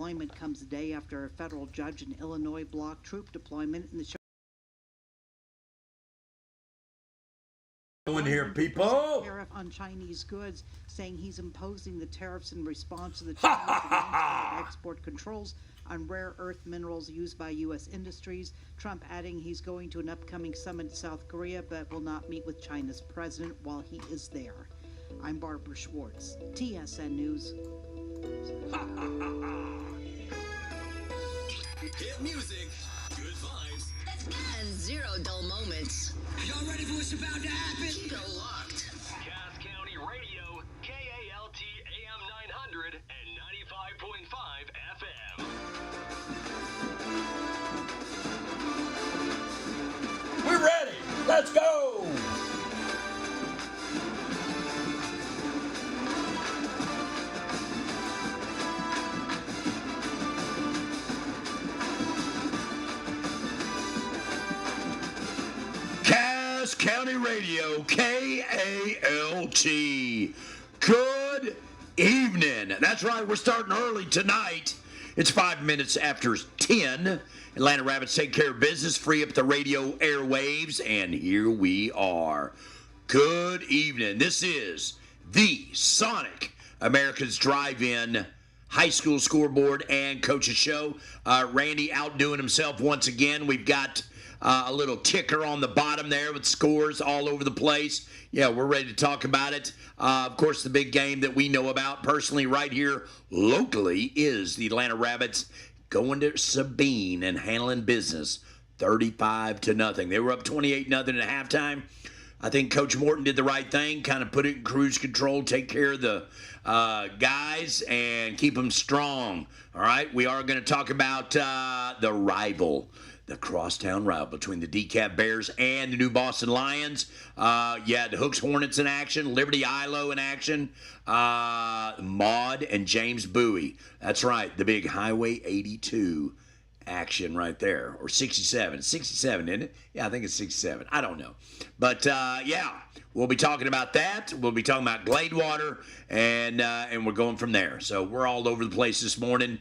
deployment comes a day after a federal judge in Illinois blocked troop deployment in the in here, people. Tariff on Chinese goods, saying he's imposing the tariffs in response to the Chinese export controls on rare earth minerals used by U.S. industries. Trump adding he's going to an upcoming summit in South Korea, but will not meet with China's president while he is there. I'm Barbara Schwartz, TSN News. Hit music, good vibes, and zero dull moments. Y'all ready for what's about to happen? Keep it locked. Cass County Radio, KALT AM 900 and 95.5 FM. We're ready. Let's go. Cass County Radio, KALT. Good evening. That's right, we're starting early tonight. It's 5 minutes after 10. Atlanta Rabbits take care of business, free up the radio airwaves, and here we are. Good evening. This is the Sonic, America's Drive-In High School Scoreboard and Coaches Show. Randy outdoing himself once again. We've got a little ticker on the bottom there with scores all over the place. Yeah, we're ready to talk about it. Of course, the big game that we know about personally right here locally is the Atlanta Rabbits going to Sabine and handling business 35-0. They were up 28-0 at halftime. I think Coach Morton did the right thing, kind of put it in cruise control, take care of the guys, and keep them strong. All right, we are going to talk about the rival, the crosstown rival between the DeKalb Bears and the New Boston Lions. The Hooks Hornets in action, Liberty ILO in action, Maud and James Bowie. That's right, the big Highway 82 action right there, or 67, isn't it? Yeah, I think it's 67. I don't know, but we'll be talking about that. We'll be talking about Gladewater, and we're going from there. So we're all over the place this morning,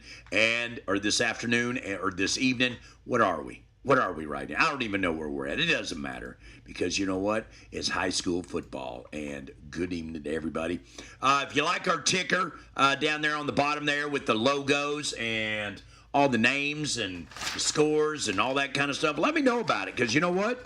or this afternoon, or this evening. What are we? What are we right now? I don't even know where we're at. It doesn't matter, because you know what? It's high school football. And good evening to everybody. If you like our ticker down there on the bottom there with the logos and all the names and the scores and all that kind of stuff, let me know about it, because you know what?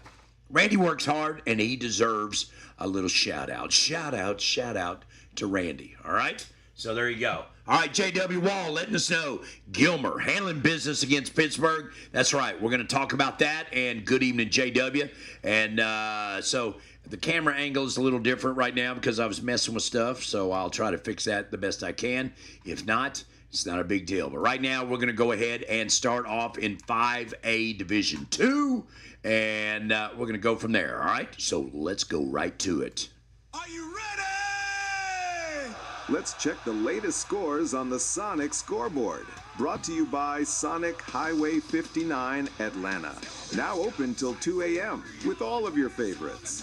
Randy works hard, and he deserves a little shout-out. Shout-out to Randy, all right? So there you go. All right, J.W. Wall letting us know Gilmer handling business against Pittsburgh. That's right. We're going to talk about that, and good evening, J.W. And so the camera angle is a little different right now because I was messing with stuff, so I'll try to fix that the best I can. If not, it's not a big deal. But right now, we're going to go ahead and start off in 5A Division 2, and we're going to go from there, all right? So let's go right to it. Are you ready? Let's check the latest scores on the Sonic Scoreboard. Brought to you by Sonic Highway 59 Atlanta. Now open till 2 a.m. with all of your favorites.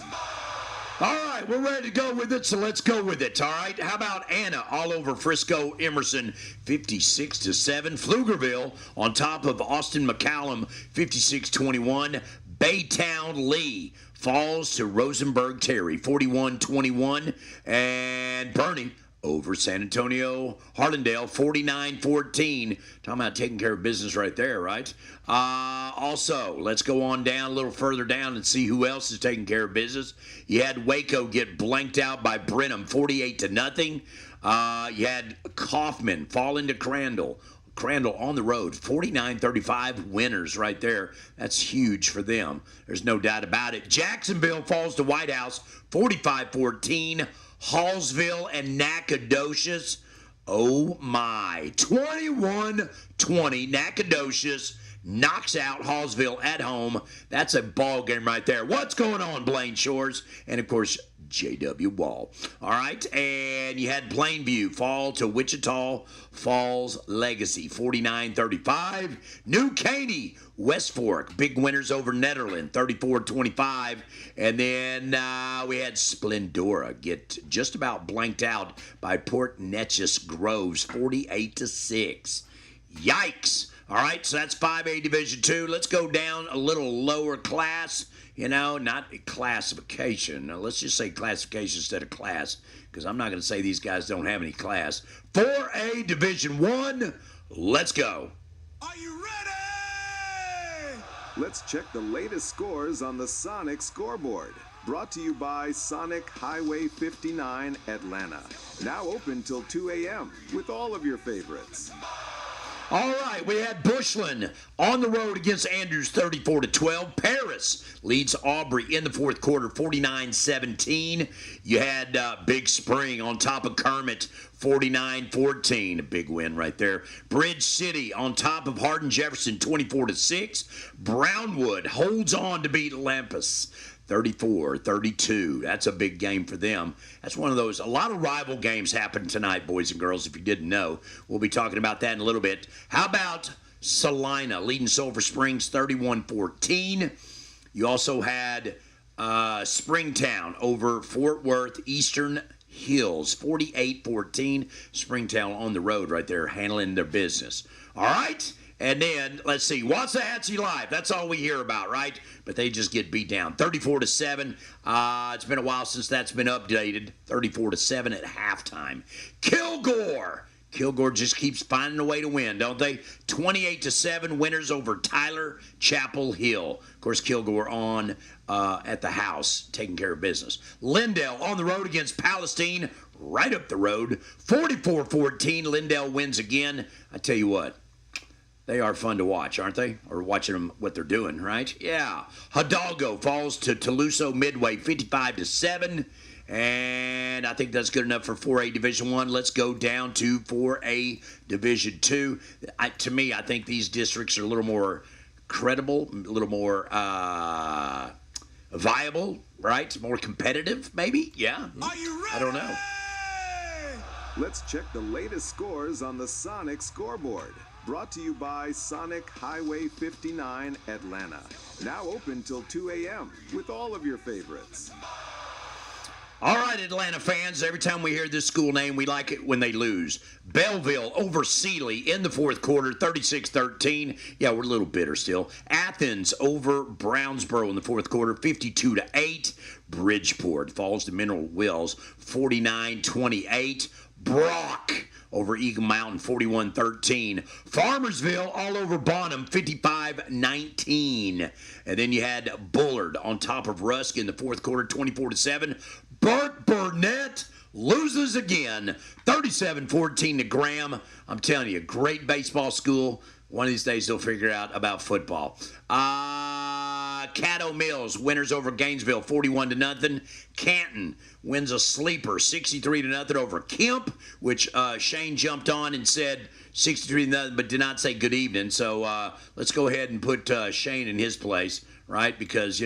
All right, we're ready to go with it, so let's go with it, all right? How about Anna all over Frisco Emerson, 56-7. Pflugerville on top of Austin McCallum, 56-21. Baytown Lee falls to Rosenberg Terry, 41-21. And Bernie over San Antonio Harlandale, 49-14. Talking about taking care of business right there, right? Also, let's go on down a little further down and see who else is taking care of business. You had Waco get blanked out by Brenham, 48-0. You had Kaufman fall into Crandall. Crandall on the road, 49-35 winners right there. That's huge for them. There's no doubt about it. Jacksonville falls to White House, 45-14. Hallsville and Nacogdoches, oh my, 21-20. Nacogdoches knocks out Hallsville at home. That's a ball game right there. What's going on, Blaine Shores? And, of course, J.W. Wall. All right, and you had Plainview fall to Wichita Falls Legacy, 49-35. New Caney, West Fork, big winners over Nederland, 34-25. And then we had Splendora get just about blanked out by Port Neches Groves, 48-6. Yikes. All right, so that's 5A Division II. Let's go down a little lower class. Not classification. Now, let's just say classification instead of class, because I'm not going to say these guys don't have any class. 4A Division I, let's go. Are you ready? Let's check the latest scores on the Sonic Scoreboard. Brought to you by Sonic Highway 59 Atlanta. Now open till 2 a.m. with all of your favorites. All right, we had Bushland on the road against Andrews 34-12. Paris leads Aubrey in the fourth quarter 49-17. You had Big Spring on top of Kermit 49-14. A big win right there. Bridge City on top of Hardin Jefferson 24-6. Brownwood holds on to beat Lampus 34-32. That's a big game for them. That's one of those. A lot of rival games happen tonight, boys and girls, if you didn't know. We'll be talking about that in a little bit. How about Salina leading Sulphur Springs 31-14? You also had Springtown over Fort Worth Eastern Hills 48-14. Springtown on the road right there handling their business. All right? And then, let's see, Waxahachie Live. That's all we hear about, right? But they just get beat down. 34-7. It's been a while since that's been updated. 34-7 at halftime. Kilgore just keeps finding a way to win, don't they? 28-7 winners over Tyler Chapel Hill. Of course, Kilgore on at the house, taking care of business. Lindell on the road against Palestine, right up the road. 44-14. Lindell wins again. I tell you what. They are fun to watch, aren't they? Or watching them, what they're doing, right? Yeah. Hidalgo falls to Toulouse Midway 55-7. And I think that's good enough for 4A Division I. Let's go down to 4A Division II. To me, I think these districts are a little more credible, a little more viable, right? More competitive, maybe? Yeah. Are you ready? I don't know. Let's check the latest scores on the Sonic Scoreboard. Brought to you by Sonic Highway 59 Atlanta. Now open till 2 a.m. with all of your favorites. All right, Atlanta fans, every time we hear this school name, we like it when they lose. Belleville over Sealy in the fourth quarter, 36-13. Yeah, we're a little bitter still. Athens over Brownsboro in the fourth quarter, 52-8. Bridgeport falls to Mineral Wells, 49-28. Brock over Eagle Mountain, 41-13. Farmersville all over Bonham, 55-19. And then you had Bullard on top of Rusk in the fourth quarter, 24-7. Burt Burnett loses again, 37-14 to Graham. I'm telling you, great baseball school. One of these days they'll figure out about football. Caddo Mills winners over Gainesville 41-0. Canton wins a sleeper 63-0 over Kemp, which Shane jumped on and said 63-0, but did not say good evening. So let's go ahead and put Shane in his place, right? Because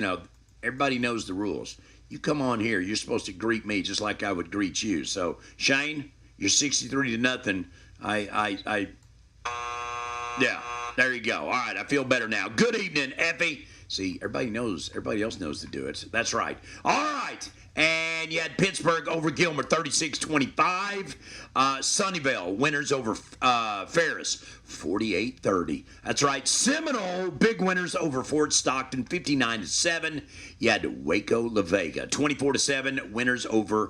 everybody knows the rules. You come on here, you're supposed to greet me just like I would greet you. So Shane, you're 63-0. Yeah, there you go. All right, I feel better now. Good evening, Effie. See, everybody else knows to do it. That's right. All right. And you had Pittsburgh over Gilmer, 36-25. Sunnyvale winners over Ferris, 48-30. That's right. Seminole, big winners over Fort Stockton, 59-7. You had Waco La Vega, 24-7, winners over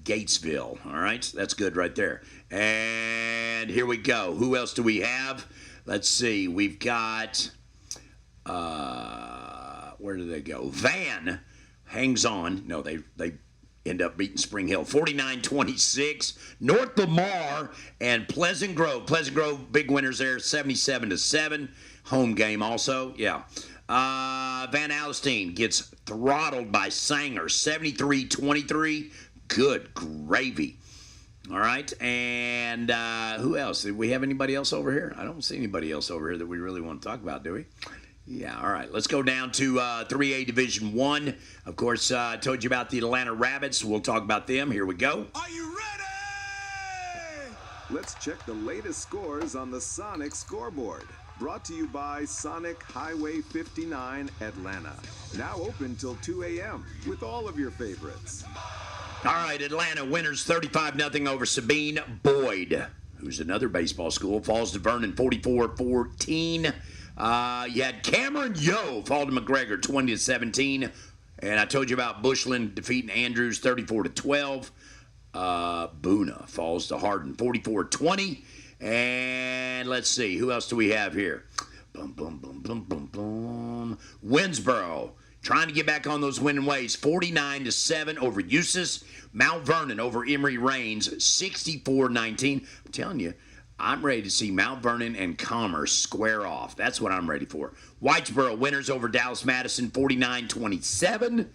Gatesville. All right, that's good right there. And here we go. Who else do we have? Let's see. We've got, where do they go? Van hangs on. No, they end up beating Spring Hill 49-26. North Lamar and Pleasant Grove. Pleasant Grove, big winners there, 77-7. Home game also, yeah. Van Alstyne gets throttled by Sanger, 73-23. Good gravy. All right, and who else? Did we have anybody else over here? I don't see anybody else over here that we really want to talk about, do we? Yeah, all right. Let's go down to 3A Division I. Of course, I told you about the Atlanta Rabbits. We'll talk about them. Here we go. Are you ready? Let's check the latest scores on the Sonic Scoreboard. Brought to you by Sonic Highway 59 Atlanta. Now open till 2 a.m. with all of your favorites. All right, Atlanta winners 35-0 over Sabine Boyd. who's another baseball school, falls to Vernon 44-14. You had Cameron Yo fall to McGregor 20-17. And I told you about Bushland defeating Andrews 34-12. Boona falls to Hardin 44-20. And let's see, who else do we have here? Winsboro trying to get back on those winning ways, 49-7 over Eustis. Mount Vernon over Emory Rains, 64-19. I'm telling you, I'm ready to see Mount Vernon and Commerce square off. That's what I'm ready for. Whitesboro winners over Dallas Madison, 49-27.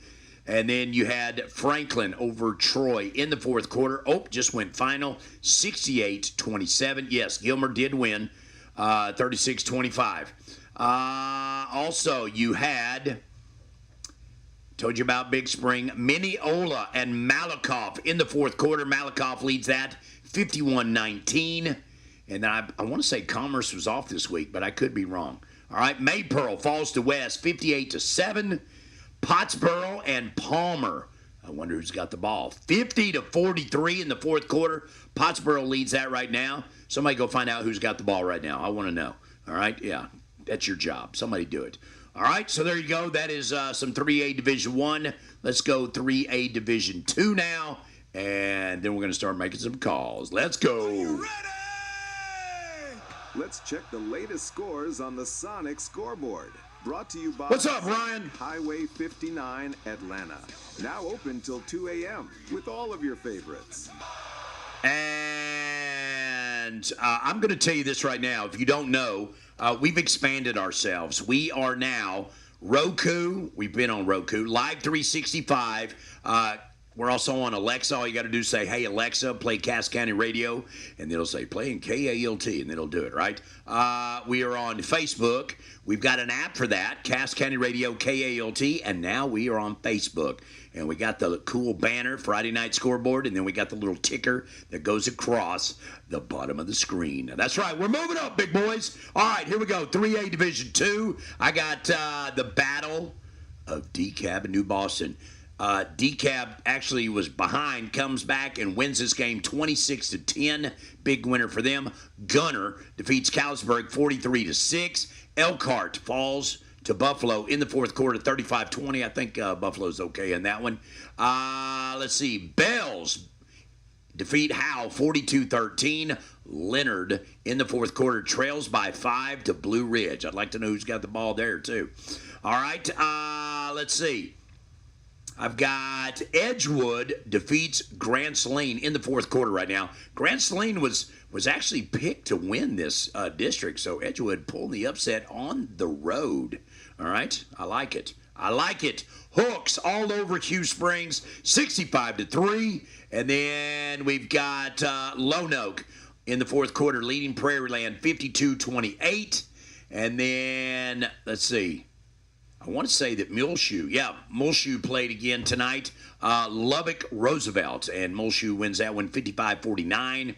And then you had Franklin over Troy in the fourth quarter. Just went final, 68-27. Yes, Gilmer did win, 36-25. Also, you had, told you about Big Spring, Mineola and Malakoff in the fourth quarter. Malakoff leads that 51-19. And I want to say Commerce was off this week, but I could be wrong. All right, Maypearl falls to West, 58-7. Pottsboro and Palmer, I wonder who's got the ball, 50-43 in the fourth quarter. Pottsboro leads that right now. Somebody go find out who's got the ball right now. I want to know. All right, yeah, that's your job. Somebody do it. All right, so there you go. That is some 3A Division I. Let's go 3A Division II now, and then we're going to start making some calls. Let's go. Ready? Let's check the latest scores on the Sonic Scoreboard. Brought to you by What's up, Ryan? Highway 59, Atlanta. Now open till 2 a.m. with all of your favorites. And I'm going to tell you this right now. If you don't know, we've expanded ourselves. We are now Roku. We've been on Roku. Live 365. We're also on Alexa. All you got to do is say, hey, Alexa, play Cass County Radio. And it'll say, playing KALT, and it'll do it, right? We are on Facebook. We've got an app for that, Cass County Radio, KALT. And now we are on Facebook. And we got the cool banner, Friday Night Scoreboard. And then we got the little ticker that goes across the bottom of the screen. That's right. We're moving up, big boys. All right, here we go. 3A Division II. I got the Battle of DeKalb and New Boston. DeKalb actually was behind, comes back and wins this game 26-10. Big winner for them. Gunner defeats Callisburg 43-6. Elkhart falls to Buffalo in the fourth quarter 35-20. I think Buffalo's okay in that one. Let's see. Bells defeat Howe 42-13. Leonard in the fourth quarter trails by 5 to Blue Ridge. I'd like to know who's got the ball there too. All right. Let's see. I've got Edgewood defeats Grand Saline in the fourth quarter right now. Grand Saline was actually picked to win this district, so Edgewood pulling the upset on the road. All right, I like it. I like it. Hooks all over Hugh Springs, 65-3. And then we've got Lonoke in the fourth quarter leading Prairie Land 52-28. And then, let's see. I want to say that Muleshoe played again tonight. Lubbock Roosevelt, and Muleshoe wins that one 55-49.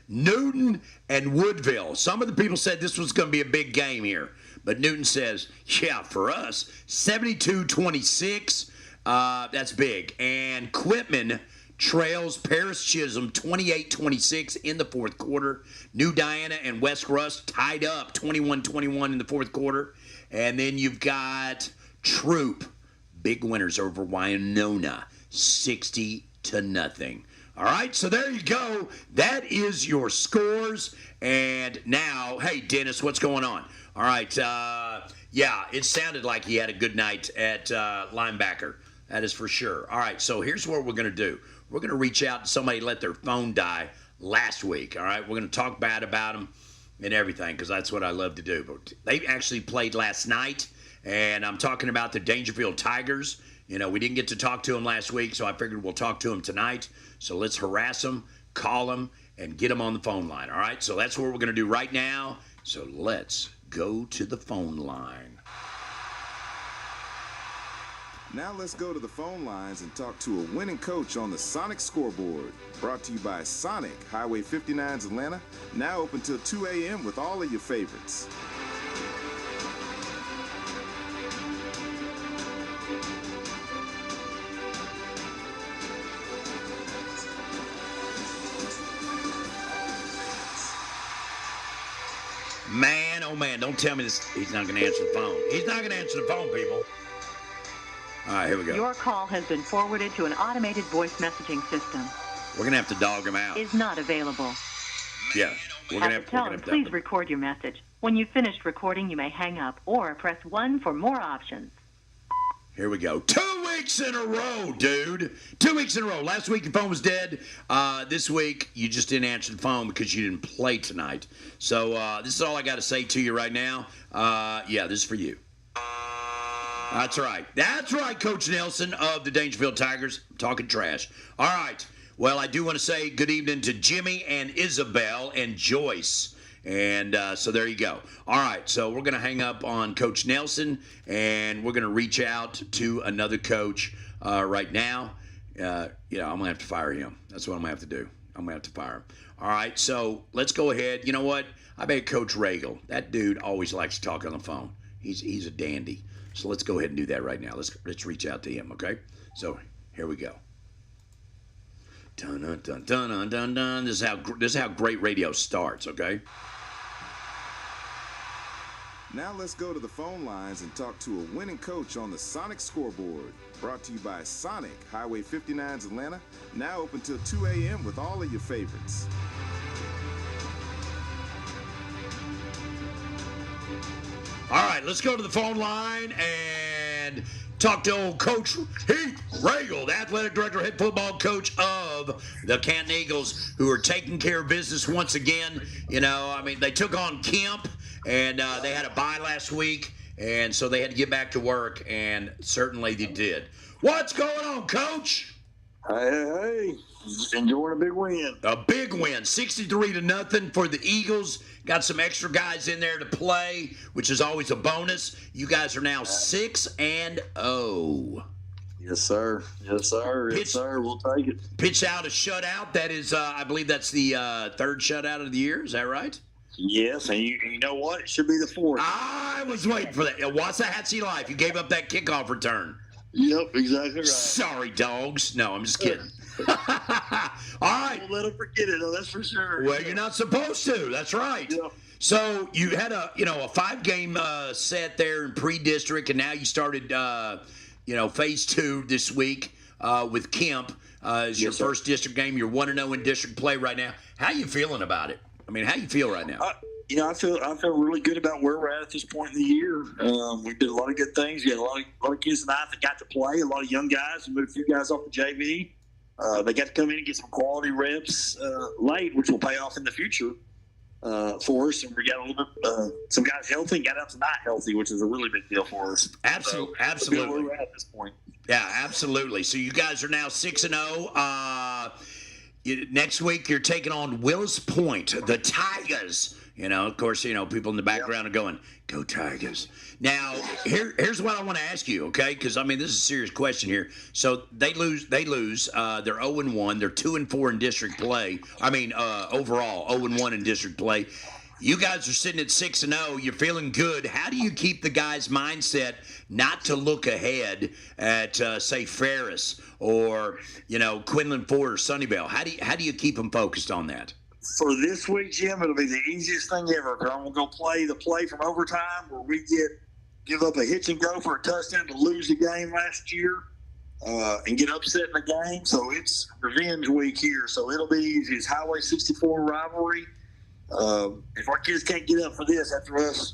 Newton and Woodville. Some of the people said this was going to be a big game here, but Newton says, yeah, for us, 72-26. That's big. And Quitman trails Paris Chisholm 28-26 in the fourth quarter. New Diana and West Russ tied up 21-21 in the fourth quarter. And then you've got Troop, big winners over Winona, 60-0. All right, so there you go. That is your scores. And now, hey, Dennis, what's going on? All right, yeah, it sounded like he had a good night at linebacker. That is for sure. All right, so here's what we're going to do. We're going to reach out to somebody let their phone die last week. All right, we're going to talk bad about them and everything, because that's what I love to do. But they actually played last night, and I'm talking about the Dangerfield Tigers. You know, we didn't get to talk to them last week, so I figured we'll talk to them tonight. So let's harass them, call them, and get them on the phone line, all right? So that's what we're going to do right now. So let's go to the phone line. Now let's go to the phone lines and talk to a winning coach on the Sonic Scoreboard. Brought to you by Sonic, Highway 59's Atlanta. Now open till 2 a.m. with all of your favorites. man, oh man, don't tell me this. He's not going to answer the phone. He's not going to answer the phone, people. All right, here we go. Your call has been forwarded to an automated voice messaging system. We're going to have to dog him out. Is not available. Yeah, we're going to At have the tone, please record your message. When you've finished recording, you may hang up or press 1 for more options. Here we go. 2 weeks in a row, dude. 2 weeks in a row. Last week your phone was dead. This week you just didn't answer the phone because you didn't play tonight. So this is all I got to say to you right now. Yeah, this is for you. That's right. That's right, Coach Nelson of the Dangerfield Tigers. I'm talking trash. All right. Well, I do want to say good evening to Jimmy and Isabel and Joyce. And so there you go. All right, so we're going to hang up on Coach Nelson, and we're going to reach out to another coach right now. I'm going to have to fire him. That's what I'm going to have to do. I'm going to have to fire him. All right, so let's go ahead. You know what? I bet Coach Regal, that dude always likes to talk on the phone. He's a dandy. So let's go ahead and do that right now. Let's reach out to him, okay? So here we go. Dun dun dun dun dun dun. This is how great radio starts, okay? Now let's go to the phone lines and talk to a winning coach on the Sonic Scoreboard. Brought to you by Sonic, Highway 59's Atlanta. Now open till 2 a.m. with all of your favorites. All right, let's go to the phone line and talk to old Coach Heath Regal, the athletic director, head football coach of the Canton Eagles, who are taking care of business once again. They took on Kemp, and they had a bye last week, and so they had to get back to work, and certainly they did. What's going on, Coach? Hey. Enjoying a big win. A big win, 63-0 for the Eagles. Got some extra guys in there to play, which is always a bonus. You guys are now 6-0. Yes, sir. Yes, sir. Yes, sir. We'll take it. Pitch out a shutout. That is, I believe that's the third shutout of the year. Is that right? Yes, and you know what? It should be the fourth. I was waiting for that. Waxahachie Life. You gave up that kickoff return. Yep, exactly right. Sorry, dogs. No, I'm just kidding. All right. Don't let them forget it, though. That's for sure. Well, you're not supposed to. That's right. Yep. So you had a 5-game set there in pre-district, and now you started phase 2 this week with Kemp. It's your first district game. You're 1-0 in district play right now. How you feeling about it? I mean, how you feel right now? I feel really good about where we're at this point in the year. We did a lot of good things. We had a lot of kids tonight that got to play. A lot of young guys. We moved a few guys off the JV. They got to come in and get some quality reps late, which will pay off in the future for us. And we got a little bit some guys healthy, got up tonight healthy, which is a really big deal for us. Absolutely. Where we're at this point. Yeah, absolutely. So you guys are now 6-0. Next week you're taking on Willis Point, the Tigers. Of course, people in the background are going, "Go Tigers!" Now, here's what I want to ask you, okay? Because this is a serious question here. So they lose. They're 0-1. They're 2-4 in district play. Overall 0-1 in district play. You guys are sitting at 6-0. You're feeling good. How do you keep the guys' mindset not to look ahead at, say, Ferris or Quinlan Ford or Sunnyvale? How do you keep them focused on that? For this week, Jim, it'll be the easiest thing ever. I'm going to go play the play from overtime where we give up a hitch and go for a touchdown to lose the game last year and get upset in the game. So it's revenge week here. So it'll be easy. It's Highway 64 rivalry. If our kids can't get up for this after us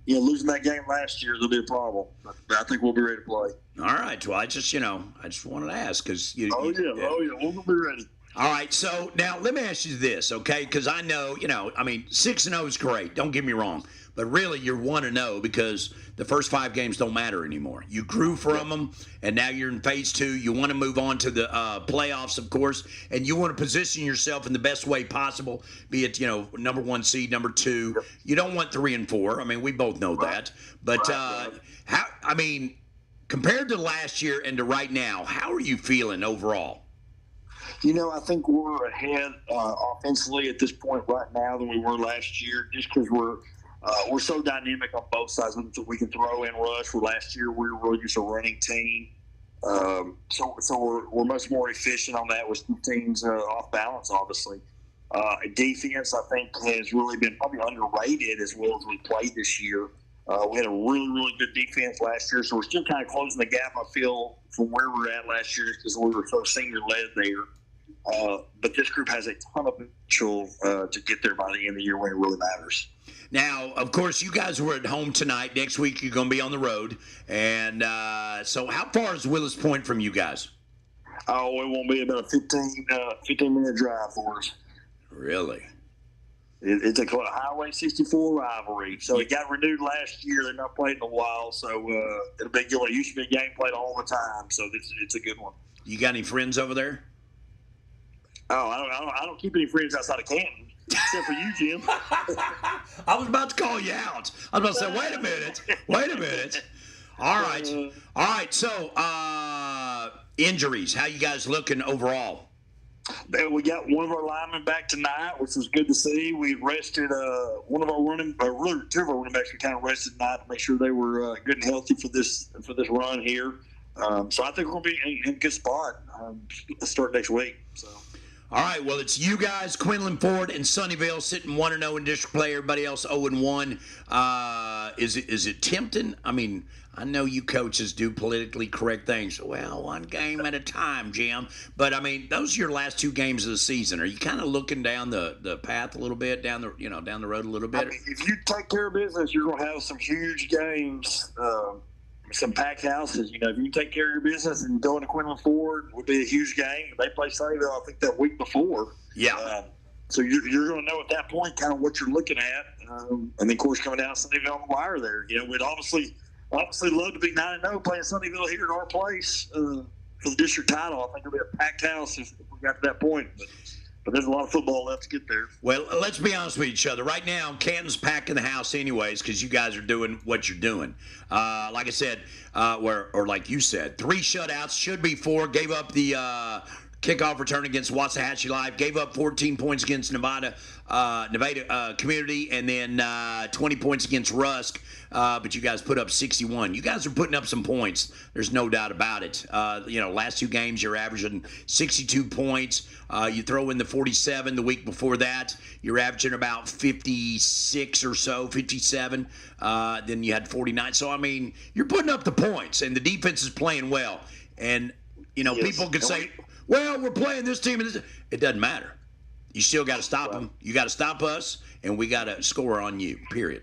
losing that game last year, there'll be a problem. But I think we'll be ready to play. All right. Well, I just wanted to ask because we're going to be ready. All right, so now let me ask you this, okay? Because I know, 6-0 is great. Don't get me wrong. But really, you're 1-0 because the first 5 games don't matter anymore. You grew from them, and now you're in phase 2. You want to move on to the playoffs, of course, and you want to position yourself in the best way possible, be it, number 1 seed, number 2. You don't want 3 and 4. We both know that. But, compared to last year and to right now, how are you feeling overall? I think we're ahead offensively at this point right now than we were last year, just because we're so dynamic on both sides. We can throw and rush. Where last year we were really just a running team, so we're much more efficient on that with some teams off balance, obviously. Defense, I think, has really been probably underrated as well as we played this year. We had a really, really good defense last year, so we're still kind of closing the gap, I feel, from where we were at last year because we were so senior-led there. But this group has a ton of potential to get there by the end of the year when it really matters. Now, of course, you guys were at home tonight. Next week, you're going to be on the road. And so how far is Willis Point from you guys? Oh, it won't be about a 15-minute drive for us. Really? It's a Highway 64 rivalry. So it got renewed last year. They've not played in a while. So it'll be good. It used to be a game played all the time. So it's a good one. You got any friends over there? Oh, I don't keep any friends outside of Canton, except for you, Jim. I was about to call you out. I was about to say, wait a minute. All right. So, injuries. How you guys looking overall? We got one of our linemen back tonight, which was good to see. We rested one of our two of our running backs. We kind of rested tonight to make sure they were good and healthy for this run here. So I think we're going to be in a good spot to start next week. So. All right, well, it's you guys, Quinlan Ford and Sunnyvale, sitting 1-0 in district play. Everybody else 0-1. Is it tempting? I mean, I know you coaches do politically correct things. Well, one game at a time, Jim. But I mean, those are your last two games of the season. Are you kind of looking down the path a little bit, down the road a little bit? I mean, if you take care of business, you're going to have some huge games. Some packed houses. If you take care of your business and going to Quinlan Ford would be a huge game. They play Sunnyvale, I think, that week before. Yeah. So you're going to know at that point kind of what you're looking at. And then, of course, coming down Sunnyvale on the wire there. We'd obviously love to be 9-0 playing Sunnyvale here at our place for the district title. I think it'll be a packed house if we got to that point. But there's a lot of football left to get there. Well, let's be honest with each other. Right now, Canton's packing the house anyways because you guys are doing what you're doing. Like I said, or like you said, 3 shutouts, should be 4. Gave up the kickoff return against Waxahachie Live. Gave up 14 points against Nevada Community, and then 20 points against Rusk. But you guys put up 61. You guys are putting up some points. There's no doubt about it. Last 2 games you're averaging 62 points. You throw in the 47 the week before that, you're averaging about 56 or so, 57. Then you had 49. So, I mean, you're putting up the points, and the defense is playing well. And, yes. People could say, well, we're playing this team. And this. It doesn't matter. You still got to stop them. You got to stop us, and we got to score on you, period.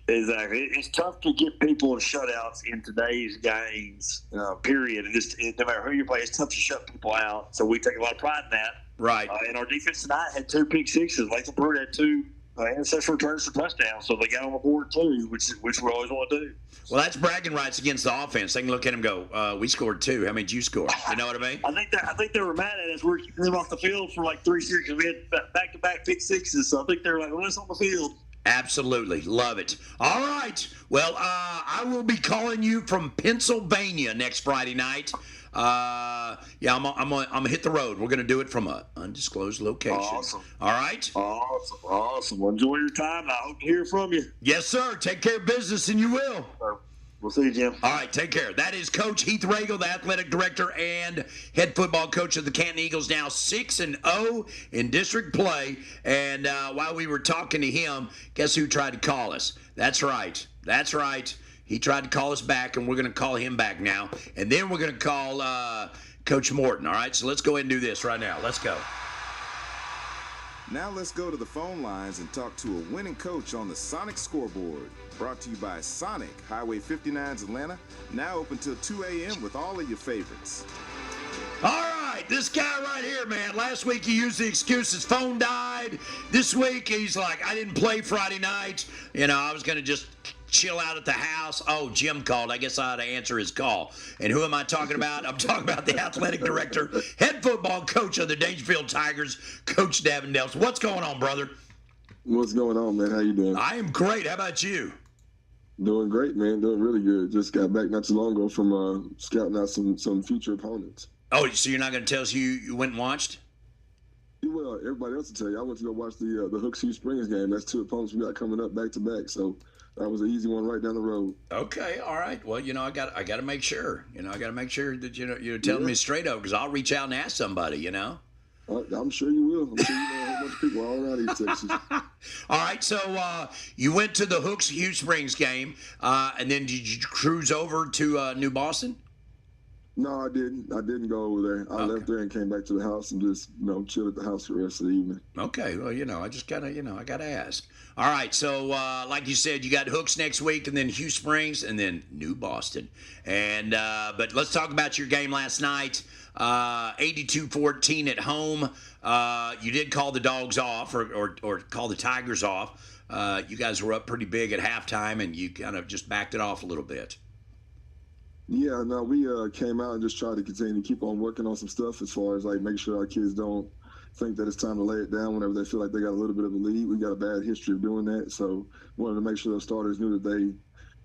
Exactly. It's tough to get people in shutouts in today's games, period. No matter who you play, it's tough to shut people out. So we take a lot of pride in that. Right. And our defense tonight had 2 pick sixes. Lathan Bird had 2 interception returns for touchdowns, so they got on the board too, which we always want to do. Well, that's bragging rights against the offense. They can look at him and go, we scored 2. How many did you score? You know what I mean? I think they were mad at us. We were keeping them off the field for like 3 series because we had back-to-back pick sixes. So I think they were like, well, let's on the field. Absolutely. Love it. All right. Well, I will be calling you from Pennsylvania next Friday night. I'm gonna hit the road. We're gonna do it from an undisclosed location. Awesome. All right. Awesome. Well, enjoy your time. I hope to hear from you. Yes, sir. Take care of business, and you will. We'll see you, Jim. All right, take care. That is Coach Heath Regal, the athletic director and head football coach of the Canton Eagles, now 6-0 in district play. And while we were talking to him, guess who tried to call us? That's right. He tried to call us back, and we're going to call him back now. And then we're going to call Coach Morton. All right, so let's go ahead and do this right now. Let's go. Now let's go to the phone lines and talk to a winning coach on the Sonic Scoreboard. Brought to you by Sonic, Highway 59's Atlanta. Now open till 2 a.m. with all of your favorites. All right, this guy right here, man. Last week he used the excuse his phone died. This week he's like, I didn't play Friday night. I was going to just chill out at the house. Oh, Jim called. I guess I ought to answer his call. And who am I talking about? I'm talking about the athletic director, head football coach of the Dangerfield Tigers, Coach Davin Delps. What's going on, brother? What's going on, man? How you doing? I am great. How about you? Doing great, man. Doing really good. Just got back not too long ago from scouting out some future opponents. Oh, so you're not going to tell us you went and watched? Well, everybody else will tell you. I went to go watch the Hook-Shoe Springs game. That's 2 opponents we got coming up back to back. So that was an easy one right down the road. Okay, all right. Well, I got to make sure. I got to make sure that you're telling me straight up, because I'll reach out and ask somebody. I'm sure you will. I'm sure you know bunch of people all around East Texas. All right, so you went to the Hooks Hugh Springs game, and then did you cruise over to New Boston? No, I didn't. I didn't go over there. I left there and came back to the house and just, chilled at the house for the rest of the evening. Okay, well, I just gotta, I gotta ask. All right, so like you said, you got Hooks next week, and then Hugh Springs, and then New Boston. And but let's talk about your game last night. 82-14 at home. You did call the Dogs off, or call the Tigers off. You guys were up pretty big at halftime, and you kind of just backed it off a little bit. Yeah, no, we came out and just tried to continue to keep on working on some stuff as far as, like, make sure our kids don't think that it's time to lay it down whenever they feel like they got a little bit of a lead. We got a bad history of doing that, so wanted to make sure those starters knew that they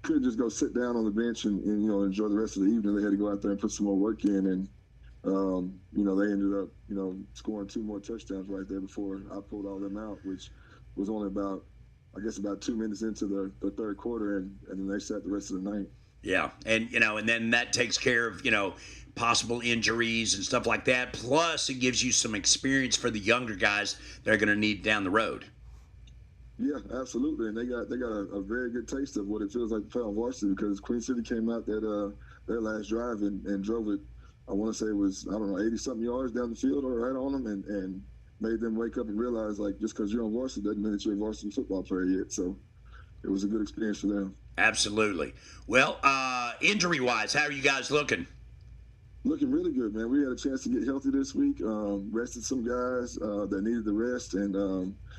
couldn't just go sit down on the bench and enjoy the rest of the evening. They had to go out there and put some more work in, and they ended up scoring 2 more touchdowns right there before I pulled all them out, which was only about 2 minutes into the third quarter, and then they sat the rest of the night. Yeah, and then that takes care of possible injuries and stuff like that. Plus, it gives you some experience for the younger guys that are going to need down the road. Yeah, absolutely, and they got a very good taste of what it feels like to play on varsity, because Queen City came out that their last drive and drove it. I want to say it was 80-something yards down the field or right on them, and made them wake up and realize, like, just because you're on varsity doesn't mean that you're a varsity football player yet. So it was a good experience for them. Absolutely. Well, injury-wise, how are you guys looking? Looking really good, man. We had a chance to get healthy this week. Rested some guys that needed the rest, and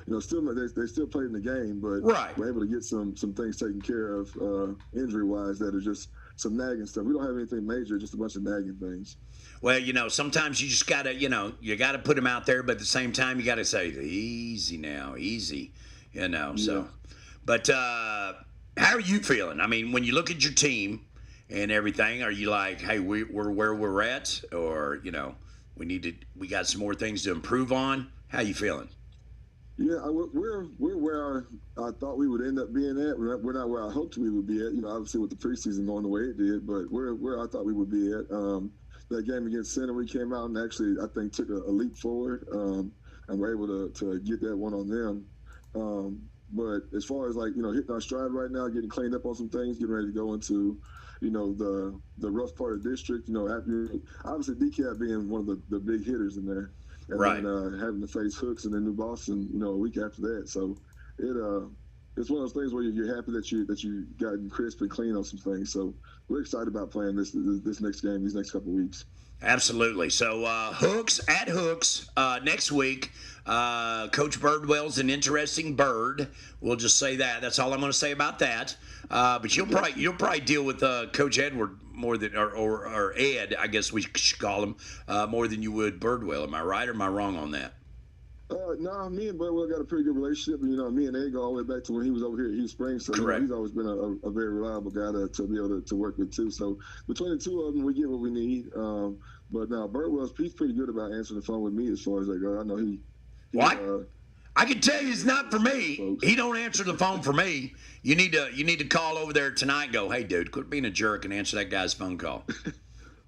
they still played in the game, but we're able to get some things taken care of injury-wise that are just some nagging stuff. We don't have anything major, just a bunch of nagging things. Well, sometimes you just gotta, you gotta put them out there, but at the same time, you gotta say, easy now, easy, So, but how are you feeling? I mean, when you look at your team and everything, are you like, hey, we're where we're at, or we got some more things to improve on? How you feeling? Yeah, we're where I thought we would end up being at. We're not where I hoped we would be at. Obviously with the preseason going the way it did, but we're where I thought we would be at. That game against Center, we came out and actually I think took a leap forward, and we're able to get that one on them. But as far as hitting our stride right now, getting cleaned up on some things, getting ready to go into the rough part of the district. After, obviously DCAT being one of the big hitters in there. And then having to face Hooks and then New Boston, a week after that. So it's one of those things where you're happy that you gotten crisp and clean on some things. So we're excited about playing this next game, these next couple of weeks. Absolutely. So Hooks at Hooks next week. Coach Birdwell's an interesting bird. We'll just say that. That's all I'm going to say about that. But you'll probably deal with Coach Edward more than or Ed, I guess we should call him, more than you would Birdwell. Am I right or am I wrong on that? No, me and Birdwell got a pretty good relationship. Me and Ed go all the way back to when he was over here at Hugh Springs. So he's always been a very reliable guy to be able to work with too. So between the two of them, we get what we need. But now he's pretty good about answering the phone with me as far as I go. I know he. What? I can tell you it's not for me. Folks. He don't answer the phone for me. You need to call over there tonight and go, hey, dude, quit being a jerk and answer that guy's phone call.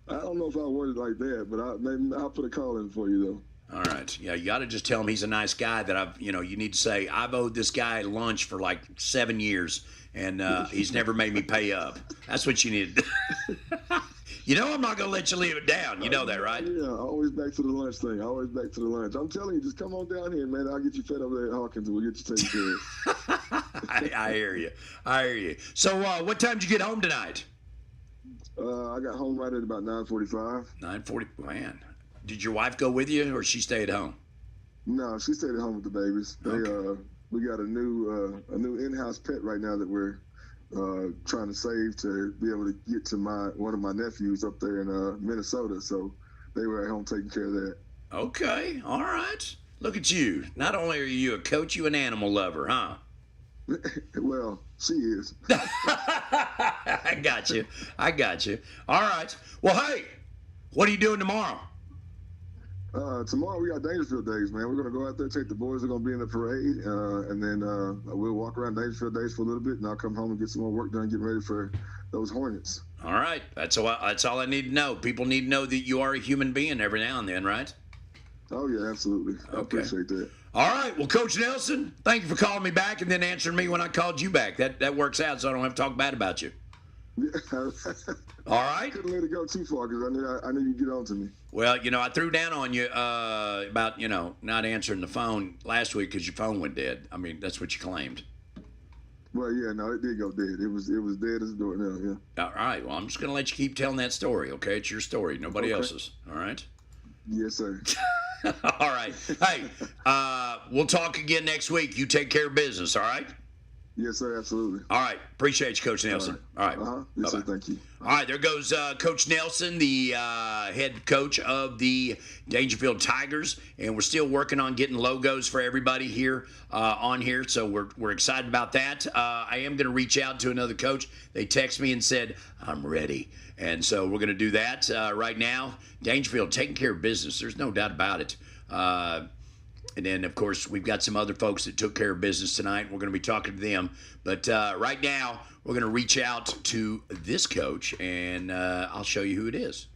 I don't know if I worded it like that, but maybe I'll put a call in for you, though. All right. Yeah, you got to just tell him he's a nice guy that you need to say, I've owed this guy lunch for like 7 years, and he's never made me pay up. That's what you need to do. I'm not going to let you leave it down. You know that, right? Yeah, always back to the lunch thing. Always back to the lunch. I'm telling you, just come on down here, man. I'll get you fed over there at Hawkins, and we'll get you taken care of. I hear you. So what time did you get home tonight? I got home right at about 9:45. 9:40. Man. Did your wife go with you, or she stayed at home? No, she stayed at home with the babies. Okay. We got a new in-house pet right now that we're trying to save to be able to get to one of my nephews up there in Minnesota. So they were at home taking care of that. Okay, all right. Look at you. Not only are you a coach, you an animal lover, huh? Well, she is. I got you. All right. Well, hey, what are you doing tomorrow? Tomorrow we got Dangerfield Days, man. We're going to go out there, take the boys. They're going to be in the parade, and then we'll walk around Dangerfield Days for a little bit, and I'll come home and get some more work done, getting ready for those Hornets. All right. That's all I need to know. People need to know that you are a human being every now and then, right? Oh, yeah, absolutely. I appreciate that. All right. Well, Coach Nelson, thank you for calling me back and then answering me when I called you back. That works out, so I don't have to talk bad about you. Yeah. All right. I couldn't let it go too far because I knew you'd get on to me. Well, I threw down on you about, not answering the phone last week because your phone went dead. I mean, that's what you claimed. Well, yeah, no, it did go dead. It was dead as a door now, yeah. All right. Well, I'm just going to let you keep telling that story, okay? It's your story, nobody else's. All right? Yes, sir. All right. Hey, we'll talk again next week. You take care of business, all right? Yes, sir, absolutely. All right. Appreciate you, Coach Nelson. All right. Yes, sir, thank you. All right, there goes Coach Nelson, the head coach of the Dangerfield Tigers, and we're still working on getting logos for everybody here on here, so we're excited about that. I am going to reach out to another coach. They text me and said, I'm ready, and so we're going to do that right now. Dangerfield taking care of business. There's no doubt about it. And then, of course, we've got some other folks that took care of business tonight. We're going to be talking to them. But right now, we're going to reach out to this coach, and I'll show you who it is.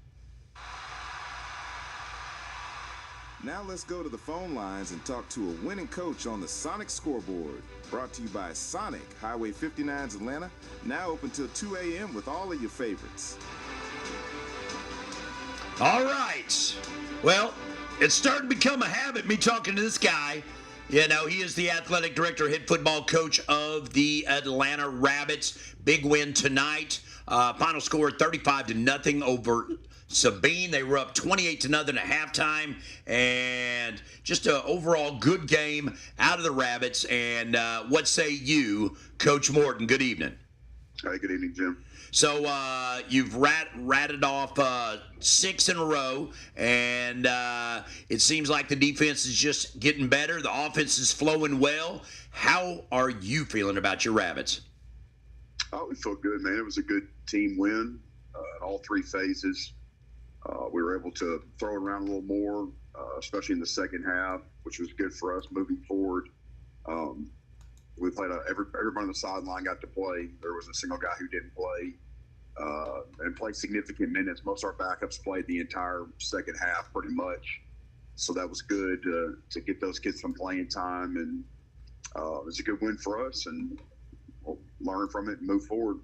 Now let's go to the phone lines and talk to a winning coach on the Sonic Scoreboard. Brought to you by Sonic, Highway 59's Atlanta. Now open till 2 a.m. with all of your favorites. All right. Well, it's starting to become a habit, me talking to this guy. He is the athletic director, head football coach of the Atlanta Rabbits. Big win tonight. Final score 35-0 over Sabine. They were up 28-0 at halftime. And just an overall good game out of the Rabbits. And what say you, Coach Morton? Good evening. Hi, good evening, Jim. So you've ratted off 6 in a row, and it seems like the defense is just getting better. The offense is flowing well. How are you feeling about your Rabbits? Oh, we feel good, man. It was a good team win in all three phases. We were able to throw it around a little more, especially in the second half, which was good for us moving forward. We played everybody on the sideline got to play. There was a single guy who didn't play and played significant minutes. Most of our backups played the entire second half pretty much. So that was good to get those kids some playing time. And it was a good win for us, and we'll learn from it and move forward.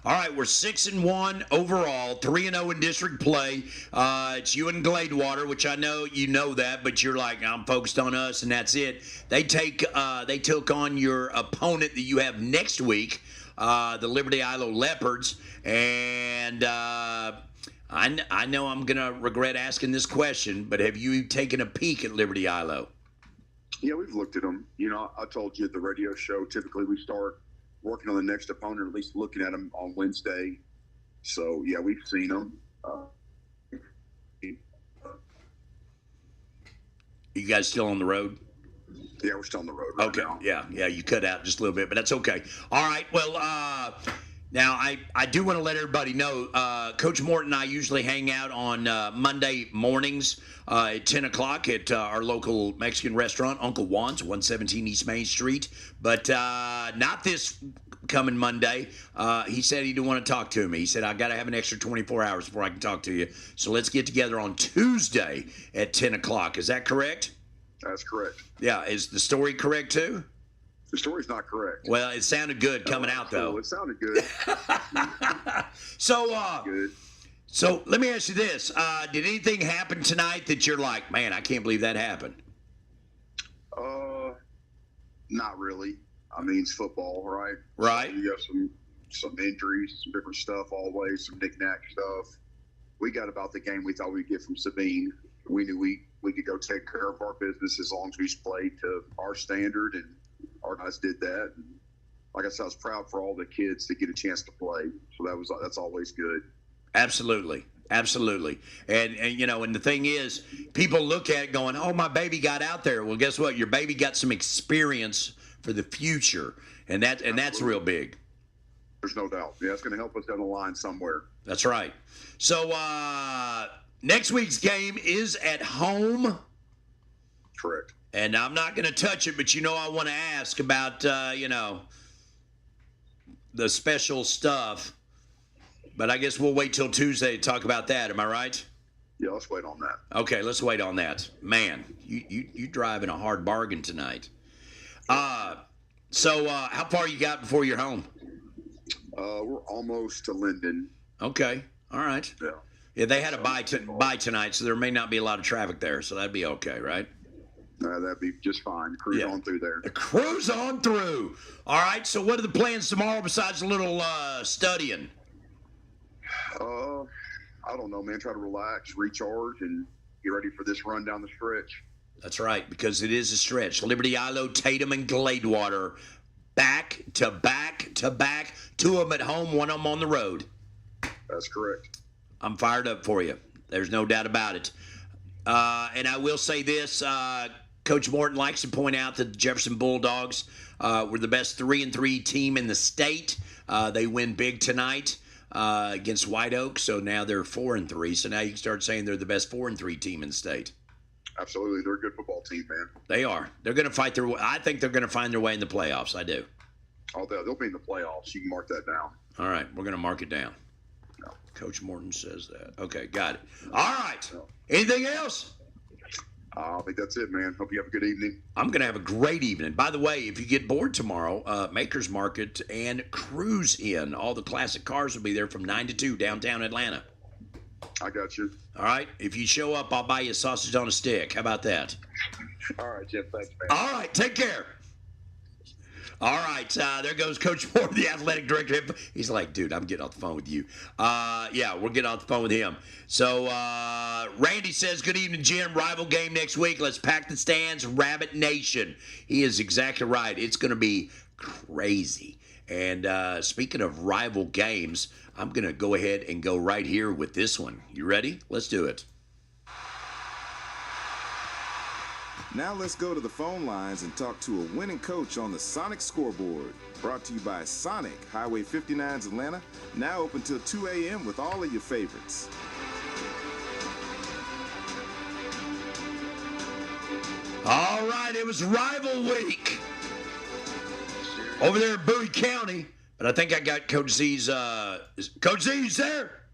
All right, we're 6-1 overall, 3-0 in district play. It's you and Gladewater, which I know you know that, but you're like, I'm focused on us, and that's it. They took on your opponent that you have next week, the Liberty Ilo Leopards, and I know I'm gonna regret asking this question, but have you taken a peek at Liberty Ilo? Yeah, we've looked at them. I told you at the radio show, typically we start working on the next opponent, or at least looking at them on Wednesday. So, yeah, we've seen them. You guys still on the road? Yeah, we're still on the road right now. Okay, yeah, you cut out just a little bit, but that's okay. All right, well, now I do want to let everybody know, Coach Morton and I usually hang out on Monday mornings at 10 o'clock at our local Mexican restaurant, Uncle Juan's, 117 East Main Street. But not this coming Monday. He said he didn't want to talk to me. He said, I got to have an extra 24 hours before I can talk to you. So let's get together on Tuesday at 10 o'clock. Is that correct? That's correct. Yeah, is the story correct too? The story's not correct. Well, it sounded good coming out, though. It sounded good. So, So let me ask you this. Did anything happen tonight that you're like, man, I can't believe that happened? Not really. I mean, it's football, right? Right. So you have some injuries, some different stuff always, some knick-knack stuff. We got about the game we thought we'd get from Sabine. We knew we could go take care of our business as long as we played to our standard, and our guys did that. And like I said, I was proud for all the kids to get a chance to play. So that's always good. Absolutely. Absolutely. And and the thing is, people look at it going, oh, my baby got out there. Well, guess what? Your baby got some experience for the future. And that's real big. There's no doubt. Yeah, it's going to help us down the line somewhere. That's right. So next week's game is at home. Correct. And I'm not going to touch it, but I want to ask about, the special stuff. But I guess we'll wait till Tuesday to talk about that. Am I right? Yeah, let's wait on that. Okay, let's wait on that. Man, you driving a hard bargain tonight. So how far you got before you're home? We're almost to Linden. Okay, all right. Yeah. Yeah, they had a bye tonight, so there may not be a lot of traffic there, so that'd be okay, right? That'd be just fine. Cruise on through there. Cruise on through. All right, so what are the plans tomorrow besides a little studying? I don't know, man. Try to relax, recharge, and get ready for this run down the stretch. That's right, because it is a stretch. Liberty, Ilo, Tatum, and Gladewater, back to back to back. 2 of them at home, 1 of them on the road. That's correct. I'm fired up for you. There's no doubt about it. And I will say this, Coach Morton likes to point out that the Jefferson Bulldogs were the best 3-3 team in the state. They win big tonight against White Oak, so now they're 4-3. So now you can start saying they're the best 4-3 team in the state. Absolutely. They're a good football team, man. They are. They're going to fight their way. I think they're going to find their way in the playoffs. I do. Oh, they'll be in the playoffs. You can mark that down. All right. We're going to mark it down. No. Coach Morton says that. Okay, got it. All right. Anything else? I think that's it, man. Hope you have a good evening. I'm going to have a great evening. By the way, if you get bored tomorrow, Makers Market and Cruise In. All the classic cars will be there from 9 to 2 downtown Atlanta. I got you. All right. If you show up, I'll buy you a sausage on a stick. How about that? All right, Jeff. Thanks, man. All right. Take care. All right, there goes Coach Moore, the athletic director. He's like, dude, I'm getting off the phone with you. Yeah, we're getting off the phone with him. So Randy says, good evening, Jim. Rival game next week. Let's pack the stands. Rabbit Nation. He is exactly right. It's going to be crazy. And speaking of rival games, I'm going to go ahead and go right here with this one. You ready? Let's do it. Now let's go to the phone lines and talk to a winning coach on the Sonic Scoreboard. Brought to you by Sonic, Highway 59's Atlanta. Now open till 2 a.m. with all of your favorites. All right, it was rival week over there in Bowie County. But I think I got Coach Z's. Coach Z's there?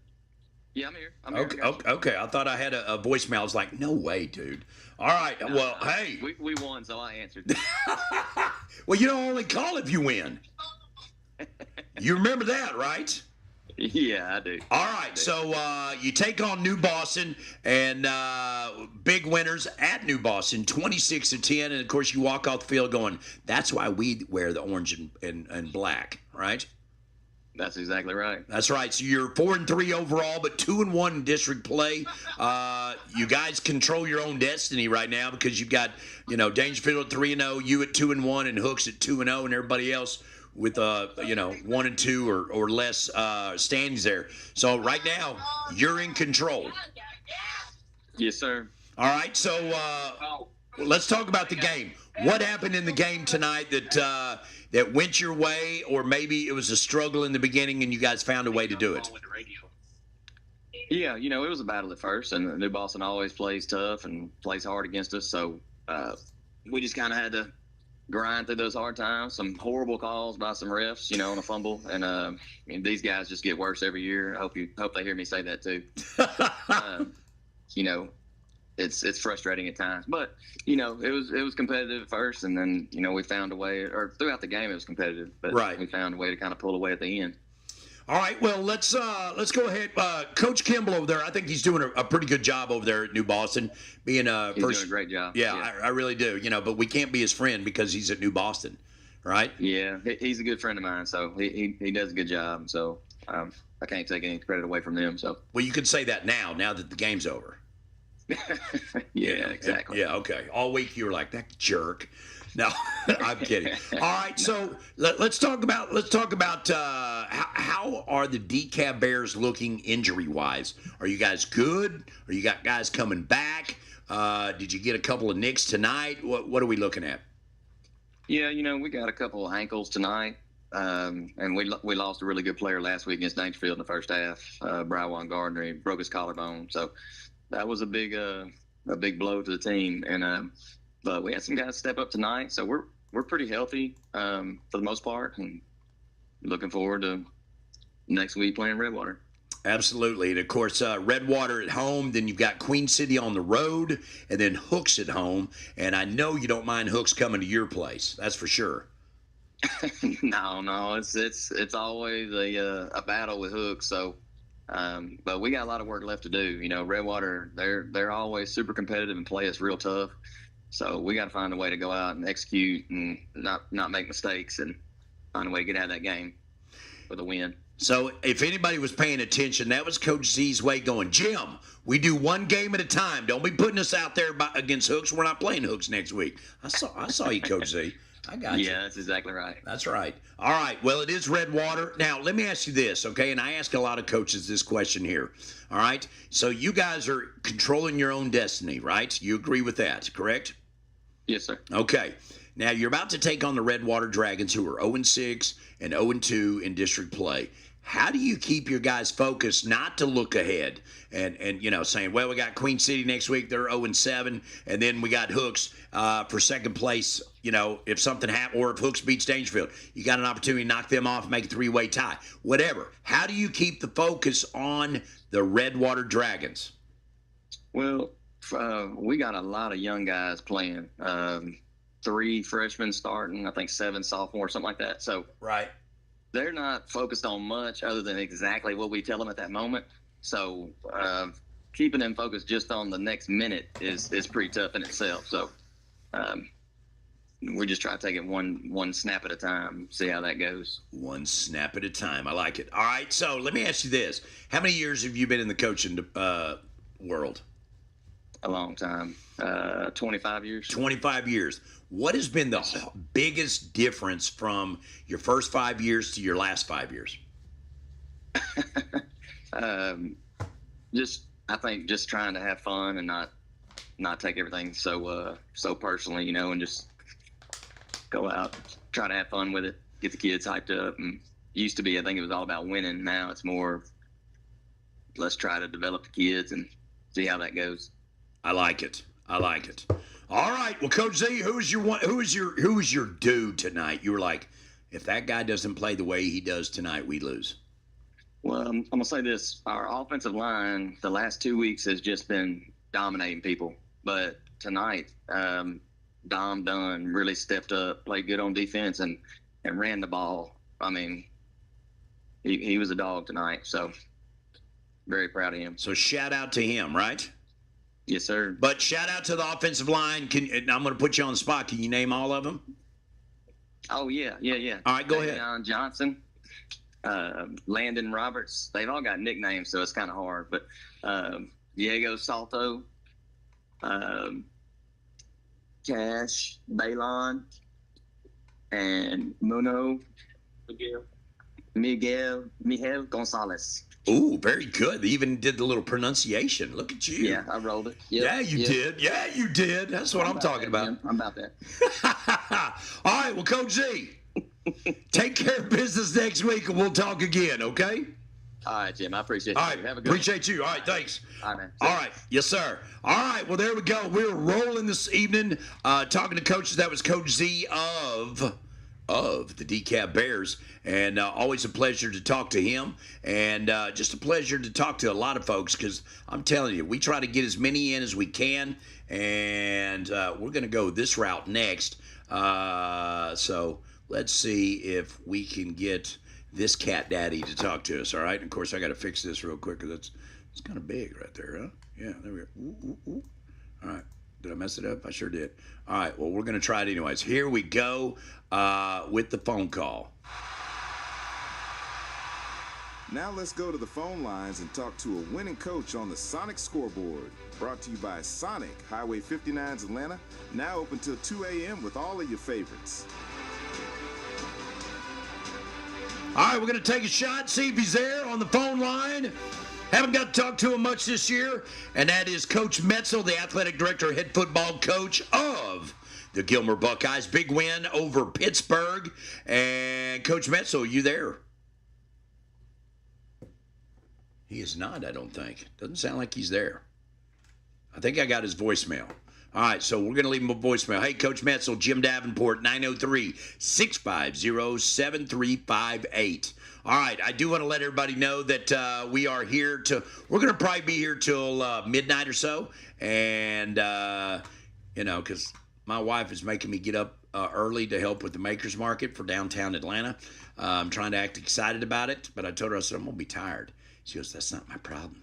Yeah, I'm here. Okay. I thought I had a voicemail. I was like, no way, dude. All right. Well, hey. We won, so I answered. Well, you don't only call if you win. You remember that, right? Yeah, I do. All right. So you take on New Boston, and big winners at New Boston, 26-10. And, of course, you walk off the field going, that's why we wear the orange and black, right? That's exactly right. That's right. So you're 4-3 overall, but 2-1 in district play. You guys control your own destiny right now because you've got, Dangerfield at 3-0, you at 2-1, and Hooks at 2-0, and everybody else with 1 and 2 or less standings there. So right now you're in control. Yes, sir. All right. So let's talk about the game. What happened in the game tonight that went your way, or maybe it was a struggle in the beginning and you guys found a way to do it? Yeah, it was a battle at first, and New Boston always plays tough and plays hard against us. So we just kind of had to grind through those hard times. Some horrible calls by some refs, on a fumble, and these guys just get worse every year. I hope they hear me say that too. It's frustrating at times, but it was competitive at first, and then we found a way, or throughout the game it was competitive, but right. We found a way to kind of pull away at the end. All right, well let's go ahead. Coach Kimball over there, I think he's doing a pretty good job over there at New Boston, being he's doing a great job. Yeah. I really do. But we can't be his friend because he's at New Boston, right? Yeah, he's a good friend of mine, so he does a good job. So I can't take any credit away from them. So well, you could say that now that the game's over. Yeah, exactly. Yeah, okay. All week you were like, that jerk. No, I'm kidding. All right, so let's talk about how are the DeKalb Bears looking injury-wise? Are you guys good? Or you got guys coming back? Did you get a couple of nicks tonight? What are we looking at? Yeah, we got a couple of ankles tonight. And we lost a really good player last week against Dangerfield in the first half. Bryan Gardner, he broke his collarbone. So that was a big blow to the team. And but we had some guys step up tonight, so we're pretty healthy for the most part, and looking forward to next week playing Redwater. Absolutely. And, of course, Redwater at home. Then you've got Queen City on the road, and then Hooks at home. And I know you don't mind Hooks coming to your place. That's for sure. No, it's always a battle with Hooks. So, but we got a lot of work left to do. You know, Redwater, they're always super competitive and play us real tough. So we got to find a way to go out and execute and not make mistakes and find a way to get out of that game with a win. So if anybody was paying attention, that was Coach Z's way going, Jim, we do one game at a time. Don't be putting us out there against Hooks. We're not playing Hooks next week. I saw you, Coach Z. I got you. Yeah, that's exactly right. That's right. All right. Well, it is Redwater. Now, let me ask you this, okay? And I ask a lot of coaches this question here. All right? So you guys are controlling your own destiny, right? You agree with that, correct? Yes, sir. Okay. Now, you're about to take on the Redwater Dragons, who are 0-6 and 0-2 in district play. How do you keep your guys focused not to look ahead and you know, saying, well, we got Queen City next week, they're 0-7, and then we got Hooks for second place, you know, if something happens, or if Hooks beats Dangerfield, you got an opportunity to knock them off, make a three-way tie, whatever. How do you keep the focus on the Redwater Dragons? Well, we got a lot of young guys playing. 3 freshmen starting, I think 7 sophomores, something like that. So right. They're not focused on much other than exactly what we tell them at that moment. So keeping them focused just on the next minute is pretty tough in itself. So we just try to take it one snap at a time, see how that goes. One snap at a time. I like it. All right, so let me ask you this. How many years have you been in the coaching world? A long time. 25 years. 25 years. What has been the biggest difference from your first 5 years to your last 5 years? I think just trying to have fun and not take everything so personally, you know, and just go out, try to have fun with it, get the kids hyped up. And used to be, I think it was all about winning. Now it's more, let's try to develop the kids and see how that goes. I like it. All right. Well, Coach Z, who is your dude tonight? You were like, if that guy doesn't play the way he does tonight, we lose. Well, I'm gonna say this: our offensive line the last 2 weeks has just been dominating people, but tonight, Dom Dunn really stepped up, played good on defense, and ran the ball. I mean, he was a dog tonight. So very proud of him. So shout out to him, right? Yes, sir. But shout out to the offensive line. I'm going to put you on the spot. Can you name all of them? Oh, yeah. All right, go ahead. John Johnson, Landon Roberts. They've all got nicknames, so it's kind of hard. But Diego Salto, Cash, Balon, and Muno, Miguel Gonzalez. Ooh, very good. They even did the little pronunciation. Look at you. Yeah, I rolled it. Yep. Yeah, you did. Yeah, you did. That's what I'm talking about. Jim. I'm about that. All right, well, Coach Z, take care of business next week, and we'll talk again, okay? All right, Jim. I appreciate you. All right, have a good appreciate you. All right, thanks. All right, man. All right, yes, sir. All right, well, there we go. We're rolling this evening, talking to coaches. That was Coach Z of the DeKalb Bears, and always a pleasure to talk to him, and just a pleasure to talk to a lot of folks, because I'm telling you, we try to get as many in as we can, and we're going to go this route next. So let's see if we can get this cat daddy to talk to us. All right, and of course I got to fix this real quick because it's kind of big right there, huh? Yeah, there we go. Ooh. All right. Did I mess it up? I sure did. All right, well, we're going to try it anyways. Here we go with the phone call. Now let's go to the phone lines and talk to a winning coach on the Sonic Scoreboard. Brought to you by Sonic, Highway 59's Atlanta. Now open till 2 a.m. with all of your favorites. All right, we're going to take a shot, see if he's there on the phone line. Haven't got to talk to him much this year, and that is Coach Metzel, the athletic director, head football coach of the Gilmer Buckeyes. Big win over Pittsburgh. And Coach Metzel, you there? He is not, I don't think. Doesn't sound like he's there. I think I got his voicemail. All right, so we're going to leave him a voicemail. Hey, Coach Metzel, Jim Davenport, 903-650-7358. All right, I do want to let everybody know that we are here we're going to probably be here till midnight or so. And, because my wife is making me get up early to help with the Makers Market for downtown Atlanta. I'm trying to act excited about it, but I told her, I said, I'm going to be tired. She goes, that's not my problem.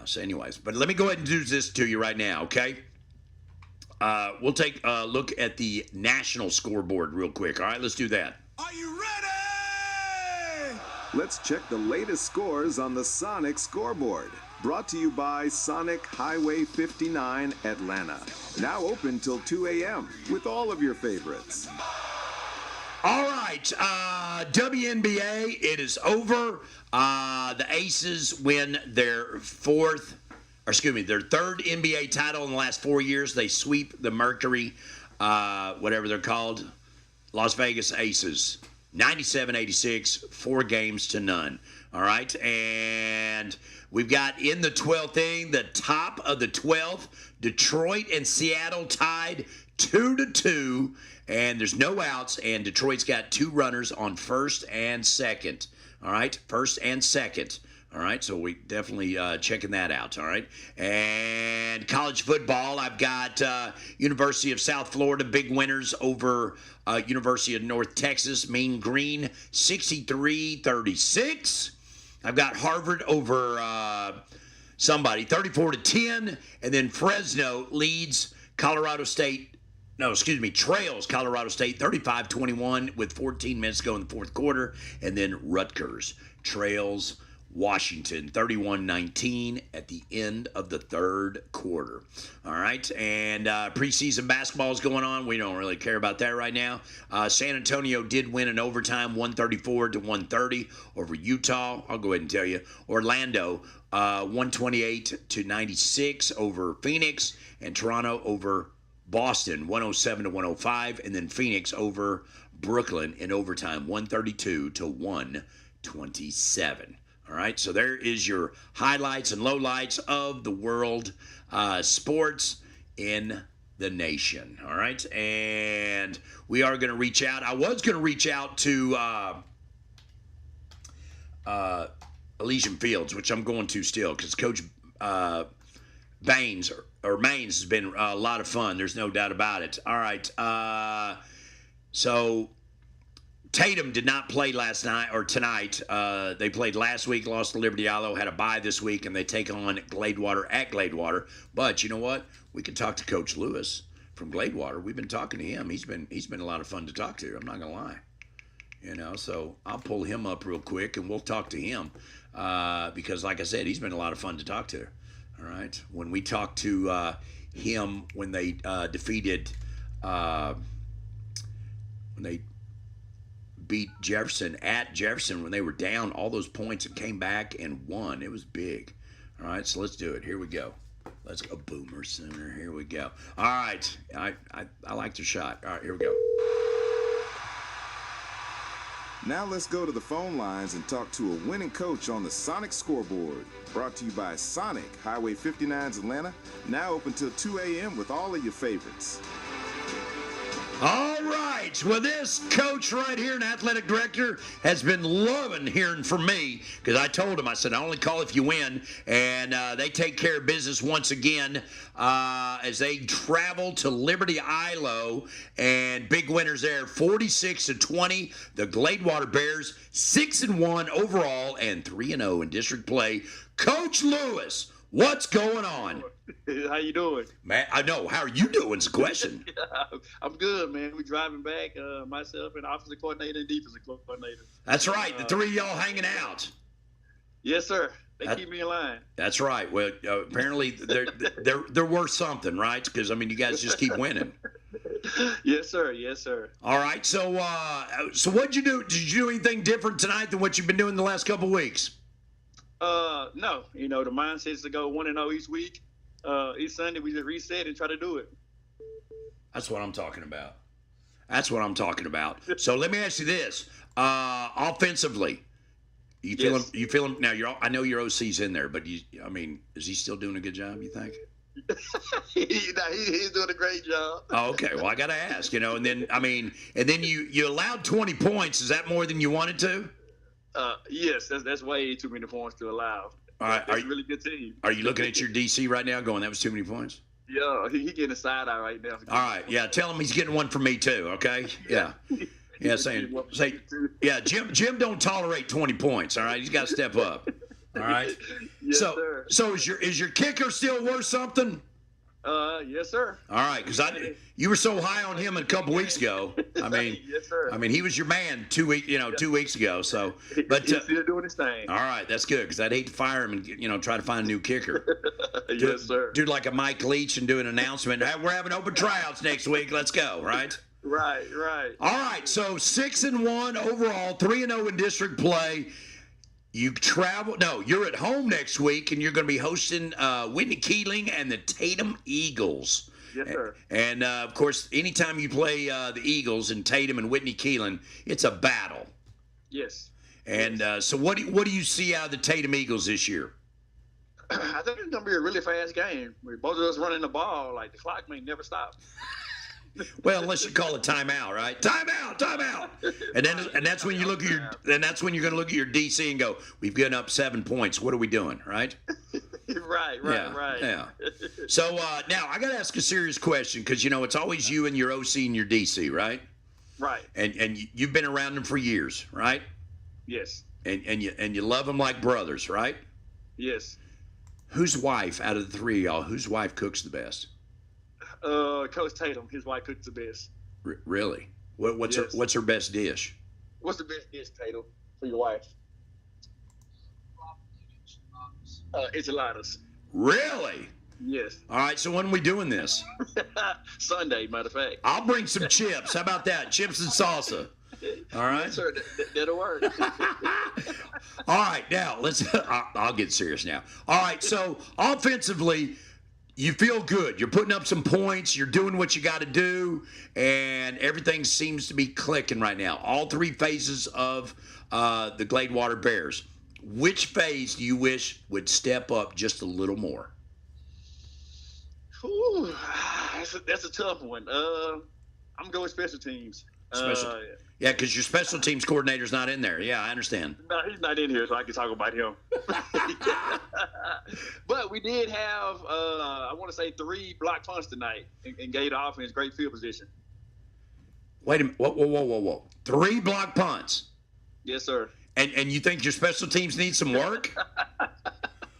So anyways, but let me go ahead and do this to you right now, okay? We'll take a look at the national scoreboard real quick. All right, let's do that. Are you ready? Let's check the latest scores on the Sonic Scoreboard. Brought to you by Sonic Highway 59 Atlanta. Now open till 2 a.m. with all of your favorites. All right, WNBA, it is over. The Aces win their third NBA title in the last 4 years. They sweep the Mercury, whatever they're called, Las Vegas Aces. 97-86, 4-0. All right, and we've got in the 12th inning, the top of the 12th, Detroit and Seattle tied 2-2, and there's no outs, and Detroit's got 2 runners on first and second. All right, first and second. All right, so we definitely checking that out, all right? And college football, I've got University of South Florida, big winners over University of North Texas, Mean Green, 63-36. I've got Harvard over 34-10, and then Fresno leads trails Colorado State 35-21 with 14 minutes to go in the fourth quarter, and then Rutgers trails Washington 31-19 at the end of the third quarter. All right, and preseason basketball is going on. We don't really care about that right now. San Antonio did win in overtime, 134-130 over Utah. I'll go ahead and tell you. Orlando 128-96 over Phoenix, and Toronto over Boston 107-105, and then Phoenix over Brooklyn in overtime 132-127. All right, so there is your highlights and lowlights of the world sports in the nation. All right, and we are going to reach out. I was going to reach out to Elysian Fields, which I'm going to still, because Coach Maines has been a lot of fun. There's no doubt about it. All right, so Tatum did not play last night or tonight. They played last week, lost to Liberty Islo, had a bye this week, and they take on Gladewater at Gladewater. But you know what? We can talk to Coach Lewis from Gladewater. We've been talking to him. He's been a lot of fun to talk to. I'm not gonna lie. So I'll pull him up real quick and we'll talk to him because, like I said, he's been a lot of fun to talk to. All right. When we talked to him when they defeated beat Jefferson at Jefferson when they were down all those points and came back and won. It was big. All right, so let's do it. Here we go. Let's go Boomer Sooner. Here we go. All right. I like the shot. All right, here we go. Now let's go to the phone lines and talk to a winning coach on the Sonic Scoreboard. Brought to you by Sonic Highway 59's Atlanta. Now open till 2 a.m. with all of your favorites. All right. Well, this coach right here, an athletic director, has been loving hearing from me because I told him, I said, I only call if you win. And they take care of business once again as they travel to Liberty Islo, and big winners there, 46-20. The Gladewater Bears, 6-1 overall and 3-0 in district play. Coach Lewis, what's going on? How you doing? Man, I know. How are you doing is the question. I'm good, man. We're driving back, myself and offensive coordinator and defensive coordinator. That's right. The three of y'all hanging out. Yes, sir. They keep me in line. That's right. Well, apparently they're worth something, right? Because, I mean, you guys just keep winning. Yes, sir. Yes, sir. All right. So what'd you do? Did you do anything different tonight than what you've been doing the last couple of weeks? No. The mindset is to go 1-0 each week. Each Sunday we just reset and try to do it. That's what I'm talking about. So let me ask you this: offensively, you feel him now? I know your OC's in there, but is he still doing a good job? You think? He's doing a great job. Oh, okay. Well, I got to ask, and then, you allowed 20 points. Is that more than you wanted to? Yes, that's way too many points to allow. All right. That's a really good team. Are you looking at your DC right now going, that was too many points? Yeah, he getting a side eye right now. All right. Yeah, tell him he's getting one from me too, okay? Yeah. Yeah, say, yeah, Jim don't tolerate 20 points, all right? He's got to step up. All right. Yes, sir. So is your kicker still worth something? Yes, sir. All right, because you were so high on him a couple weeks ago. Yes, sir. He was your man 2 weeks ago. So, but he's still doing his thing. All right, that's good because I'd hate to fire him and try to find a new kicker. Yes, sir. Do like a Mike Leach and do an announcement. Hey, we're having open tryouts next week. Let's go. Right. Right. All right. So 6-1 overall, 3-0 in district play. You travel. No, you're at home next week, and you're going to be hosting Whitney Keeling and the Tatum Eagles. Yes, sir. And of course, anytime you play the Eagles and Tatum and Whitney Keeling, it's a battle. Yes. And so, what do you see out of the Tatum Eagles this year? I think it's going to be a really fast game. With both of us running the ball, like the clock may never stop. Well, unless you call a timeout, right? Timeout. And that's when you look at you're going to look at your DC and go, we've given up 7 points. What are we doing, right? Right. Yeah. So now I got to ask a serious question because it's always you and your OC and your DC, right? Right. And you've been around them for years, right? Yes. And you love them like brothers, right? Yes. Whose wife out of the three of y'all? Whose wife cooks the best? Coach Tatum, his wife cooks the best. Really? What's her best dish? What's the best dish, Tatum, for your wife? Enchiladas. Really? Yes. All right. So when are we doing this? Sunday, matter of fact. I'll bring some chips. How about that? Chips and salsa. All right. Yes, sir. That'll work. All right. Now I'll get serious now. All right. So offensively, you feel good. You're putting up some points. You're doing what you got to do, and everything seems to be clicking right now. All three phases of the Gladewater Bears. Which phase do you wish would step up just a little more? Ooh, that's a tough one. I'm gonna go with special teams. Yeah, because your special teams coordinator's not in there. Yeah, I understand. No, he's not in here, so I can talk about him. But we did have, I want to say, 3 block punts tonight and gave the offense great field position. Wait a minute. Whoa. 3 block punts? Yes, sir. And you think your special teams need some work?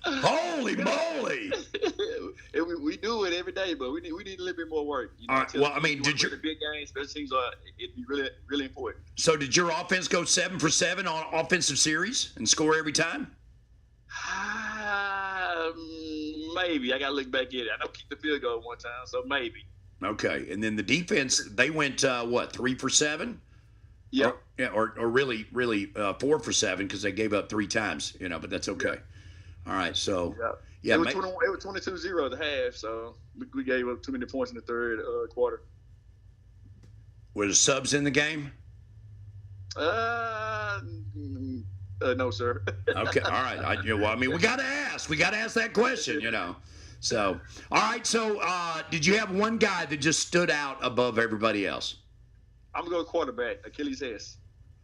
Holy moly! We do it every day, but we need a little bit more work. All right. Well, did your big games, special teams it'd be really, really important. So, did your offense go 7 for 7 on offensive series and score every time? Maybe. I got to look back at it. I know kick the field goal one time, so maybe. Okay, and then the defense, they went 3 for 7? Yeah. Or really 4 for 7 because they gave up 3 times. But that's okay. All right, so it was 22-0 at the half, so we gave up too many points in the third quarter. Were the subs in the game? No, sir. Okay, all right. We got to ask. We got to ask that question, So, all right. So, did you have one guy that just stood out above everybody else? I'm going to go quarterback, Achilles S.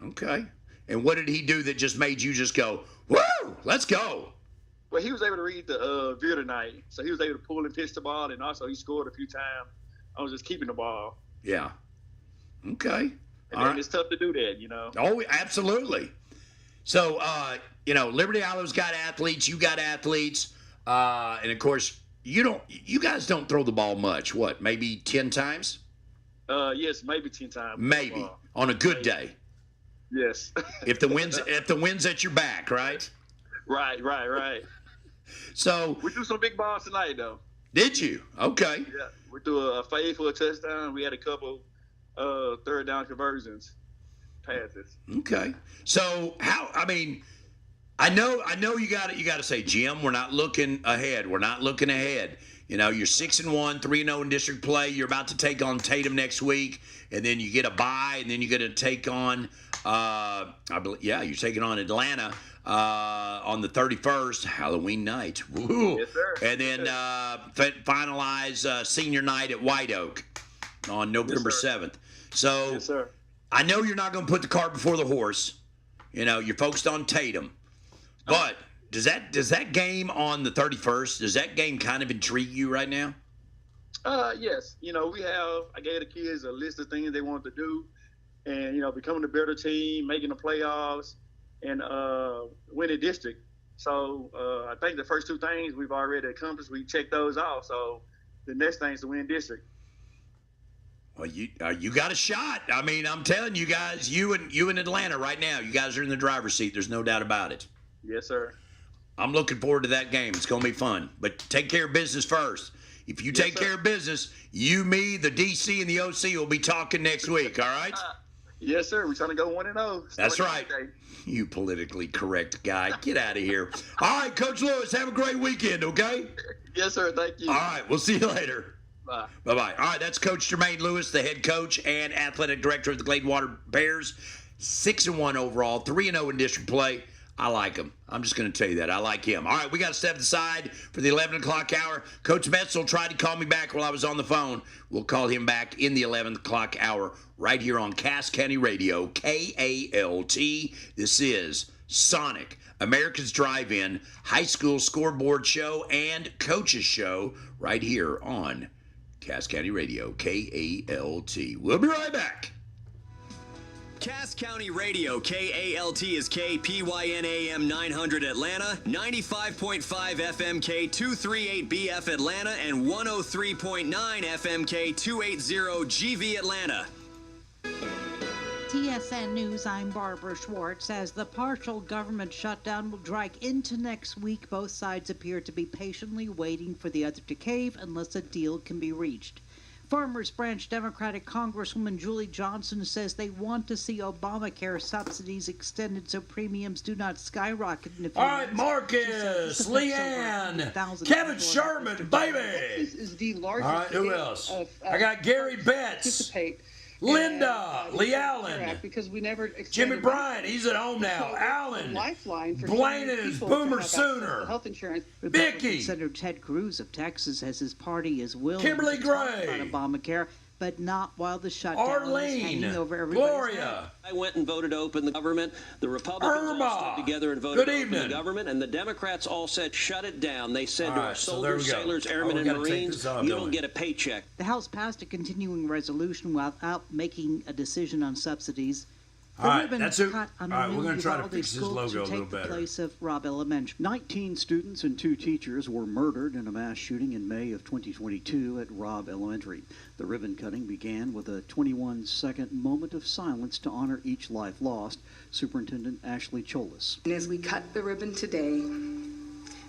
Okay. And what did he do that just made you just go, woo, let's go? Well, he was able to read the veer tonight, so he was able to pull and pitch the ball, and also he scored a few times. I was just keeping the ball. Yeah. Okay. And it's tough to do that, Oh, absolutely. So, Liberty Hollow's got athletes. You got athletes. And, of course, you guys don't throw the ball much. What, maybe 10 times? Yes, maybe 10 times. Maybe. On a good day. Yes. if the wind's at your back, right? Right. So we threw some big balls tonight, though. Did you? Okay. Yeah, we threw a fade for a touchdown. We had a couple third down conversions, passes. Okay. So I know you got to say, Jim, we're not looking ahead. You're 6-1, 3-0 in district play. You're about to take on Tatum next week, and then you get a bye, and then you're going to take on I believe, yeah, you're taking on Atlanta on the 31st, Halloween night. Woo. Yes, sir. And then finalize senior night at White Oak on November 7th. So Yes, sir. I know you're not going to put the cart before the horse. You know, you're focused on Tatum. But does that game on the 31st, does that game kind of intrigue you right now? Yes. You know, I gave the kids a list of things they want to do, and, you know, becoming a better team, making the playoffs, and winning district. So I think the first two things we've already accomplished. We checked those off. So the next thing is to win district. Well, you got a shot. I mean, I'm telling you guys, you in Atlanta right now, you guys are in the driver's seat. There's no doubt about it. Yes, sir. I'm looking forward to that game. It's going to be fun. But take care of business first. If you take care of business, you, me, the DC, and the OC will be talking next week, all right? Yes, sir. We're trying to go 1-0. That's right. You politically correct guy. Get out of here. All right, Coach Lewis, have a great weekend, okay? Yes, sir. Thank you. All right, we'll see you later. Bye. Bye-bye. All right, that's Coach Jermaine Lewis, the head coach and athletic director of the Gladewater Bears. 6-1 overall, 3-0 in district play. I like him. I'm just going to tell you that. I like him. All right, we got to step aside for the 11 o'clock hour. Coach Metzel tried to call me back while I was on the phone. We'll call him back in the 11 o'clock hour right here on Cass County Radio, KALT. This is Sonic, America's Drive-In, High School Scoreboard Show, and Coaches Show right here on Cass County Radio, KALT. We'll be right back. Cass County Radio, KALT is KPYN AM 900 Atlanta, 95.5 FMK 238BF Atlanta, and 103.9 FMK 280 GV Atlanta. TSN News, I'm Barbara Schwartz. As the partial government shutdown will drag into next week, both sides appear to be patiently waiting for the other to cave unless a deal can be reached. Farmers Branch Democratic Congresswoman Julie Johnson says they want to see Obamacare subsidies extended so premiums do not skyrocket in a few All right, months. Marcus, Leanne, Kevin Sherman, baby. Is the largest. All right, who else? I got Gary Betts, Linda, Lee Allen, because we never Jimmy Bryant, he's at home now, Alan, lifeline for Blaine and his Boomer Sooner, health insurance. Vicky, Senator Ted Cruz of Texas says his party is willing Kimberly to talk Gray, about Obamacare, but not while the shutdown Arlene, is hanging over everybody's Gloria. head. I went and voted open the government. The Republicans all stood together and voted open the government, and the Democrats all said shut it down. They said to our soldiers, sailors, airmen, and Marines, you don't get a paycheck. The House passed a continuing resolution without making a decision on subsidies. All right, that's it. Cut on All right, the we're new going to try to Uvalde fix this school logo a to little take the better. place of Robb Elementary. 19 students and 2 teachers were murdered in a mass shooting in May of 2022 at Robb Elementary. The ribbon cutting began with a 21-second moment of silence to honor each life lost. Superintendent Ashley Cholis. And as we cut the ribbon today,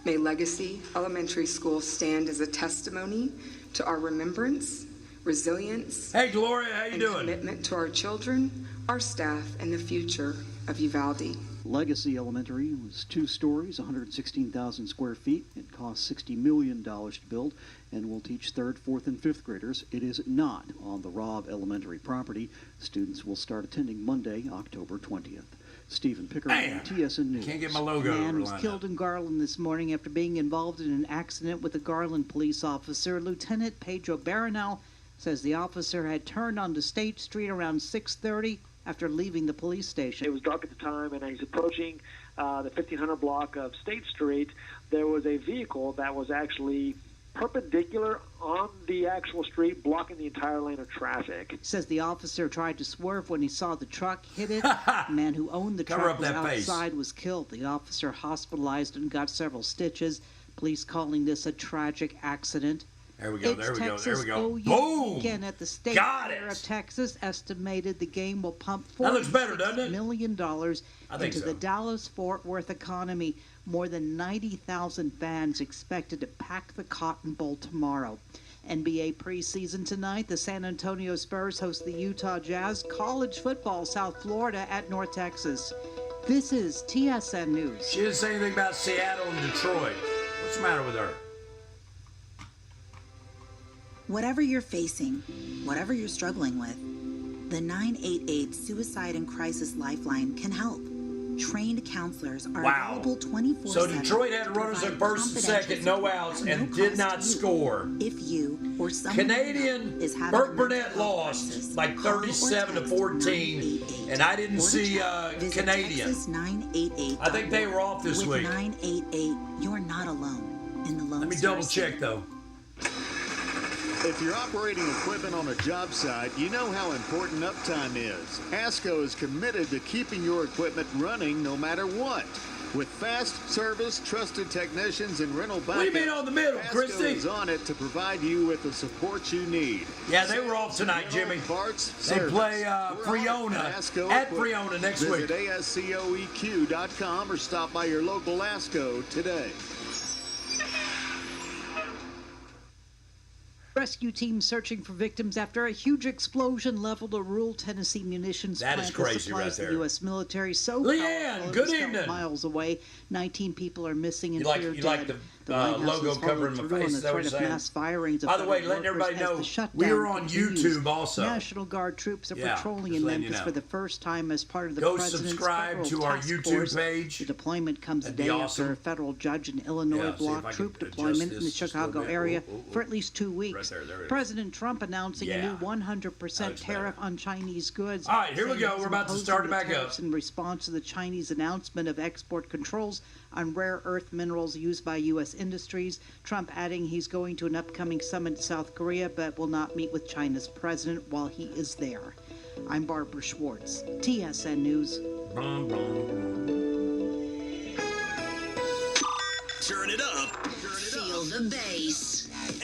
may Legacy Elementary School stand as a testimony to our remembrance, resilience, hey Gloria, how you and doing? Commitment to our children, our staff, and the future of Uvalde. Legacy Elementary was 2 stories, 116,000 square feet. It cost $60 million to build and will teach 3rd, 4th, and 5th graders. It is not on the Robb Elementary property. Students will start attending Monday, October 20th. Stephen Picker, TSN News. Can't get my logo. A man was killed in Garland this morning after being involved in an accident with a Garland police officer. Lieutenant Pedro Baranel says the officer had turned onto State Street around 6:30 after leaving the police station. It was dark at the time, and as he's approaching the 1500 block of State Street, there was a vehicle that was actually perpendicular on the actual street, blocking the entire lane of traffic. Says the officer tried to swerve when he saw the truck hit it. The man who owned the truck was outside was killed. The officer hospitalized and got several stitches. Police calling this a tragic accident. There we go, It's there we go, Texas there we go. OU Boom! Again at the State Got Fair it! of Texas, estimated the game will pump That looks better, doesn't $46 it? million I think into so. the Dallas-Fort Worth economy. More than 90,000 fans expected to pack the Cotton Bowl tomorrow. NBA preseason tonight, the San Antonio Spurs host the Utah Jazz. College football, South Florida at North Texas. This is TSN News. She didn't say anything about Seattle and Detroit. What's the matter with her? Whatever you're facing, whatever you're struggling with, The 988 Suicide and Crisis Lifeline can help. Trained counselors are available 24/7. So Detroit had runners at first and second, no outs, and did not score. If you or someone Canadian is having Burt a Burnett mental health lost crisis, like call or 37-14, text and I didn't see Visit Canadian. Texas988. I think they were off this With week. 988, you're not alone in the Lone Let me Star double check though. If you're operating equipment on a job site, you know how important uptime is. ASCO is committed to keeping your equipment running no matter what. With fast service, trusted technicians, and rental backup, What do you mean on the middle, ASCO Christy? is on it to provide you with the support you need. Yeah, they were off tonight, Jimmy. Parts, They service. play We're on Freona ASCO at equipment. Freona next Visit week. ASCOEQ.com or stop by your local ASCO today. Rescue team searching for victims after a huge explosion leveled a rural Tennessee munitions That plant is crazy that supplies right there. the U.S. military. So Leanne, powerful, good it was felt evening. miles away. 19 people are missing and You like- fear you dead. like the, White House logo is following covering my through face, on is the that what threat you're of saying? mass firings of By the way, federal letting everybody workers as know, the shutdown we are on continues. YouTube also. National Guard troops are Yeah, patrolling just in letting you Memphis know. for the first time as part of the Go president's subscribe federal to our task YouTube force. page. The deployment comes a That'd be day awesome. after a federal judge in Illinois Yeah, see if I blocked can troop adjust deployment in this the just a little Chicago bit. area Ooh, ooh, ooh. for at least 2 weeks. Right there it is. President Trump announcing a Yeah. new 100% That's tariff on Chinese goods. All right, here we saying go. he's We're about to imposing start it the back up. tariffs in response to the Chinese announcement of export controls on rare earth minerals used by U.S. industries. Trump adding he's going to an upcoming summit in South Korea, but will not meet with China's president while he is there. I'm Barbara Schwartz, TSN News. Turn it up. Feel the bass.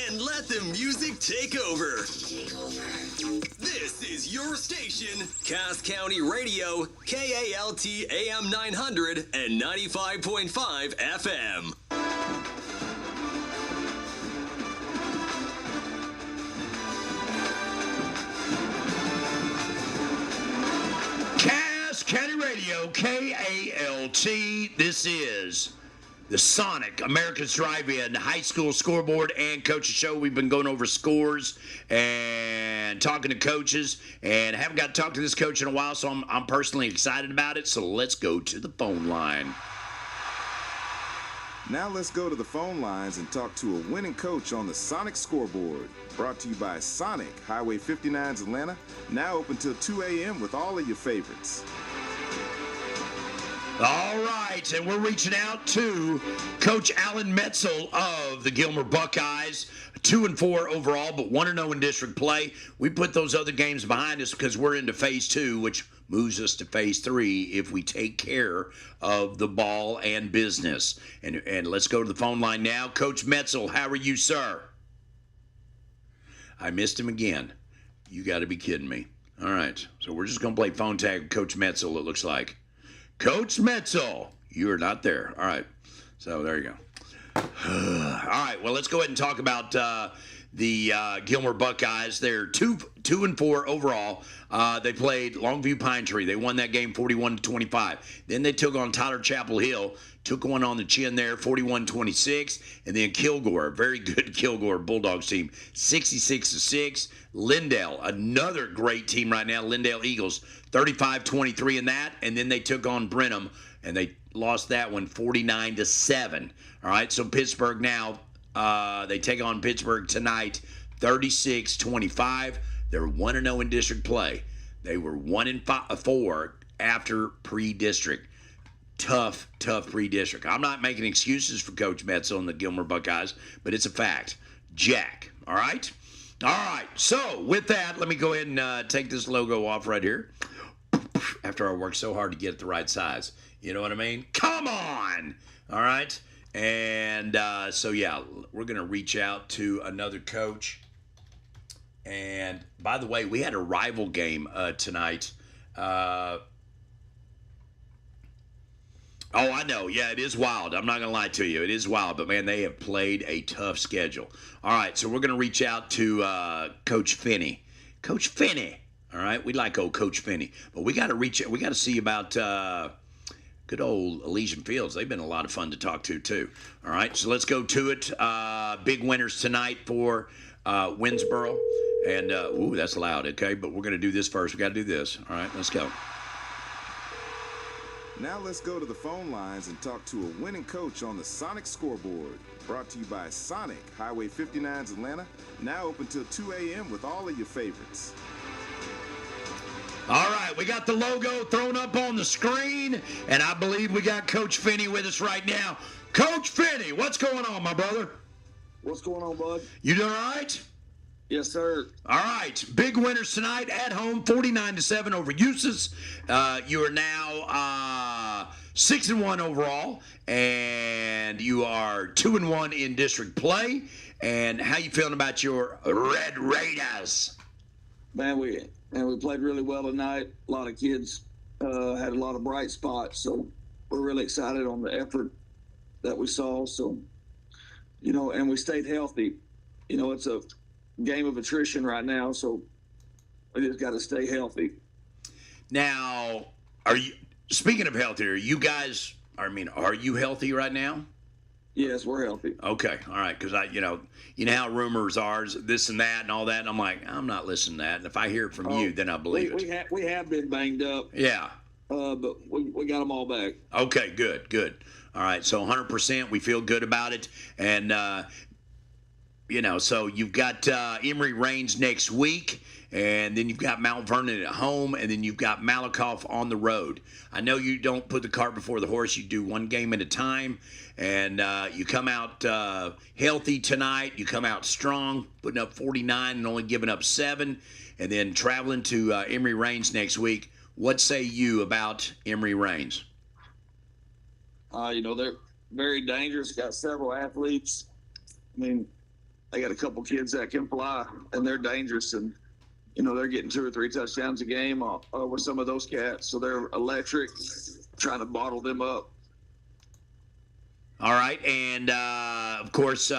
And let the music take over. This is your station, Cass County Radio, KALT AM 900 and 95.5 FM. Cass County Radio, KALT. This is the Sonic America's Drive-In High School Scoreboard and Coaches Show. We've been going over scores and talking to coaches, and haven't got to talk to this coach in a while, so I'm personally excited about it. So let's go to the phone line. Now let's go to the phone lines and talk to a winning coach on the Sonic Scoreboard. Brought to you by Sonic, Highway 59's Atlanta. Now open till 2 a.m. with all of your favorites. All right, and we're reaching out to Coach Alan Metzel of the Gilmer Buckeyes. 2-4 overall, but 1-0 in district play. We put those other games behind us because we're into phase 2, which moves us to phase 3 if we take care of the ball and business. And let's go to the phone line now. Coach Metzel, how are you, sir? I missed him again. You got to be kidding me. All right, so we're just going to play phone tag with Coach Metzel, it looks like. Coach Metzel, you are not there. All right, so there you go. All right, well, let's go ahead and talk about the Gilmer Buckeyes. They're 2-4 overall. They played Longview Pine Tree. They won that game 41-25. Then they took on Tyler Chapel Hill, took one on the chin there, 41-26. And then Kilgore, a very good Kilgore Bulldogs team, 66-6. Lindale, another great team right now, Lindale Eagles, 35-23 in that. And then they took on Brenham, and they lost that one 49-7. All right, so Pittsburgh now, they take on Pittsburgh tonight, 36-25. They're 1-0 in district play. They were 1-4 after pre-district. Tough pre-district. I'm not making excuses for Coach Metzel and the Gilmer Buckeyes, but it's a fact. Jack, all right? All right, so with that, let me go ahead and take this logo off right here after I worked so hard to get it the right size. You know what I mean? Come on! All right? And so, yeah, we're going to reach out to another coach. And, by the way, we had a rival game tonight. Oh, I know. Yeah, it is wild. I'm not going to lie to you. It is wild. But, man, they have played a tough schedule. All right, so we're going to reach out to Coach Finney. Coach Finney. All right, we like old Coach Finney. But we got to reach out. We got to see about good old Elysian Fields. They've been a lot of fun to talk to, too. All right, so let's go to it. Big winners tonight for Winsboro. And, ooh, that's loud, okay? But we're going to do this first. We got to do this. All right, let's go. Now let's go to the phone lines and talk to a winning coach on the Sonic Scoreboard. Brought to you by Sonic, Highway 59's Atlanta. Now open till 2 a.m. with all of your favorites. All right, we got the logo thrown up on the screen, and I believe we got Coach Finney with us right now. Coach Finney, what's going on, my brother? What's going on, bud? You doing all right? Yes, sir. All right, big winners tonight at home, 49-7 over Eustis. You are now 6-1 overall, and you are 2-1 in district play. And how you feeling about your Red Raiders? Man, we played really well tonight. A lot of kids had a lot of bright spots, so we're really excited on the effort that we saw. So, and we stayed healthy. It's a game of attrition right now, so we just got to stay healthy. Now, speaking of healthy, are you healthy right now? Yes, we're healthy. Okay, all right, because you know how rumors are, this and that and all that, and I'm like, I'm not listening to that, and if I hear it from you, then I believe it. We have been banged up. Yeah. But we got them all back. Okay, good. All right, so 100%, we feel good about it, and so you've got Emory Reigns next week, and then you've got Mount Vernon at home, and then you've got Malakoff on the road. I know you don't put the cart before the horse. You do one game at a time, and you come out healthy tonight. You come out strong, putting up 49 and only giving up 7, and then traveling to Emory Reigns next week. What say you about Emory Reigns? They're very dangerous. Got several athletes. I mean, they got a couple kids that can fly, and they're dangerous. And, they're getting 2 or 3 touchdowns a game with some of those cats. So they're electric, trying to bottle them up. All right. And, of course,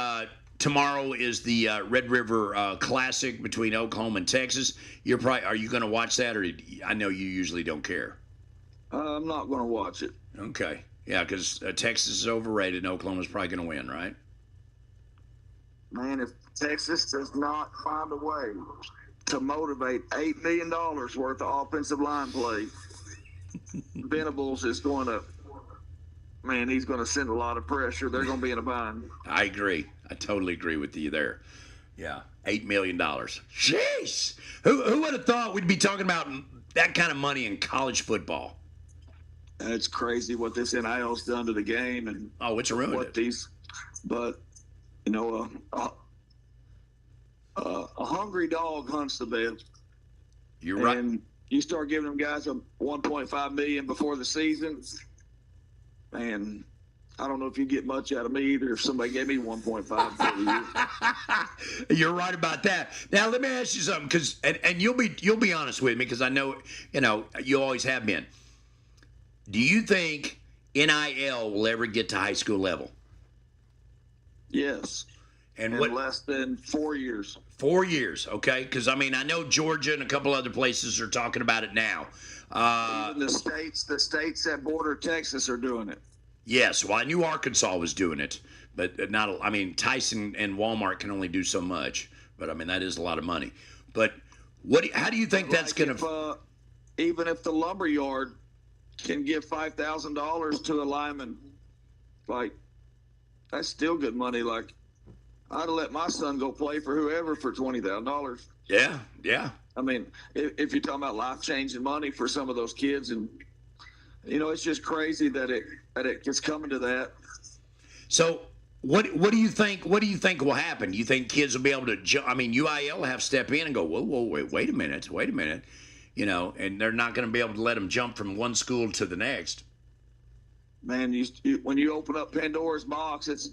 tomorrow is the Red River Classic between Oklahoma and Texas. Are you going to watch that, or I know you usually don't care? I'm not going to watch it. Okay. Yeah, because Texas is overrated and Oklahoma's probably going to win, right? Man, if Texas does not find a way to motivate $8 million worth of offensive line play, Venables is going to, he's going to send a lot of pressure. They're going to be in a bind. I agree. I totally agree with you there. Yeah, $8 million. Jeez! Who would have thought we'd be talking about that kind of money in college football? It's crazy what this NIL's done to the game, and it's ruined it. But a hungry dog hunts the best. You're right. And you start giving them guys a $1.5 million before the season, man, I don't know if you get much out of me either if somebody gave me 1.5 for the year. You're right about that. Now let me ask you something, because and you'll be honest with me, because I know you always have been. Do you think NIL will ever get to high school level? Yes. And in less than 4 years. 4 years, okay? Because, I know Georgia and a couple other places are talking about it now. Even the states that border Texas are doing it. Yes, well, I knew Arkansas was doing it, but not. Tyson and Walmart can only do so much, but that is a lot of money. But how do you think that's going to? Even if the lumberyard can give $5,000 to a lineman, that's still good money. I'd have let my son go play for whoever for $20,000. Yeah. If you're talking about life-changing money for some of those kids, and it's just crazy that it's coming to that. So, what do you think? What do you think will happen? Do you think kids will be able to jump? UIL will have to step in and go, whoa, wait a minute, and they're not going to be able to let them jump from one school to the next. Man, when you open up Pandora's box, it's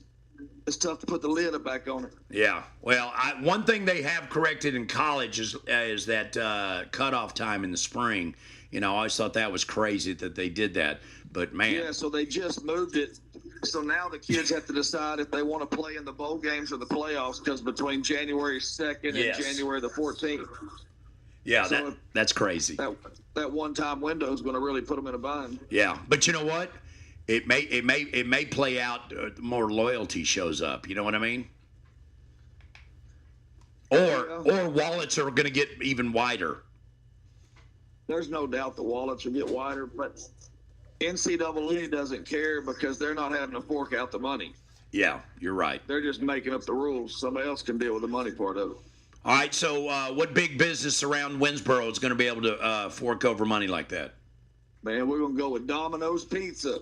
tough to put the lid back on it. Yeah. Well, one thing they have corrected in college is that cutoff time in the spring. I always thought that was crazy that they did that. But, man. Yeah, so they just moved it. So now the kids have to decide if they want to play in the bowl games or the playoffs, because between January 2nd and January the 14th. Yeah, so that's crazy. That one-time window is going to really put them in a bind. Yeah, but you know what? It may play out. More loyalty shows up. You know what I mean? Or wallets are going to get even wider. There's no doubt the wallets will get wider, but NCAA doesn't care because they're not having to fork out the money. Yeah, you're right. They're just making up the rules. Somebody else can deal with the money part of it. All right, so what big business around Winsboro is going to be able to fork over money like that? Man, we're going to go with Domino's Pizza.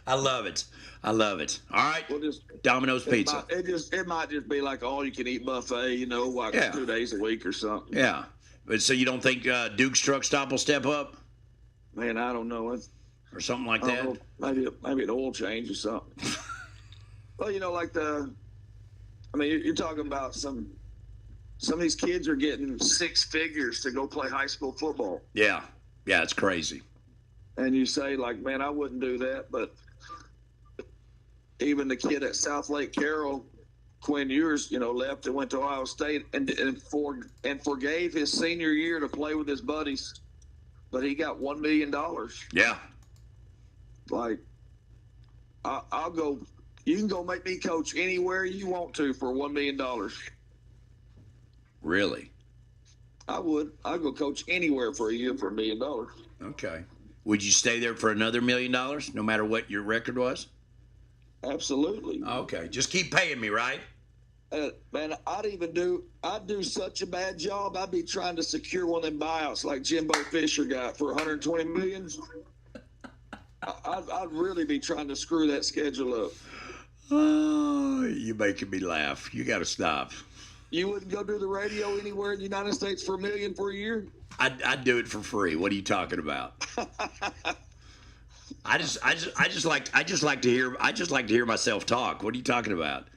I love it. All right, Domino's Pizza. It might just be like all you can eat buffet, like 2 days a week or something. Yeah, but so you don't think Duke's Truck Stop will step up? Man, I don't know. Or something like that? Maybe an oil change or something. Well, you're talking about some of these kids are getting 6 figures to go play high school football. Yeah, it's crazy. And you say, like, man, I wouldn't do that, but even the kid at South Lake Carroll, Quinn Ewers, left and went to Ohio State and forgave his senior year to play with his buddies, but he got $1 million. Yeah. Like, I'll go. You can go make me coach anywhere you want to for $1 million. Really? I would. I'd go coach anywhere for a year for $1 million. Okay. Would you stay there for another $1 million, no matter what your record was? Absolutely. Okay. Just keep paying me, right? Man, I'd do such a bad job. I'd be trying to secure one of them buyouts like Jimbo Fisher got for $120 million. I'd really be trying to screw that schedule up. Oh, you're making me laugh. You got to stop. You wouldn't go do the radio anywhere in the United States for $1 million for a year? I'd do it for free. What are you talking about? I just like to hear myself talk. What are you talking about?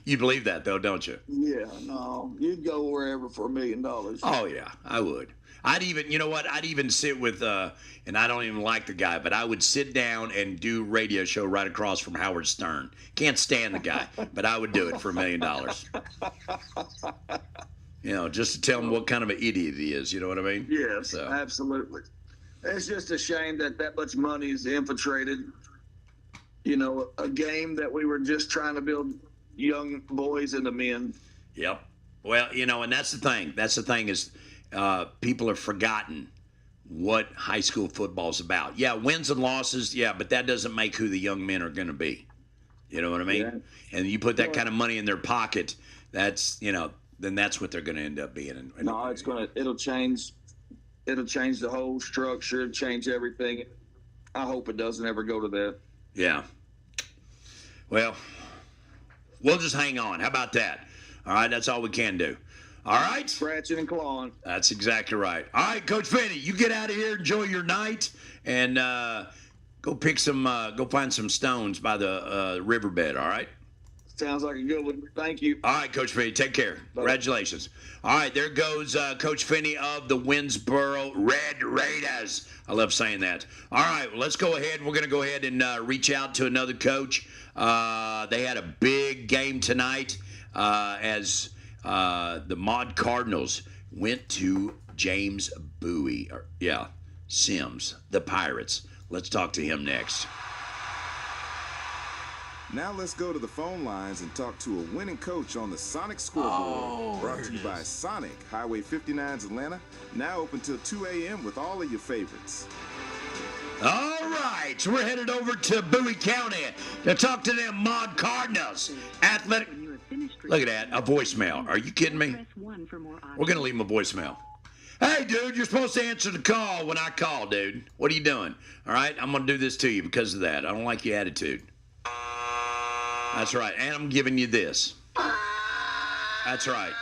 You believe that though, don't you? Yeah, no. You'd go wherever for $1 million. Oh yeah, I would. I'd even sit with and I don't even like the guy, but I would sit down and do radio show right across from Howard Stern. Can't stand the guy, but I would do it for $1 million. Just to tell him what kind of an idiot he is. You know what I mean? Yes, absolutely. It's just a shame that much money is infiltrated. A game that we were just trying to build young boys into men. Yep. Well, and that's the thing. That's the thing is people have forgotten what high school football is about. Yeah, wins and losses, but that doesn't make who the young men are going to be. You know what I mean? Yeah. And you put that kind of money in their pocket, that's, then that's what they're going to end up being. No, it'll change the whole structure, change everything. I hope it doesn't ever go to that. Yeah. Well, we'll just hang on. How about that? All right, that's all we can do. All right? Scratching and clawing. That's exactly right. All right, Coach Finney, you get out of here, enjoy your night, and go find some stones by the riverbed, all right? Sounds like a good one. Thank you. All right, Coach Finney, take care. Bye. Congratulations. All right, there goes Coach Finney of the Winsboro Red Raiders. I love saying that. All right, well, let's go ahead. We're going to go ahead and reach out to another coach. They had a big game tonight as the Mod Cardinals went to James Bowie. Sims, the Pirates. Let's talk to him next. Now let's go to the phone lines and talk to a winning coach on the Sonic Scoreboard. Brought to you by Sonic, Highway 59's Atlanta. Now open till 2 a.m. with all of your favorites. All right, so we're headed over to Bowie County to talk to them Mod Cardinals. Athletic. Look at that, a voicemail. Are you kidding me? We're going to leave him a voicemail. Hey, dude, you're supposed to answer the call when I call, dude. What are you doing? All right, I'm going to do this to you because of that. I don't like your attitude. That's right, and I'm giving you this. That's right.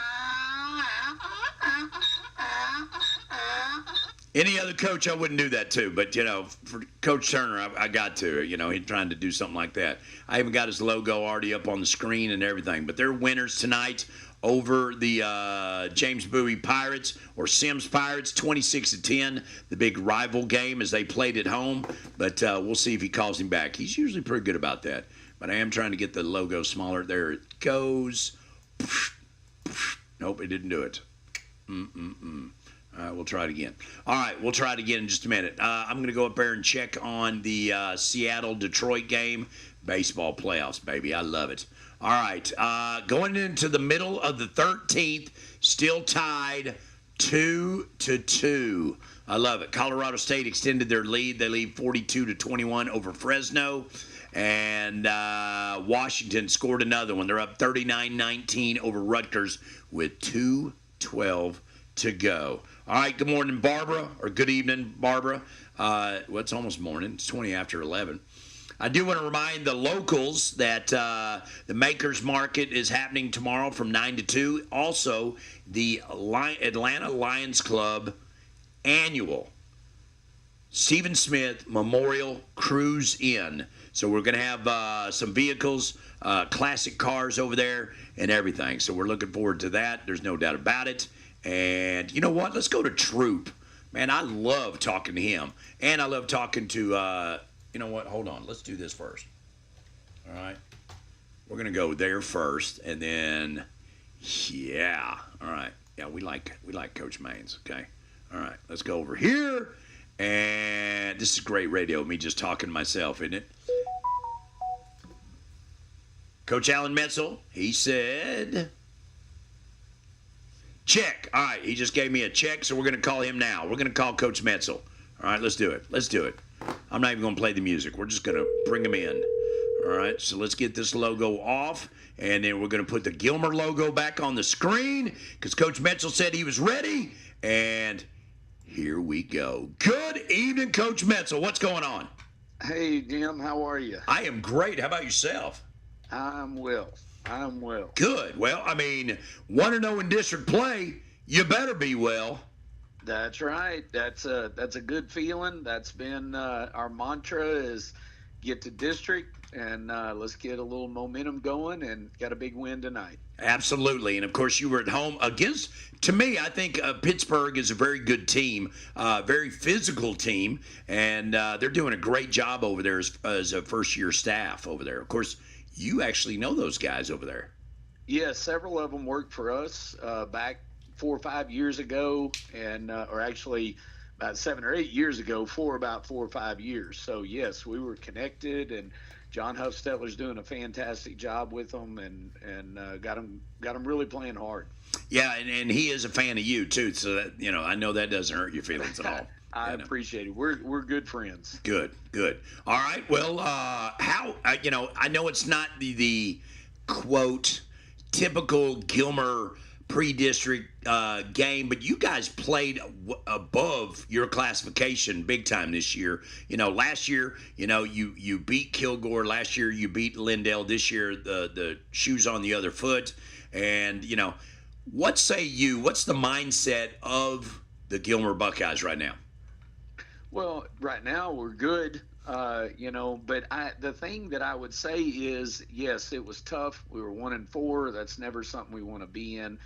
Any other coach, I wouldn't do that to, but, for Coach Turner, I got to. He's trying to do something like that. I even got his logo already up on the screen and everything, but they're winners tonight over the James Bowie Pirates, or Sims Pirates, 26-10, the big rival game as they played at home, but we'll see if he calls him back. He's usually pretty good about that. But I am trying to get the logo smaller. There it goes. Nope, it didn't do it. All right, we'll try it again. All right, we'll try it again in just a minute. I'm going to go up there and check on the Seattle-Detroit game. baseball playoffs, baby. I love it. All right, going into the middle of the 13th, still tied 2-2. I love it. Colorado State extended their lead. They lead 42-21 over Fresno. And Washington scored another one. They're up 39-19 over Rutgers with 2:12 to go. All right, good morning, Barbara, or good evening, Barbara. Well, it's almost morning. It's 20 after 11. I do want to remind the locals that the Makers Market is happening tomorrow from 9 to 2. Also, the Atlanta Lions Club annual Stephen Smith Memorial Cruise In. So we're going to have some vehicles, classic cars over there and everything. So we're looking forward to that. There's no doubt about it. And you know what? Let's go to Troop. Man, I love talking to him. And I love talking to, you know what? Hold on. Let's do this first. All right. We're going to go there first. And then, yeah. All right. Yeah, we like Coach Maines. Okay. All right. Let's go over here. And this is great radio, me just talking to myself, isn't it? Coach Alan Metzel, he said, check. All right, he just gave me a check, so we're going to call him now. We're going to call Coach Metzel. All right, let's do it. Let's do it. I'm not even going to play the music. We're just going to bring him in. All right, so let's get this logo off, and then we're going to put the Gilmer logo back on the screen because Coach Metzel said he was ready, and here we go. Good evening, Coach Metzel. What's going on? Hey, Jim. How are you? I am great. How about yourself? I'm well. Good. Well, I mean, 1-0 in district play, you better be well. That's right. That's a good feeling. That's been our mantra is get to district and let's get a little momentum going and got a big win tonight. Absolutely. And, of course, you were at home against, to me, I think Pittsburgh is a very good team, very physical team, and they're doing a great job over there as a first-year staff over there. Of course, you actually know those guys over there. Yeah, several of them worked for us back 4 or 5 years ago, and or actually about 7 or 8 years ago for about 4 or 5 years. So, yes, we were connected, and John Huffstetler's doing a fantastic job with them and got them really playing hard. Yeah, and he is a fan of you, too, so that, you know, I know that doesn't hurt your feelings at all. I appreciate it. We're good friends. Good. All right. Well, how you know? I know it's not the quote typical Gilmer pre-district game, but you guys played above your classification big time this year. You know, last year, you know, you beat Kilgore. Last year, you beat Lindale. This year, the shoe's on the other foot. And you know, what say you? What's the mindset of the Gilmer Buckeyes right now? Well, right now we're good, you know, but the thing that I would say is, yes, it was tough. We were 1-4. That's never something we want to be in.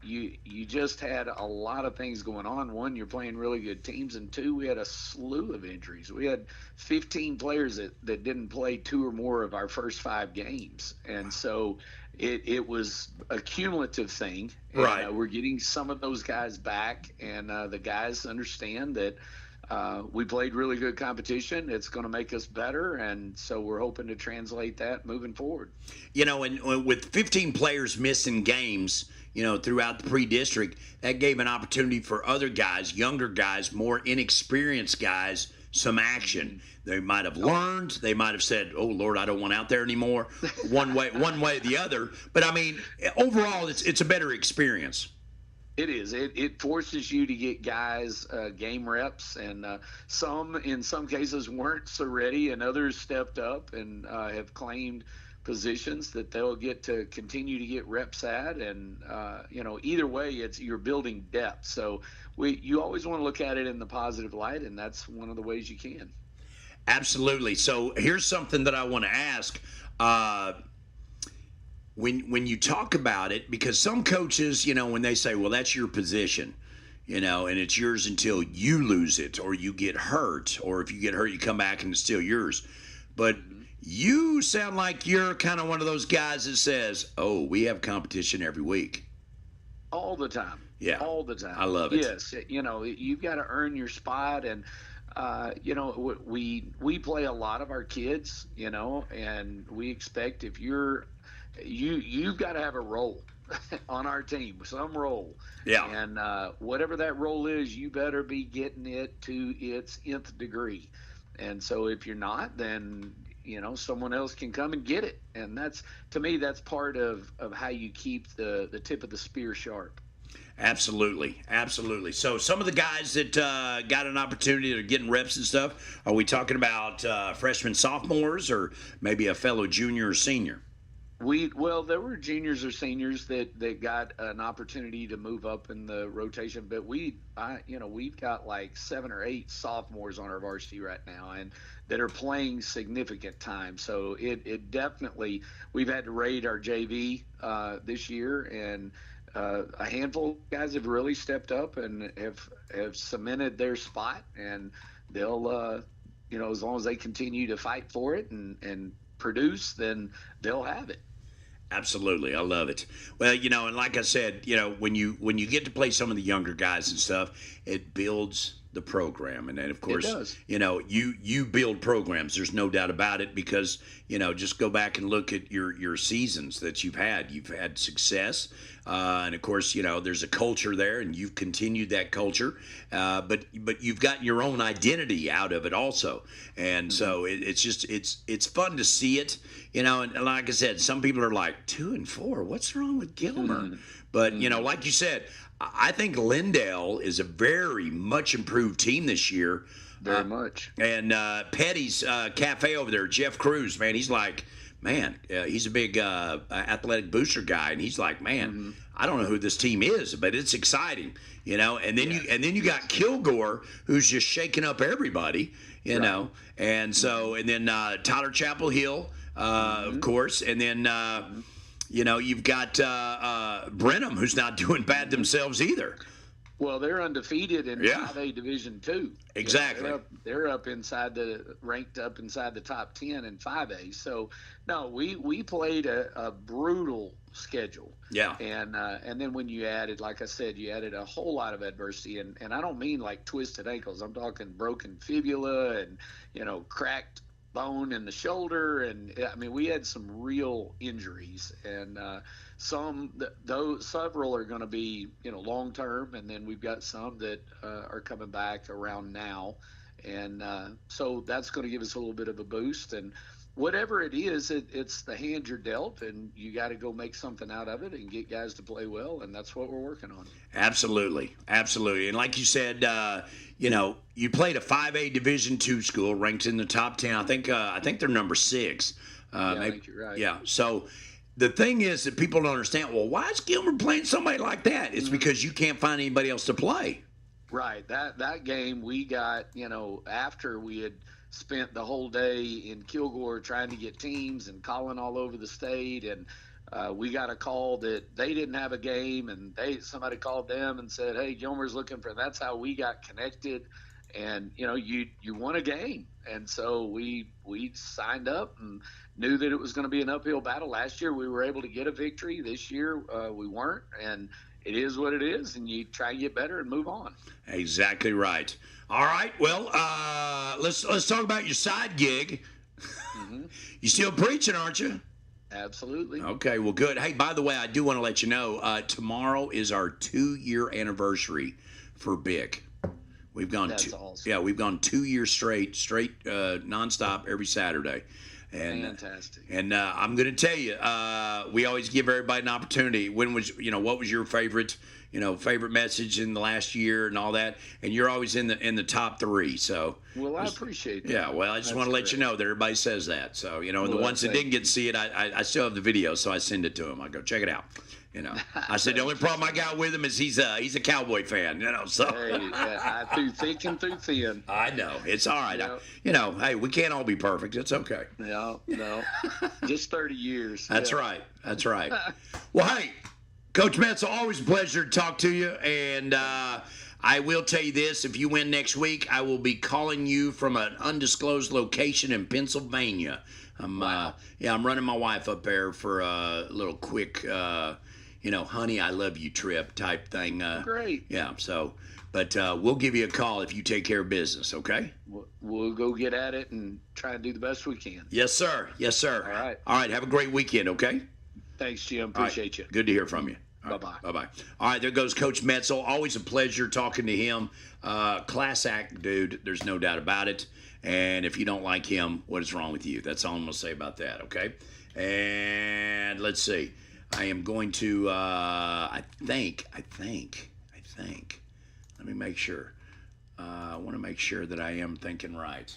You just had a lot of things going on. One, you're playing really good teams, and two, we had a slew of injuries. We had 15 players that didn't play 2 or more of our first 5 games, and so it was a cumulative thing. Right. And, we're getting some of those guys back, and the guys understand that we played really good competition. It's going to make us better, and so we're hoping to translate that moving forward. You know, and with 15 players missing games, you know, throughout the pre-district, that gave an opportunity for other guys, younger guys, more inexperienced guys, some action. They might have learned. They might have said, "Oh Lord, I don't want out there anymore." one way or the other. But I mean, overall, it's a better experience. It is. It forces you to get guys game reps, and in some cases weren't so ready, and others stepped up and have claimed positions that they'll get to continue to get reps at. And you know, either way, you're building depth. So you always want to look at it in the positive light, and that's one of the ways you can. Absolutely. So here's something that I want to ask. When you talk about it, because some coaches, you know, when they say, well, that's your position, you know, and it's yours until you lose it or you get hurt, or if you get hurt, you come back and it's still yours. But you sound like you're kind of one of those guys that says, oh, we have competition every week. All the time. Yeah. All the time. I love it. Yes. You know, you've got to earn your spot, and we play a lot of our kids, and we expect if you've got to have a role on our team, some role. Yeah. And whatever that role is, you better be getting it to its nth degree. And so if you're not, then someone else can come and get it. And to me, that's part of how you keep the tip of the spear sharp. Absolutely. So some of the guys that got an opportunity to getting reps and stuff, are we talking about freshmen, sophomores, or maybe a fellow junior or senior? There were juniors or seniors that got an opportunity to move up in the rotation, but we've got like 7 or 8 sophomores on our varsity right now, and that are playing significant time. So it definitely, we've had to raid our JV this year, and a handful of guys have really stepped up and have cemented their spot, and they'll as long as they continue to fight for it and produce, then they'll have it. Absolutely. I love it. Well, and like I said, when you get to play some of the younger guys and stuff, it builds the program. And then, of course, you build programs. There's no doubt about it, because, just go back and look at your seasons that you've had. You've had success. And, of course, there's a culture there, and you've continued that culture. But you've got your own identity out of it also. And so it's fun to see it, and like I said, some people are like 2-4. What's wrong with Gilmer? But, like you said, I think Lindale is a very much improved team this year. Very much. And Petty's Cafe over there, Jeff Cruz, man, he's like, he's a big athletic booster guy, and he's like, I don't know who this team is, but it's exciting, And then you got Kilgore, who's just shaking up everybody, know. And so, and then Tyler Chapel Hill, of course, and then you've got Brenham, who's not doing bad themselves either. Well, they're undefeated in 5A Division II. Exactly. They're ranked up inside the top 10 in 5A. So, no, we played a brutal schedule. Yeah. And then when you added, like I said, you added a whole lot of adversity, and I don't mean like twisted ankles. I'm talking broken fibula and cracked bone in the shoulder, and I mean we had some real injuries, and several are going to be long term, and then we've got some that are coming back around now, and so that's going to give us a little bit of a boost. And whatever it is, it's the hand you're dealt, and you got to go make something out of it and get guys to play well, and that's what we're working on. Absolutely. And like you said, you played a 5A Division II school ranked in the top 10. I think they're number 6. I think you're right. Yeah. So the thing is that people don't understand, well, why is Gilmer playing somebody like that? It's because you can't find anybody else to play. Right. That game we got, after we had spent the whole day in Kilgore trying to get teams and calling all over the state, and we got a call that they didn't have a game, and somebody called them and said, hey, Gilmer's looking for. That's how we got connected, and you won a game, and so we signed up and knew that it was going to be an uphill battle. Last year we were able to get a victory. This year we weren't, and it is what it is, and you try to get better and move on. Exactly right. All right, well, let's talk about your side gig. You still preaching, aren't you? Absolutely. Okay, well, good. Hey, by the way, I do want to let you know, tomorrow is our 2-year anniversary for BIC. We've gone awesome. Yeah, we've gone 2 years straight, nonstop every Saturday. And, fantastic. And I'm going to tell you, we always give everybody an opportunity. What was your favorite message in the last year and all that? And you're always in the top 3. So. Well, I appreciate that. Yeah. Well, I just want to let you know that everybody says that. So and the ones that didn't get to see it, I still have the video, so I send it to them. I go, check it out. I said the only problem I got with him is he's a Cowboy fan. So. Hey, through thick and through thin. I know it's all right. Hey, we can't all be perfect. It's okay. No, just 30 years. That's right. That's right. Well, hey, Coach Metz, always a pleasure to talk to you, and I will tell you this: if you win next week, I will be calling you from an undisclosed location in Pennsylvania. I'm running my wife up there for a little quick. Honey, I love you trip type thing. Great. Yeah. So, But we'll give you a call if you take care of business, okay? We'll go get at it and try and do the best we can. Yes, sir. Yes, sir. All right. All right. Have a great weekend, okay? Thanks, Jim. All right. Appreciate you. Good to hear from you. Bye-bye. Bye-bye. All right, there goes Coach Metzel. Always a pleasure talking to him. Class act, dude. There's no doubt about it. And if you don't like him, what is wrong with you? That's all I'm going to say about that, okay? And let's see. I am going to, I think. Let me make sure. I want to make sure that I am thinking right.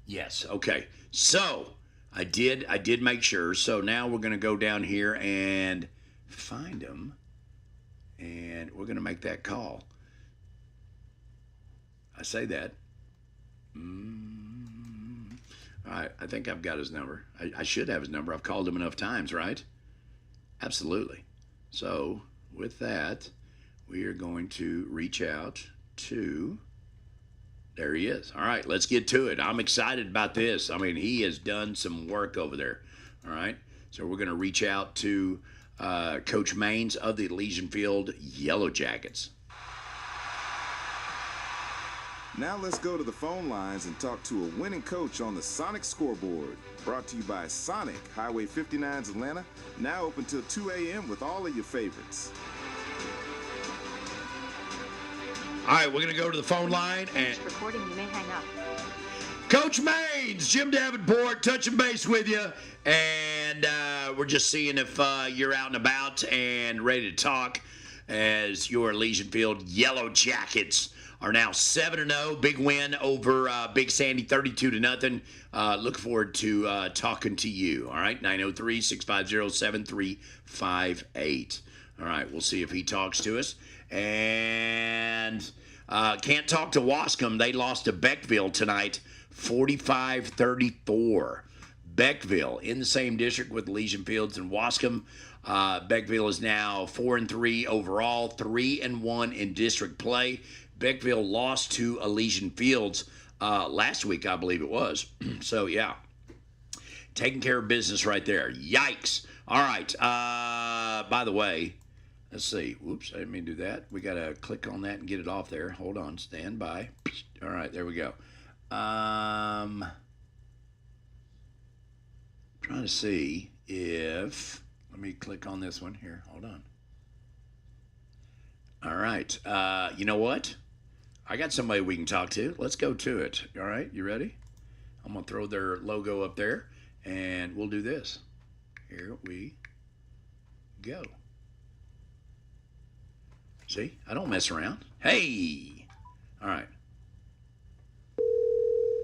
Yes, okay. So, I did make sure. So now we're going to go down here and find him. And we're going to make that call. I say that. All right, I think I've got his number. I should have his number. I've called him enough times, right? Absolutely. So with that, we are going to reach out to, there he is. All right, let's get to it. I'm excited about this. I mean, he has done some work over there. All right, so we're going to reach out to Coach Maines of the Elysian Field Yellow Jackets. Now let's go to the phone lines and talk to a winning coach on the Sonic Scoreboard. Brought to you by Sonic, Highway 59's Atlanta. Now open till 2 a.m. with all of your favorites. All right, we're going to go to the phone line. And Recording, you may hang up. Coach Maines, Jim Davenport, touching base with you. And we're just seeing if you're out and about and ready to talk as your Elysian Field Yellow Jackets are now 7-0. Big win over Big Sandy, 32-0. Look forward to talking to you. All right, 903-650-7358. All right, we'll see if he talks to us. And can't talk to Wascom. They lost to Beckville tonight, 45-34. Beckville in the same district with Elysian Fields and Wascom. Beckville is now 4-3 overall, 3-1 in district play. Beckville lost to Elysian Fields last week, I believe it was. So, yeah, taking care of business right there. Yikes. All right. By the way, let's see. Whoops, I didn't mean to do that. We got to click on that and get it off there. Hold on. Stand by. All right, there we go. Trying to see if, let me click on this one here. Hold on. All right. You know what? I got somebody we can talk to. Let's go to it. All right, you ready? I'm going to throw their logo up there, and we'll do this. Here we go. See? I don't mess around. Hey! All right.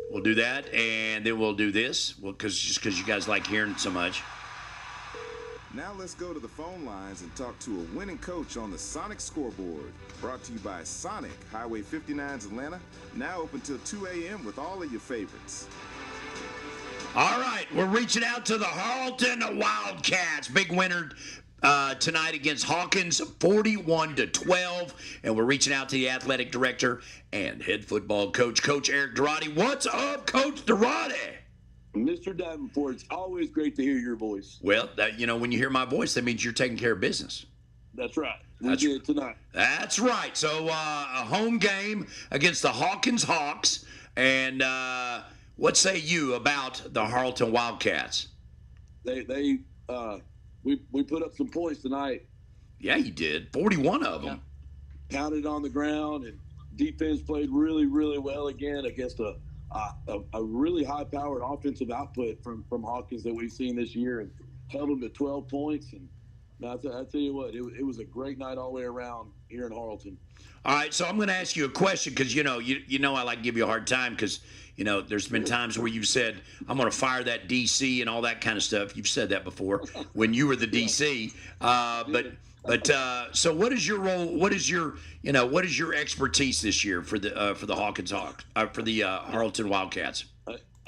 We'll do that, and then we'll do this, just because you guys like hearing it so much. Now let's go to the phone lines and talk to a winning coach on the Sonic Scoreboard. Brought to you by Sonic, Highway 59's Atlanta. Now open till 2 a.m. with all of your favorites. All right, we're reaching out to the Harleton Wildcats. Big winner tonight against Hawkins, 41-12. And we're reaching out to the athletic director and head football coach, Coach Eric Durati. What's up, Coach Durati? Mr. Davenport, it's always great to hear your voice. Well, when you hear my voice, that means you're taking care of business. That's right. We did tonight. That's right. So a home game against the Hawkins Hawks. And what say you about the Harleton Wildcats? We put up some points tonight. Yeah, you did. 41 of them. Pounded on the ground, and defense played really, really well again against a really high-powered offensive output from Hawkins that we've seen this year, and held them to 12 points. And I tell you what, it was a great night all the way around here in Harleton. All right, so I'm going to ask you a question because, you know I like to give you a hard time because, there's been times where you've said, I'm going to fire that DC and all that kind of stuff. You've said that before when you were the DC. So what is your role? What is your expertise this year for the Hawkins Hawks, for the Harleton Wildcats?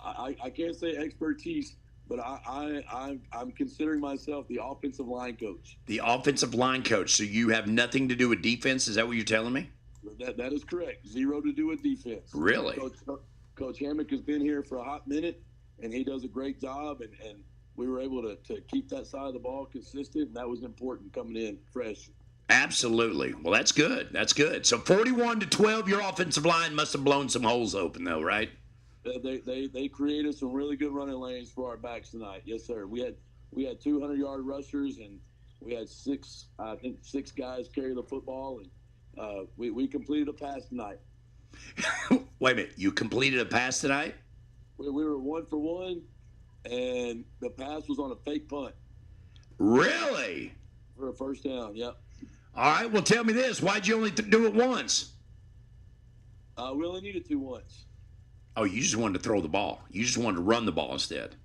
I can't say expertise, but I'm considering myself the offensive line coach. The offensive line coach. So you have nothing to do with defense. Is that what you're telling me? That is correct. Zero to do with defense. Really? Coach Hammock has been here for a hot minute, and he does a great job, and we were able to keep that side of the ball consistent, and that was important coming in fresh. Absolutely. Well, that's good. That's good. So 41-12, your offensive line must have blown some holes open, though, right? They created some really good running lanes for our backs tonight. Yes, sir. We had 200-yard rushers, and we had six guys carry the football, and we completed a pass tonight. Wait a minute. You completed a pass tonight? We were 1 for 1, and the pass was on a fake punt. Really? For a first down, yep. All right. Well, tell me this. Why'd you only do it once? We only needed to once. Oh, you just wanted to throw the ball. You just wanted to run the ball instead.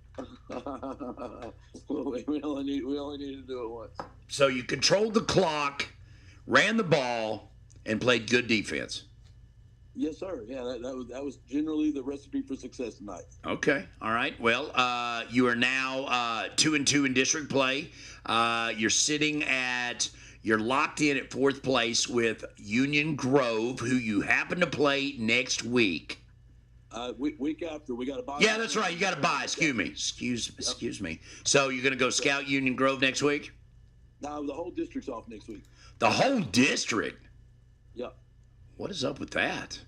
we only needed to do it once. So you controlled the clock, ran the ball, and played good defense. Yes, sir. Yeah, that was generally the recipe for success tonight. Okay. All right. Well, you are now 2-2 in district play. You're locked in at 4th place with Union Grove, who you happen to play next week. Week after, we got to buy. Yeah, that's right. You got to buy. Excuse me. So you're going to go scout Union Grove next week? No, the whole district's off next week. The whole district? Yep. What is up with that?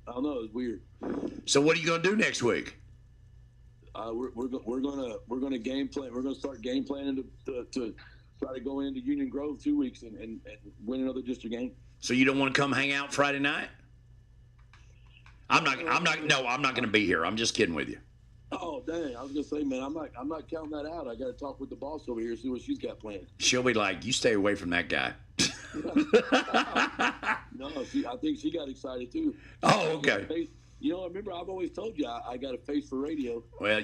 I don't know. It's weird. So what are you going to do next week? We're gonna game plan. We're gonna start game planning to try to go into Union Grove 2 weeks and win another district game. So you don't want to come hang out Friday night? I'm not going to be here. I'm just kidding with you. Oh, dang. I was going to say, man, I'm not counting that out. I got to talk with the boss over here, see what she's got planned. She'll be like, you stay away from that guy. No, I think she got excited too. Oh, okay. Remember, I've always told you I got a face for radio. Well,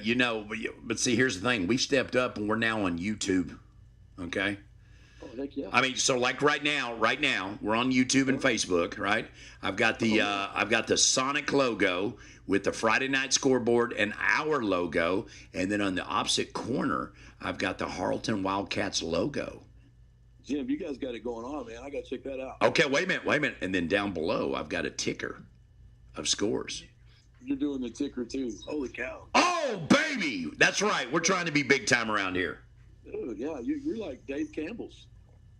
but see, here's the thing. We stepped up and we're now on YouTube. Okay? Oh, heck yeah. I mean, so like right now, we're on YouTube and Facebook, right? I've got the Sonic logo with the Friday Night Scoreboard and our logo, and then on the opposite corner, I've got the Harleton Wildcats logo. Jim, you guys got it going on, man. I got to check that out. Okay, wait a minute. And then down below, I've got a ticker of scores. You're doing the ticker too. Holy cow. Oh, baby. That's right. We're trying to be big time around here. Dude, yeah, you're like Dave Campbell's.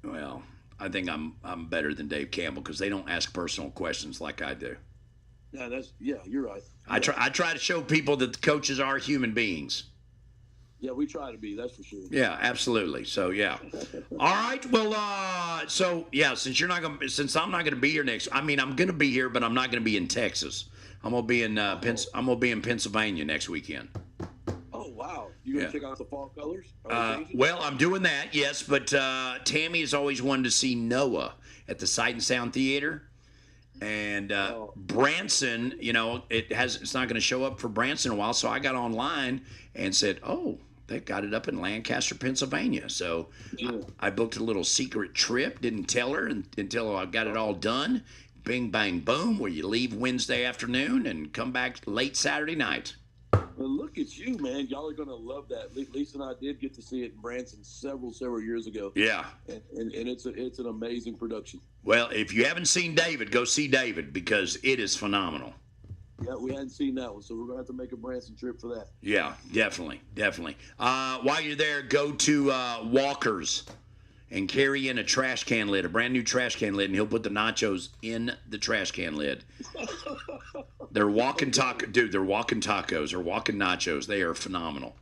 Well, I think I'm better than Dave Campbell because they don't ask personal questions like I do. Yeah, you're right. I try to show people that the coaches are human beings. Yeah, we try to be. That's for sure. Yeah, absolutely. So yeah. All right. Well, since I'm not gonna be here next. I mean, I'm gonna be here, but I'm not gonna be in Texas. I'm gonna be in Pennsylvania next weekend. Oh wow! You gonna check out the fall colors? Well, I'm doing that. Yes, but Tammy has always wanted to see Noah at the Sight and Sound Theater. And Branson, it's not going to show up for Branson in a while. So I got online and said, oh, they got it up in Lancaster, Pennsylvania. So I booked a little secret trip. Didn't tell her until I got it all done. Bing, bang, boom, where you leave Wednesday afternoon and come back late Saturday night. Well, look at you, man. Y'all are going to love that. Lisa and I did get to see it in Branson several years ago. Yeah. And it's an amazing production. Well, if you haven't seen David, go see David because it is phenomenal. Yeah, we hadn't seen that one, so we're going to have to make a Branson trip for that. Yeah, definitely. While you're there, go to Walker's and carry in a trash can lid, a brand new trash can lid, and he'll put the nachos in the trash can lid. They're walking they're walking tacos or walking nachos. They are phenomenal.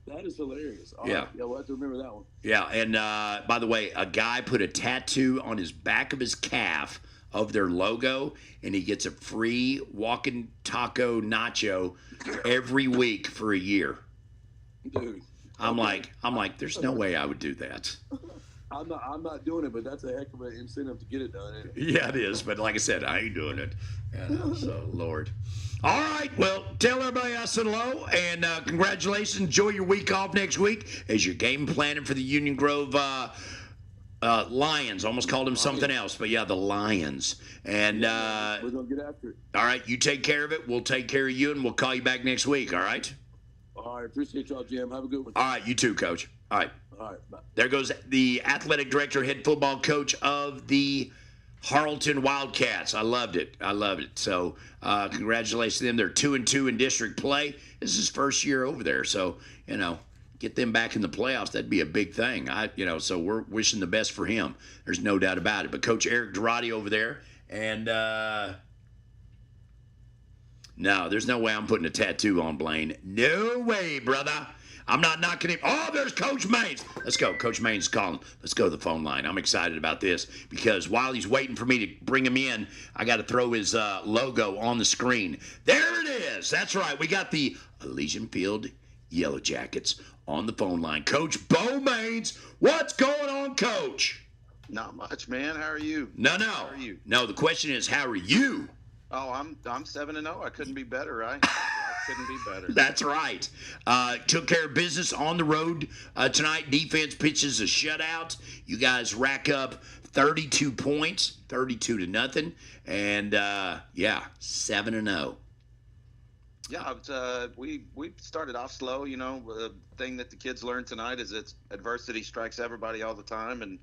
That is hilarious. All yeah. Right. Yeah, we'll have to remember that one. Yeah, and by the way, a guy put a tattoo on his back of his calf of their logo, and he gets a free walking taco nacho every week for a year. Dude. I'm like, there's no way I would do that. I'm not doing it, but that's a heck of an incentive to get it done. Yeah, it is. But like I said, I ain't doing it. So, Lord. All right. Well, tell everybody I said hello, and congratulations. Enjoy your week off next week as you're game planning for the Union Grove Lions. Almost called them something else, but yeah, the Lions. And we're going to get after it. All right. You take care of it. We'll take care of you, and we'll call you back next week. All right? All right. Appreciate y'all, Jim. Have a good one. All right. You too, Coach. All right. All right, bye. There goes the athletic director, head football coach of the Harleton Wildcats. I loved it. So congratulations to them. They're 2-2 in district play. This is his first year over there. So, get them back in the playoffs, that'd be a big thing. So we're wishing the best for him. There's no doubt about it. But Coach Eric Durati over there, and no, there's no way I'm putting a tattoo on Blaine. No way, brother. I'm not knocking him. Oh, there's Coach Maines. Let's go. Coach Maines is calling. Let's go to the phone line. I'm excited about this because while he's waiting for me to bring him in, I got to throw his logo on the screen. There it is. That's right. We got the Elysian Field Yellow Jackets on the phone line. Coach Bo Maines, what's going on, Coach? Not much, man. How are you? No. How are you? No, the question is, how are you? Oh, I'm 7-0. I couldn't be better, right? I couldn't be better. That's right. Took care of business on the road tonight. Defense pitches a shutout. You guys rack up 32 points, 32-0, and 7-0. Yeah, we started off slow. The thing that the kids learned tonight is that adversity strikes everybody all the time, and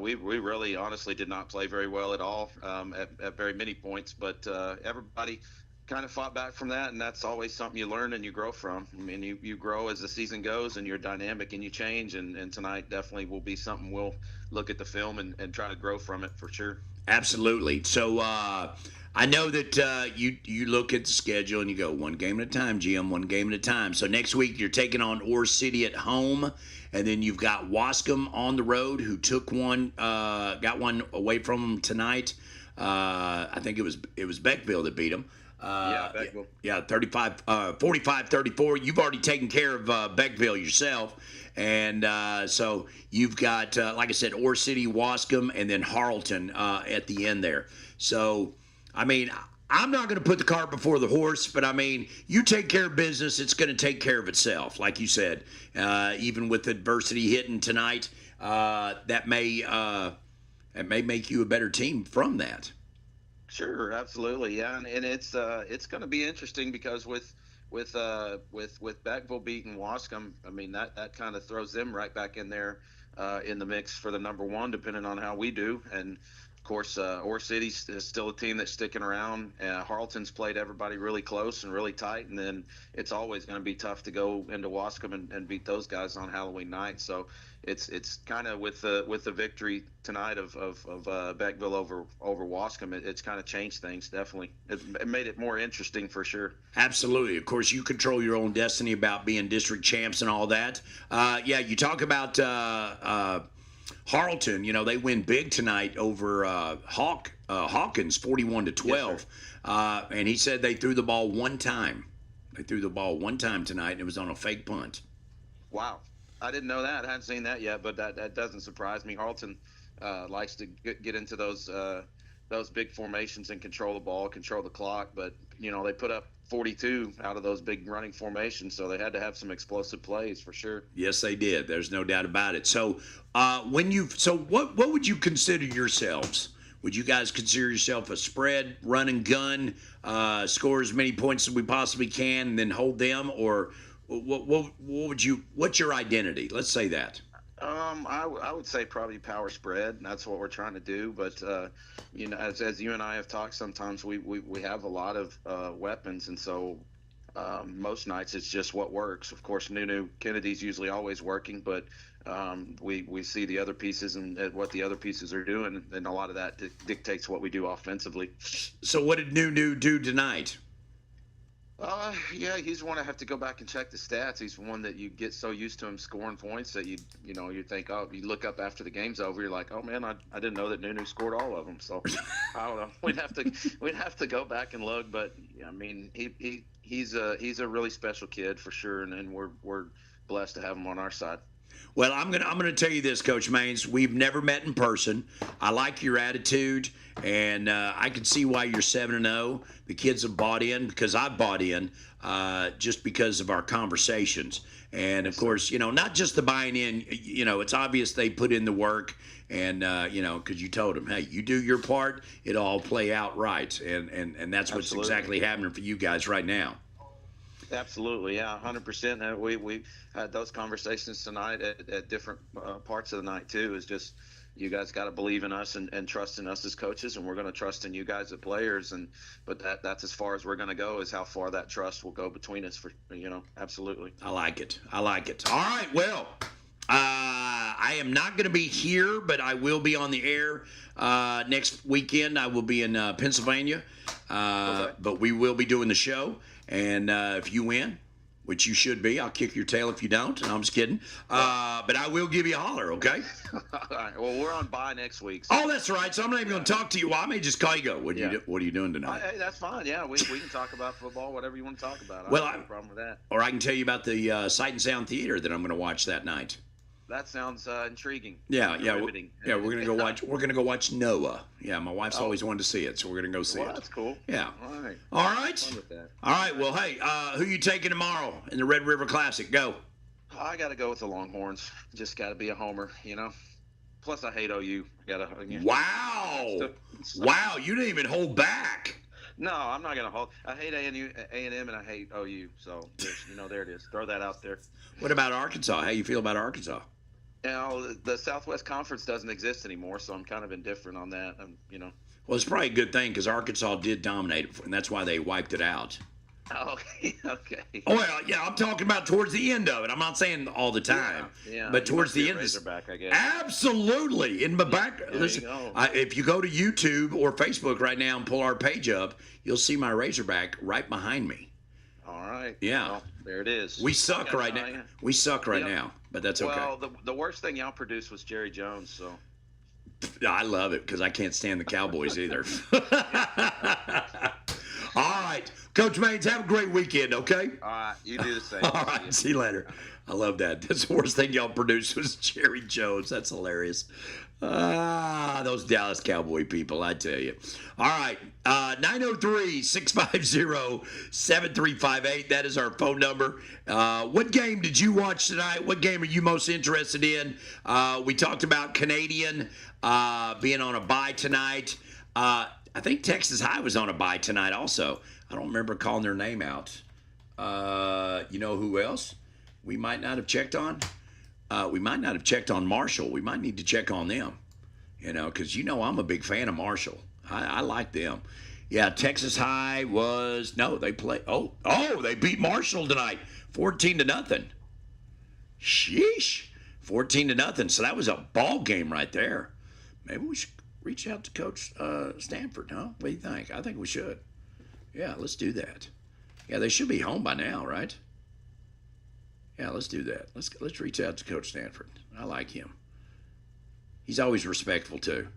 we really honestly did not play very well at all at very many points, but everybody kind of fought back from that, and that's always something you learn and you grow from. I mean, you grow as the season goes, and you're dynamic and you change, and tonight definitely will be something we'll look at the film and try to grow from it for sure. Absolutely. So I know that you look at the schedule and you go one game at a time, GM, one game at a time. So next week you're taking on Ore City at home, and then you've got Wascom on the road, who took one, got one away from them tonight. I think it was Beckville that beat them. Beckville. Yeah, 45-34. You've already taken care of Beckville yourself. And so you've got, like I said, Ore City, Wascom, and then Harleton at the end there. So, I mean, I'm not going to put the cart before the horse, but, I mean, you take care of business, it's going to take care of itself, like you said. Even with adversity hitting tonight, that may make you a better team from that. Sure, absolutely, yeah, and it's going to be interesting because with Beckville beating Wascom, I mean that kind of throws them right back in there in the mix for the number one, depending on how we do. And of course, Ore City is still a team that's sticking around. Harleton's played everybody really close and really tight, and then it's always going to be tough to go into Wascom and beat those guys on Halloween night. So it's kind of with the victory tonight of Beckville over Wascom, it's kind of changed things. Definitely, it made it more interesting for sure. Absolutely. Of course, you control your own destiny about being district champs and all that. You talk about Harleton. They win big tonight over Hawkins, 41-12. Yes, and he said they threw the ball one time. They threw the ball one time tonight, and it was on a fake punt. Wow. I didn't know that. I hadn't seen that yet, but that doesn't surprise me. Harleton likes to get into those big formations and control the ball, control the clock. But they put up 42 out of those big running formations, so they had to have some explosive plays for sure. Yes, they did. There's no doubt about it. So what would you consider yourselves? Would you guys consider yourself a spread, run and gun, score as many points as we possibly can, and then hold them, or what's your identity? Let's say that. I would say probably power spread, and that's what we're trying to do. But as you and I have talked, sometimes we have a lot of weapons, and so most nights it's just what works. Of course, Nunu Kennedy's usually always working, but we see the other pieces and what the other pieces are doing, and a lot of that dictates what we do offensively. So what did Nunu do tonight? He's one I have to go back and check the stats. He's one that you get so used to him scoring points that you think, you look up after the game's over, you're like, oh man, I didn't know that Nunu scored all of them. So I don't know. We'd have to go back and look, but I mean, he's a really special kid for sure, and we're blessed to have him on our side. Well, I'm gonna tell you this, Coach Maines. We've never met in person. I like your attitude, and I can see why you're 7-0. The kids have bought in because I've bought in just because of our conversations. And of course, not just the buying in. It's obvious they put in the work, and because you told them, hey, you do your part, it'll all play out right, and that's what's exactly happening for you guys right now. Absolutely, yeah, 100%. We had those conversations tonight at different parts of the night too. Is just you guys got to believe in us and trust in us as coaches, and we're going to trust in you guys as players. But that's as far as we're going to go, is how far that trust will go between us. Absolutely. I like it. All right. Well, I am not going to be here, but I will be on the air next weekend. I will be in Pennsylvania, but we will be doing the show. And if you win, which you should be, I'll kick your tail if you don't. And I'm just kidding. But I will give you a holler, okay? All right. Well, we're on bye next week. So. Oh, that's right. So I'm not even going to talk to you. Well, I may just call you. Go. What are you doing tonight? Hey, that's fine. Yeah, we can talk about football, whatever you want to talk about. Well, I don't have a problem with that. Or I can tell you about the Sight and Sound Theater that I'm going to watch that night. That sounds intriguing. Yeah. We're gonna go watch Noah. Yeah, my wife's always wanted to see it, so we're gonna go see it. That's cool. Yeah. All right. All right. Well, hey, who you taking tomorrow in the Red River Classic? Go. I got to go with the Longhorns. Just got to be a homer, Plus, I hate OU. Wow. Wow. You didn't even hold back. No, I'm not gonna hold. I hate A&M and I hate OU. So there it is. Throw that out there. What about Arkansas? How you feel about Arkansas? The Southwest Conference doesn't exist anymore, so I'm kind of indifferent on that. Well, it's probably a good thing because Arkansas did dominate it, and that's why they wiped it out. Okay. Oh, well, yeah, I'm talking about towards the end of it. I'm not saying all the time. Yeah. But towards the end. Razorback, I guess. Absolutely. In my back. Listen, if you go to YouTube or Facebook right now and pull our page up, you'll see my Razorback right behind me. All right. Yeah. Well, there it is. We suck right now. We suck right now, but that's okay. Well, the worst thing y'all produced was Jerry Jones, so. I love it because I can't stand the Cowboys either. All right. Coach Maines, have a great weekend, okay? All right. You do the same. All right. See you later. I love that. That's the worst thing y'all produced was Jerry Jones. That's hilarious. Those Dallas Cowboy people, I tell you. All right. 903-650-7358. That is our phone number. What game did you watch tonight? What game are you most interested in? We talked about Canadian being on a bye tonight. I think Texas High was on a bye tonight also. I don't remember calling their name out. You know who else we might not have checked on? We might not have checked on Marshall. We might need to check on them, because I'm a big fan of Marshall. I like them. Yeah, Texas High they played. They beat Marshall tonight, 14-0. Sheesh, 14-0. So that was a ball game right there. Maybe we should reach out to Coach Stanford, huh? What do you think? I think we should. Yeah, let's do that. Yeah, they should be home by now, right? Yeah, let's do that. Let's reach out to Coach Stanford. I like him. He's always respectful too.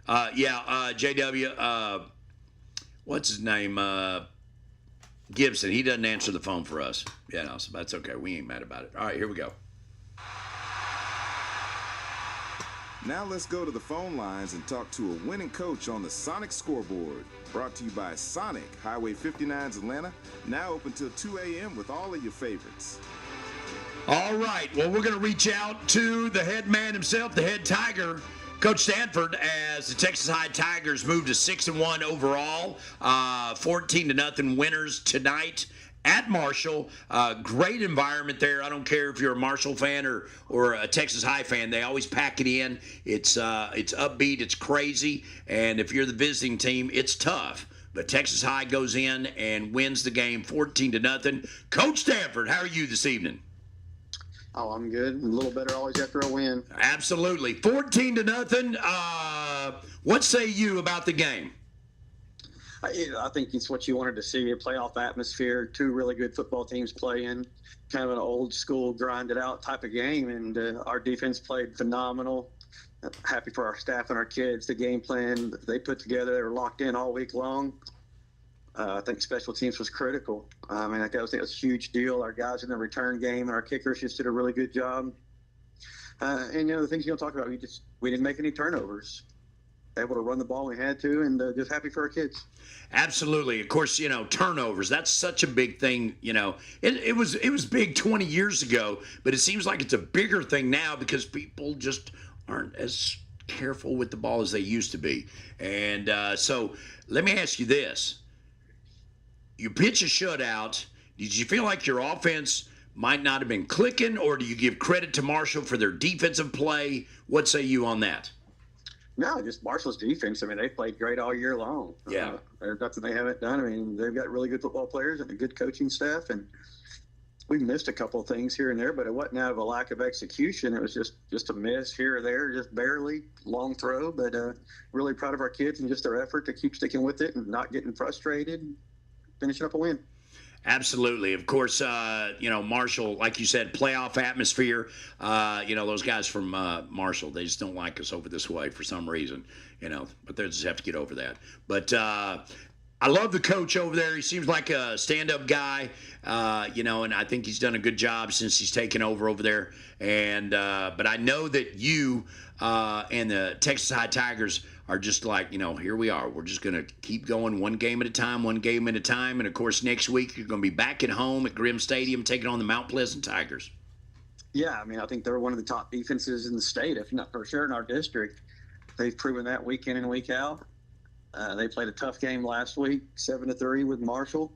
JW. What's his name? Gibson. He doesn't answer the phone for us. Yeah, no, so that's okay. We ain't mad about it. All right, here we go. Now let's go to the phone lines and talk to a winning coach on the Sonic Scoreboard. Brought to you by Sonic, Highway 59's Atlanta. Now open till 2 a.m. with all of your favorites. All right. Well, we're going to reach out to the head man himself, the head Tiger, Coach Stanford, as the Texas High Tigers move to 6-1 overall, 14-0 winners tonight at Marshall. Great environment there. I don't care if you're a Marshall fan or a Texas High fan. They always pack it in. It's upbeat. It's crazy. And if you're the visiting team, it's tough. But Texas High goes in and wins the game 14-0. Coach Stanford, how are you this evening? Oh, I'm good. A little better always after a win. Absolutely. 14-0. What say you about the game? I think it's what you wanted to see, a playoff atmosphere, two really good football teams playing, kind of an old school, grinded out type of game. And our defense played phenomenal. Happy for our staff and our kids. The game plan they put together, they were locked in all week long. I think special teams was critical. I think that was a huge deal. Our guys in the return game and our kickers just did a really good job. And the things you'll talk about, we didn't make any turnovers. Able to run the ball when we had to, and just happy for our kids. Absolutely. Of course, turnovers, that's such a big thing. It was big 20 years ago, but it seems like it's a bigger thing now because people just aren't as careful with the ball as they used to be. And so let me ask you this. You pitch a shutout. Did you feel like your offense might not have been clicking, or do you give credit to Marshall for their defensive play? What say you on that? No, just Marshall's defense. I mean, they played great all year long. Yeah. There's nothing they haven't done. I mean, they've got really good football players and a good coaching staff, and we missed a couple of things here and there, but it wasn't out of a lack of execution. It was just a miss here or there, just barely, long throw. But really proud of our kids and just their effort to keep sticking with it and not getting frustrated, finishing up a win. Absolutely. Of course, Marshall, like you said, playoff atmosphere. Those guys from Marshall, they just don't like us over this way for some reason, but they just have to get over that. But I love the coach over there. He seems like a stand-up guy, and I think he's done a good job since he's taken over there. And but I know that you and the Texas High Tigers are just like, here we are. We're just going to keep going one game at a time. And, of course, next week you're going to be back at home at Grimm Stadium taking on the Mount Pleasant Tigers. Yeah, I mean, I think they're one of the top defenses in the state, if not for sure in our district. They've proven that week in and week out. They played a tough game last week, 7-3 with Marshall.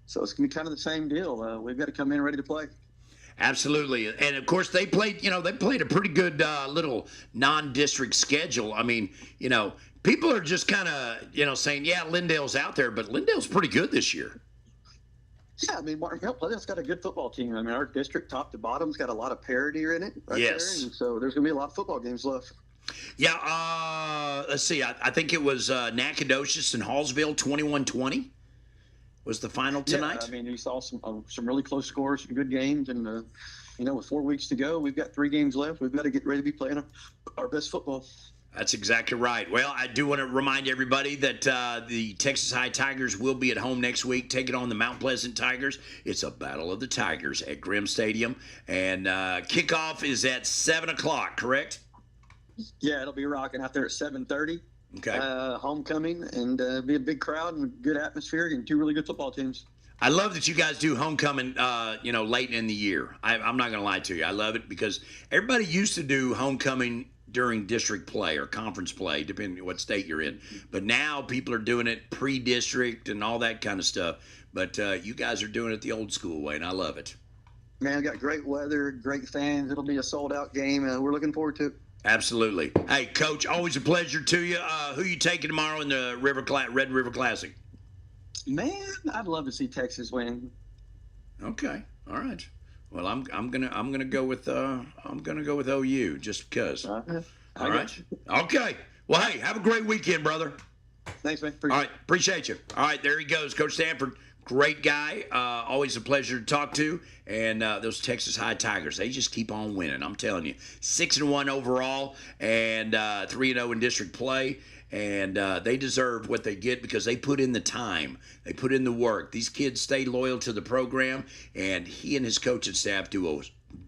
So it's going to be kind of the same deal. We've got to come in ready to play. Absolutely. And, of course, they played a pretty good little non-district schedule. I mean, people are just kind of, saying, yeah, Lindale's out there, but Lindale's pretty good this year. Yeah, I mean, Martin Pleasant's got a good football team. I mean, our district top to bottom's got a lot of parity in it. Yes. There, and so there's going to be a lot of football games left. Yeah, let's see. I think it was Nacogdoches and Hallsville, 21-20 was the final tonight. Yeah, I mean, you saw some really close scores, some good games, and with 4 weeks to go, we've got 3 games left. We've got to get ready to be playing our best football. That's exactly right. Well, I do want to remind everybody that the Texas High Tigers will be at home next week taking on the Mount Pleasant Tigers. It's a battle of the Tigers at Grimm Stadium, and kickoff is at 7 o'clock, correct? Yeah, it'll be rocking out there at 7:30. Okay. Homecoming, and be a big crowd and good atmosphere and 2 really good football teams. I love that you guys do homecoming, late in the year. I'm not going to lie to you. I love it because everybody used to do homecoming during district play or conference play, depending on what state you're in. But now people are doing it pre-district and all that kind of stuff. But you guys are doing it the old school way, and I love it. Man, we got great weather, great fans. It'll be a sold-out game, and we're looking forward to it. Absolutely. Hey, Coach, always a pleasure to you. Who you taking tomorrow in the Red River Classic? Man, I'd love to see Texas win. Okay, all right. Well, I'm gonna go with OU just because. All right. Okay. Well, hey, have a great weekend, brother. Thanks, man. All right, appreciate you. All right, there he goes, Coach Stanford. Great guy. Always a pleasure to talk to. And those Texas High Tigers, they just keep on winning. I'm telling you, 6-1 overall and 3-0 in district play. And they deserve what they get because they put in the time. They put in the work. These kids stay loyal to the program, and he and his coaching staff do a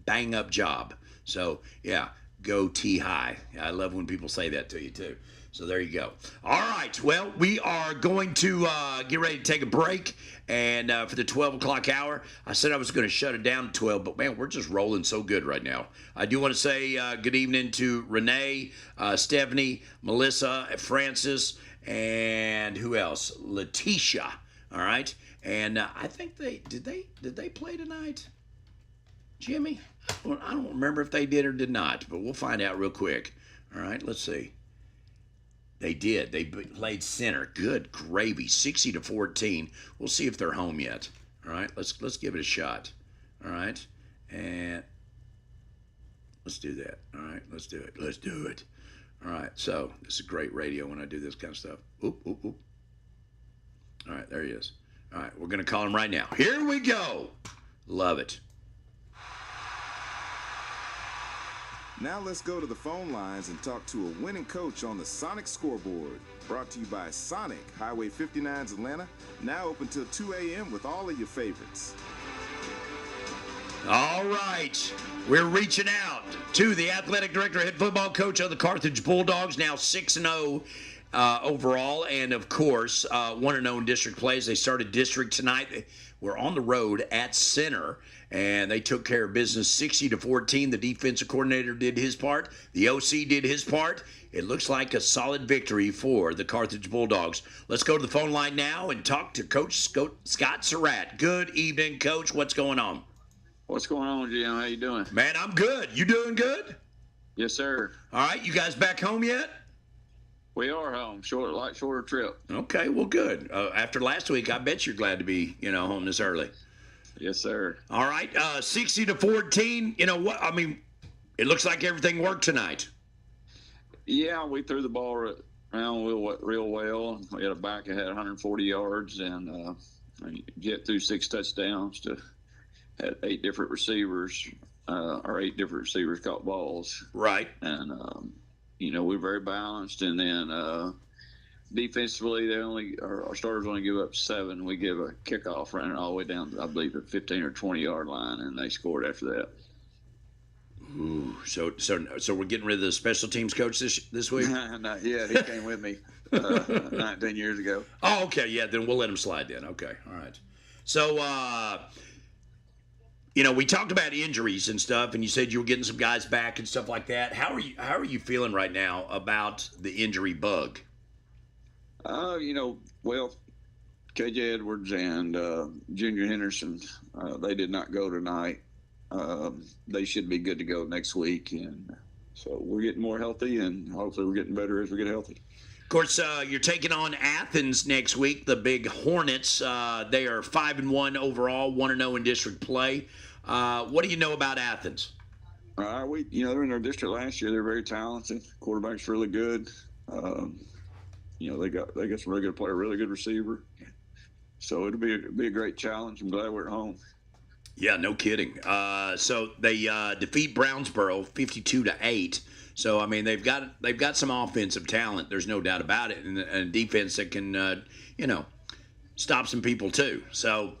bang-up job. So, yeah, go T-High. I love when people say that to you, too. So there you go. All right. Well, we are going to get ready to take a break. And for the 12 o'clock hour, I said I was going to shut it down at 12, but, man, we're just rolling so good right now. I do want to say good evening to Renee, Stephanie, Melissa, Francis, and who else? Letitia. All right. And I think did they play tonight? Jimmy? Well, I don't remember if they did or did not, but we'll find out real quick. All right. Let's see. They did. They played center. Good gravy. 60-14. We'll see if they're home yet. All right. Let's give it a shot. All right. And let's do that. All right. Let's do it. Let's do it. All right. So this is great radio when I do this kind of stuff. Oop, oop, oop. All right. There he is. All right. We're going to call him right now. Here we go. Love it. Now let's go to the phone lines and talk to a winning coach on the Sonic Scoreboard. Brought to you by Sonic, Highway 59's Atlanta. Now open till 2 a.m. with all of your favorites. All right. We're reaching out to the athletic director, head football coach of the Carthage Bulldogs, now 6-0 overall. And, of course, 1-0 in district plays. They started district tonight. We're on the road at center. And they took care of business 60-14. The defensive coordinator did his part. The OC did his part. It looks like a solid victory for the Carthage Bulldogs. Let's go to the phone line now and talk to Coach Scott Surratt. Good evening, Coach. What's going on? What's going on, Jim? How you doing? Man, I'm good. You doing good? Yes, sir. All right. You guys back home yet? We are home. Shorter trip. Okay, well, good. After last week, I bet you're glad to be, home this early. Yes, sir. All right, 60-14. You know what? I mean, it looks like everything worked tonight. Yeah, we threw the ball around real well. We had a back that had 140 yards, and Jet threw 6 touchdowns to had 8 different receivers. Our 8 different receivers caught balls. Right. And we're very balanced. And then defensively, our starters only give up 7. We give a kickoff running all the way down to, I believe, the 15 or 20 yard line, and they scored after that. Ooh, so we're getting rid of the special teams coach this week? Not yet. He came with me 19 years ago. Oh, okay. Yeah, then we'll let him slide then. Okay. All right. So, we talked about injuries and stuff, and you said you were getting some guys back and stuff like that. How are you feeling right now about the injury bug? Well, KJ Edwards and Junior Henderson, they did not go tonight. They should be good to go next week, and so we're getting more healthy, and hopefully we're getting better as we get healthy. Of course, you're taking on Athens next week, the big Hornets. They are 5-1 overall, 1-0 in district play. What do you know about Athens? They're in our district last year. They're very talented. Quarterback's really good. They got some really good player, really good receiver. So it'll be a great challenge. I'm glad we're at home. Yeah, no kidding. So they defeat Brownsboro 52-8. So I mean, they've got some offensive talent. There's no doubt about it, and a defense that can stop some people too. So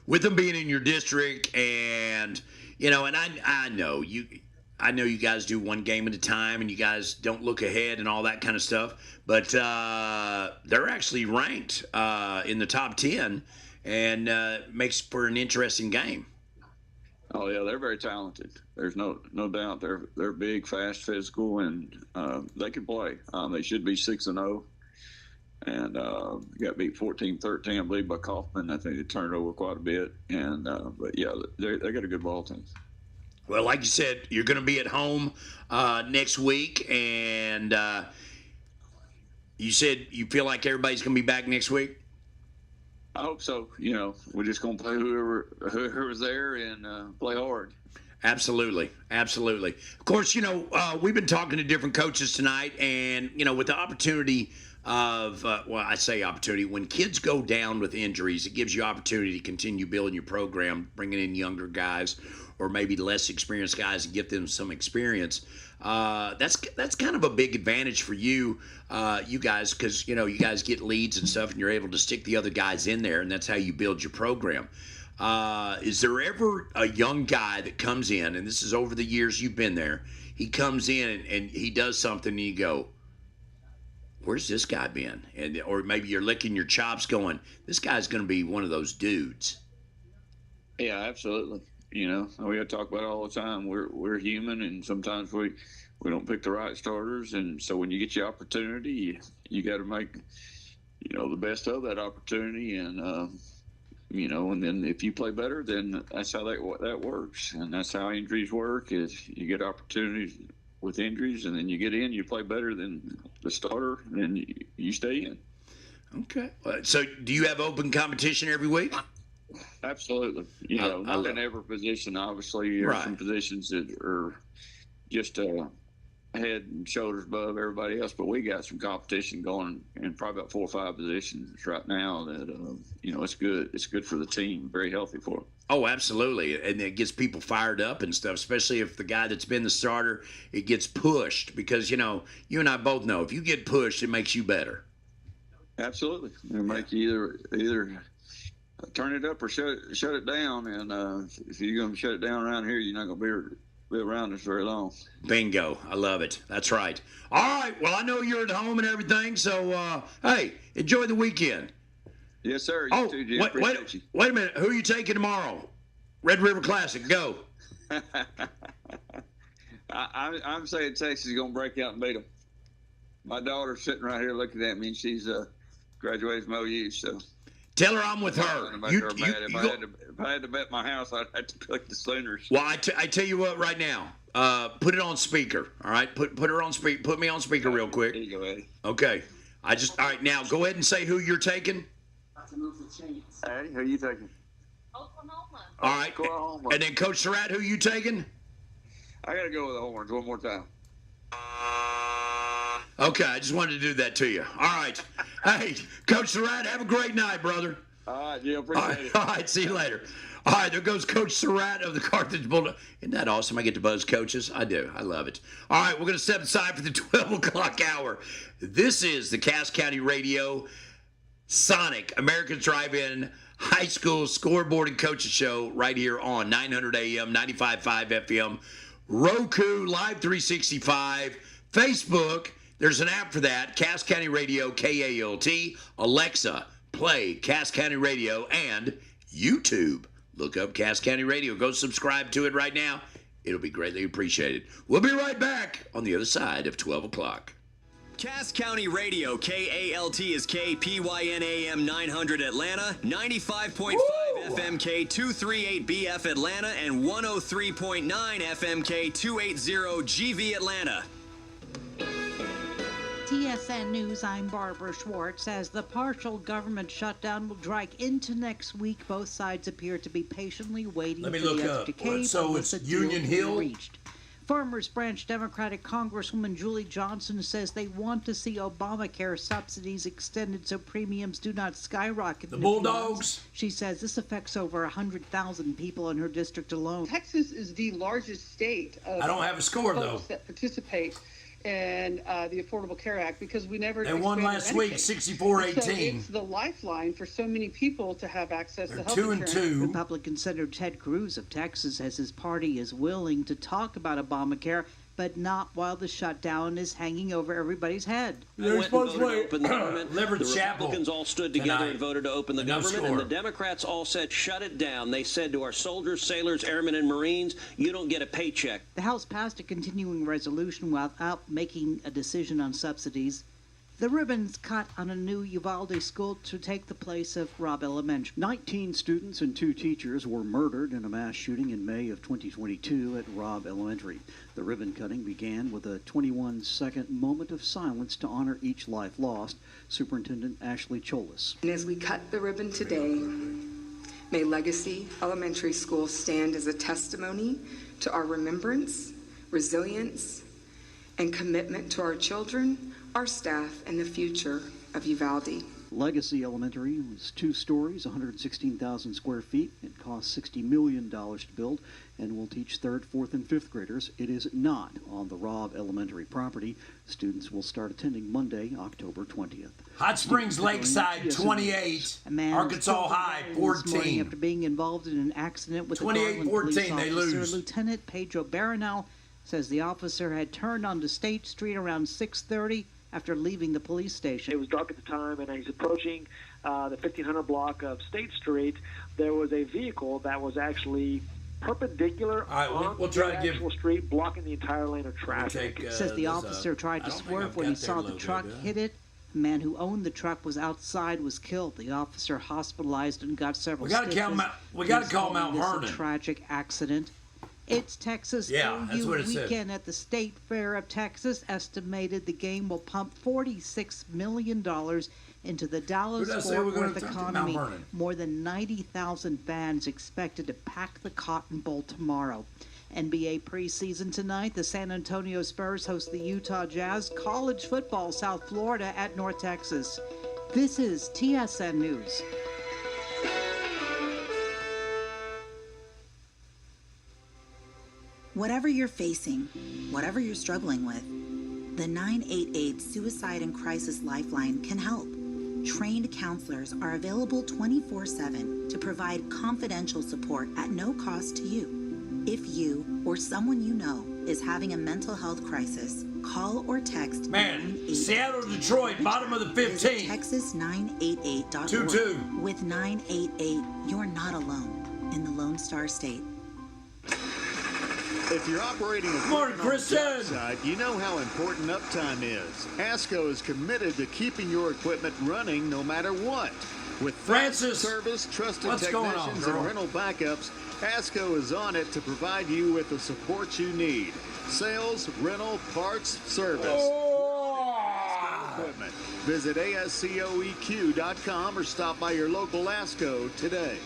with them being in your district, and I know you guys do one game at a time, and you guys don't look ahead and all that kind of stuff. But they're actually ranked in the top 10. And makes for an interesting game. Oh yeah, they're very talented. There's no doubt. They're big, fast, physical, and they can play. They should be 6-0, and got beat 14-13, I believe, by Kaufman. I think they turned over quite a bit, and but yeah, they got a good ball team. Well, like you said, you're going to be at home next week, and you said you feel like everybody's going to be back next week. I hope so. We're just going to play whoever's there and play hard. Absolutely. Of course, we've been talking to different coaches tonight, and, with the opportunity of, I say opportunity, when kids go down with injuries, it gives you opportunity to continue building your program, bringing in younger guys or maybe less experienced guys and get them some experience. That's kind of a big advantage for you guys, because you guys get leads and stuff, and you're able to stick the other guys in there, and that's how you build your program. Is there ever a young guy that comes in, and this is over the years you've been there, he comes in and he does something, and you go, "Where's this guy been?" Or maybe you're licking your chops, going, "This guy's going to be one of those dudes." Yeah, absolutely. We talk about it all the time. We're human, and sometimes we don't pick the right starters, and so when you get your opportunity, you got to make the best of that opportunity, and and then if you play better, then that's how that works, and that's how injuries work. Is you get opportunities with injuries, and then you get in, you play better than the starter, and you stay in. Okay. So do you have open competition every week? Absolutely. Not in every position, obviously. There are some positions that are just head and shoulders above everybody else, but we got some competition going in probably about 4 or 5 positions right now that, it's good. It's good for the team, very healthy for them. Oh, absolutely. And it gets people fired up and stuff, especially if the guy that's been the starter, it gets pushed because, you and I both know if you get pushed, it makes you better. Absolutely. It'll make you either turn it up or shut it down, and if you're going to shut it down around here, you're not going to be around us very long. Bingo. I love it. That's right. All right. Well, I know you're at home and everything, so, hey, enjoy the weekend. Yes, sir. You too, Jim. Wait a minute. Who are you taking tomorrow? Red River Classic. Go. I'm saying Texas is going to break out and beat them. My daughter's sitting right here looking at me, and she's graduated from OU, so. Tell her I'm with her. If I had to bet my house, I'd have to pick the Sooners. Well, I tell you what right now. Put it on speaker. All right, put her on speaker. Put me on speaker real quick. There you go, Eddie. Okay. All right. Now go ahead and say who you're taking. Eddie, who you taking? Oklahoma. All right. Oklahoma. And then Coach Surratt, who you taking? I got to go with the Horns one more time. Okay, I just wanted to do that to you. All right. Hey, Coach Surratt, have a great night, brother. All right, yeah, appreciate it. All right, see you later. All right, there goes Coach Surratt of the Carthage Bulldog. Isn't that awesome? I get to buzz coaches. I do. I love it. All right, we're going to step aside for the 12 o'clock hour. This is the Cass County Radio Sonic America's Drive-In High School Scoreboard and Coaches Show right here on 900 AM, 95.5 FM, Roku, Live 365, Facebook. There's an app for that, Cass County Radio, KALT, Alexa, play Cass County Radio, and YouTube. Look up Cass County Radio. Go subscribe to it right now. It'll be greatly appreciated. We'll be right back on the other side of 12 o'clock. Cass County Radio, KALT is KPYN AM 900 Atlanta, 95.5 FMK 238BF Atlanta, and 103.9 FMK 280 GV Atlanta. TSN News, I'm Barbara Schwartz. As the partial government shutdown will drag into next week, both sides appear to be patiently waiting for the FDK. So it's Union Hill? Reached. Farmers Branch Democratic Congresswoman Julie Johnson says they want to see Obamacare subsidies extended so premiums do not skyrocket. The Bulldogs? She says this affects over 100,000 people in her district alone. Texas is the largest state of I don't have a score, though. that participate in the Affordable Care Act because we never. They won last week, 64-18. So it's the lifeline for so many people to have access to health insurance. 2-2. Republican Senator Ted Cruz of Texas says his party is willing to talk about Obamacare, but not while the shutdown is hanging over everybody's head. Went and voted to open the government. Leverett The Chapel Republicans all stood together tonight. and voted to open the No government, score. and the Democrats all said, shut it down. They said to our soldiers, sailors, airmen, and Marines, you don't get a paycheck. The House passed a continuing resolution without making a decision on subsidies. The ribbons cut on a new Uvalde school to take the place of Robb Elementary. 19 students and 2 teachers were murdered in a mass shooting in May of 2022 at Robb Elementary. The ribbon cutting began with a 21-second moment of silence to honor each life lost. Superintendent Ashley Cholis. And as we cut the ribbon today, may Legacy Elementary School stand as a testimony to our remembrance, resilience, and commitment to our children, our staff, and the future of Uvalde. Legacy Elementary was 2 stories, 116,000 square feet. It cost $60 million to build and will teach 3rd, 4th, and 5th graders. It is not on the Robb Elementary property. Students will start attending Monday, October 20th. Hot Springs Lakeside, 28. Arkansas High, 14. After being involved in an accident with 28-14, they lose. Lieutenant Pedro Baranel says the officer had turned onto State Street around 6:30 after leaving the police station. It was dark at the time, and he's approaching the 1500 block of State Street. There was a vehicle that was actually perpendicular on the actual street, blocking the entire lane of traffic. Says the officer tried to swerve when he saw the truck hit it. The man who owned the truck was outside, was killed. The officer hospitalized and got several stitches. We got to call Mount Vernon. This a tragic accident. It's Texas that's what it said. weekend at the State Fair of Texas. Estimated the game will pump $46 million into the Dallas-Fort Worth economy. More than 90,000 fans expected to pack the Cotton Bowl tomorrow. NBA preseason tonight. The San Antonio Spurs host the Utah Jazz. College football, South Florida at North Texas. This is TSN News. Whatever you're facing, whatever you're struggling with, the 988 Suicide and Crisis Lifeline can help. Trained counselors are available 24/7 to provide confidential support at no cost to you. If you or someone you know is having a mental health crisis, call or text Seattle, Detroit, bottom of the 15. Texas988.org. 2-2. With 988, you're not alone in the Lone Star State. If you're operating equipment on the job site, you know how important uptime is. ASCO is committed to keeping your equipment running no matter what. With Francis, service, trusted what's going technicians, on, and girl? rental backups, ASCO is on it to provide you with the support you need. Sales, rental, parts, service. Equipment. Visit ASCOEQ.com or stop by your local ASCO today.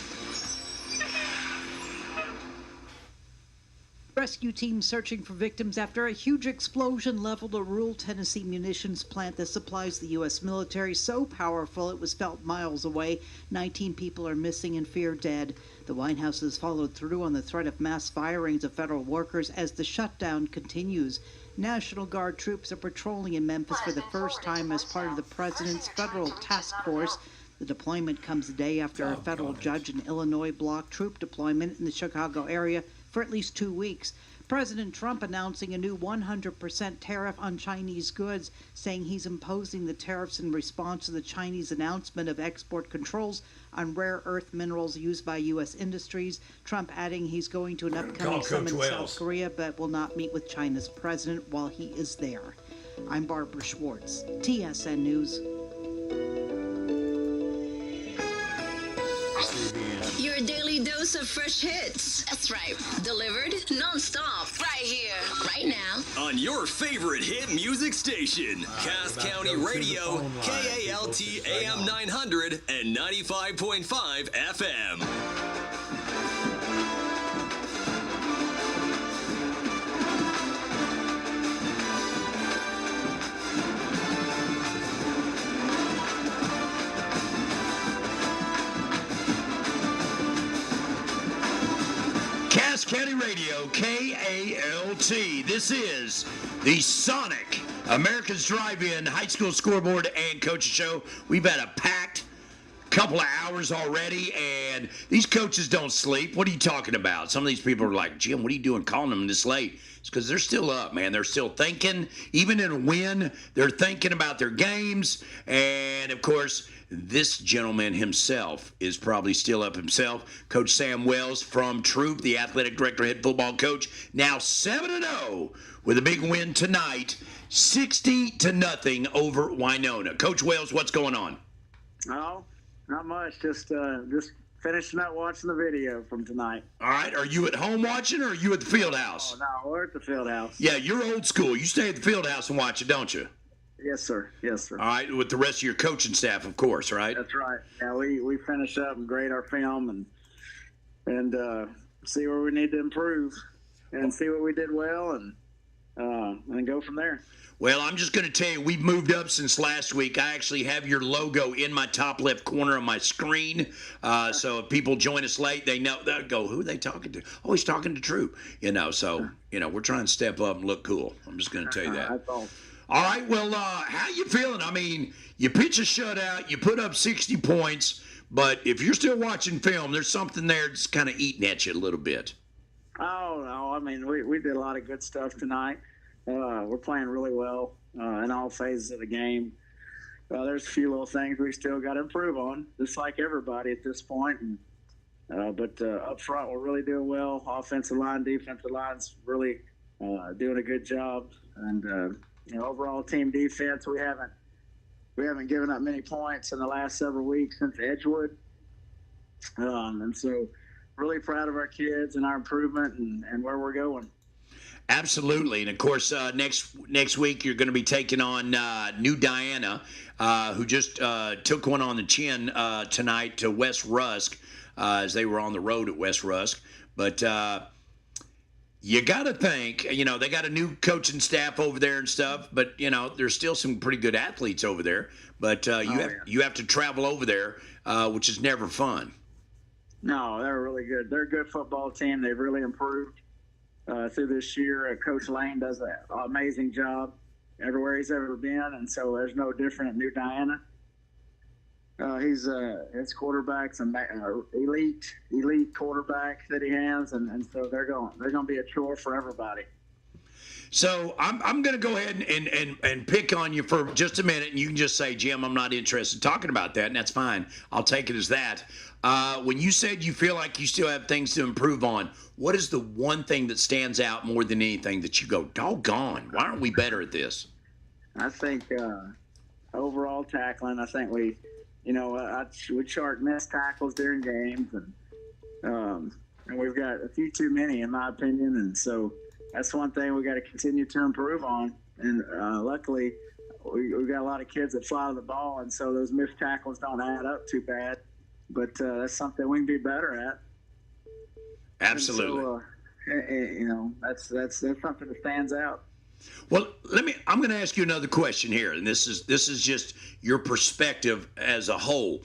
Rescue teams searching for victims after a huge explosion leveled a rural Tennessee munitions plant that supplies the U.S. military, so powerful it was felt miles away. 19 people are missing and feared dead. The White House has followed through on the threat of mass firings of federal workers as the shutdown continues. National Guard troops are patrolling in Memphis for the first time as part of the president's federal task force. The deployment comes a day after a federal judge in Illinois blocked troop deployment in the Chicago area for at least 2 weeks. President Trump announcing a new 100% tariff on Chinese goods, saying he's imposing the tariffs in response to the Chinese announcement of export controls on rare earth minerals used by U.S. industries. Trump adding he's going to an upcoming summit in South Korea, but will not meet with China's president while he is there. I'm Barbara Schwartz, TSN News. Your daily dose of fresh hits. That's right. Delivered non-stop. Right here. Right now. On your favorite hit music station. Cass County Radio. KALT AM 900 and 95.5 FM. Cass County Radio, KALT. This is the Sonic America's Drive-In High School Scoreboard and Coaches Show. We've had a packed couple of hours already, and these coaches don't sleep. What are you talking about? Some of these people are like, Jim, what are you doing calling them this late? It's because they're still up, man. They're still thinking. Even in a win, they're thinking about their games. And, of course, this gentleman himself is probably still up himself. Coach Sam Wells from Troop, the athletic director, head football coach, now 7-0 with a big win tonight, 60-0 over Winona. Coach Wells, what's going on? Oh, not much. Just finishing up watching the video from tonight. All right. Are you at home watching, or are you at the field house? Oh, no, we're at the field house. Yeah, you're old school. You stay at the field house and watch it, don't you? Yes, sir. Yes, sir. All right, with the rest of your coaching staff, of course, right? That's right. Yeah, we finish up and grade our film and see where we need to improve and see what we did well and go from there. Well, I'm just going to tell you, we've moved up since last week. I actually have your logo in my top left corner of my screen. So if people join us late, they know. They'll go, who are they talking to? Oh, he's talking to Troop. So, we're trying to step up and look cool. I'm just going to tell you that. That's all. All right, well, how you feeling? I mean, you pitch a shutout, you put up 60 points, but if you're still watching film, there's something there that's kind of eating at you a little bit. Oh, no, I mean, we did a lot of good stuff tonight. We're playing really well in all phases of the game. There's a few little things we still got to improve on, just like everybody at this point. But up front, we're really doing well. Offensive line, defensive line's really doing a good job. And overall team defense, we haven't given up many points in the last several weeks since Edgewood. And so really proud of our kids and our improvement and where we're going. Absolutely. And, of course, next week you're going to be taking on New Diana, who just took one on the chin tonight to West Rusk as they were on the road at West Rusk. But you got to think, they got a new coaching staff over there and stuff, but, there's still some pretty good athletes over there. But you have to travel over there, which is never fun. No, they're really good. They're a good football team. They've really improved through this year. Coach Lane does an amazing job everywhere he's ever been, and so there's no different at New Diana. His quarterback's an elite quarterback that he has, and so they're going to be a chore for everybody. So I'm going to go ahead and pick on you for just a minute, and you can just say, Jim, I'm not interested in talking about that, and that's fine. I'll take it as that. When you said you feel like you still have things to improve on, what is the one thing that stands out more than anything that you go, doggone, why aren't we better at this? I think overall tackling, I think we we chart missed tackles during games, and we've got a few too many, in my opinion. And so that's one thing we got to continue to improve on. And luckily, we've got a lot of kids that fly to the ball, and so those missed tackles don't add up too bad. But that's something we can be better at. Absolutely. And so, that's something that stands out. Well, I'm going to ask you another question here, and this is just your perspective as a whole.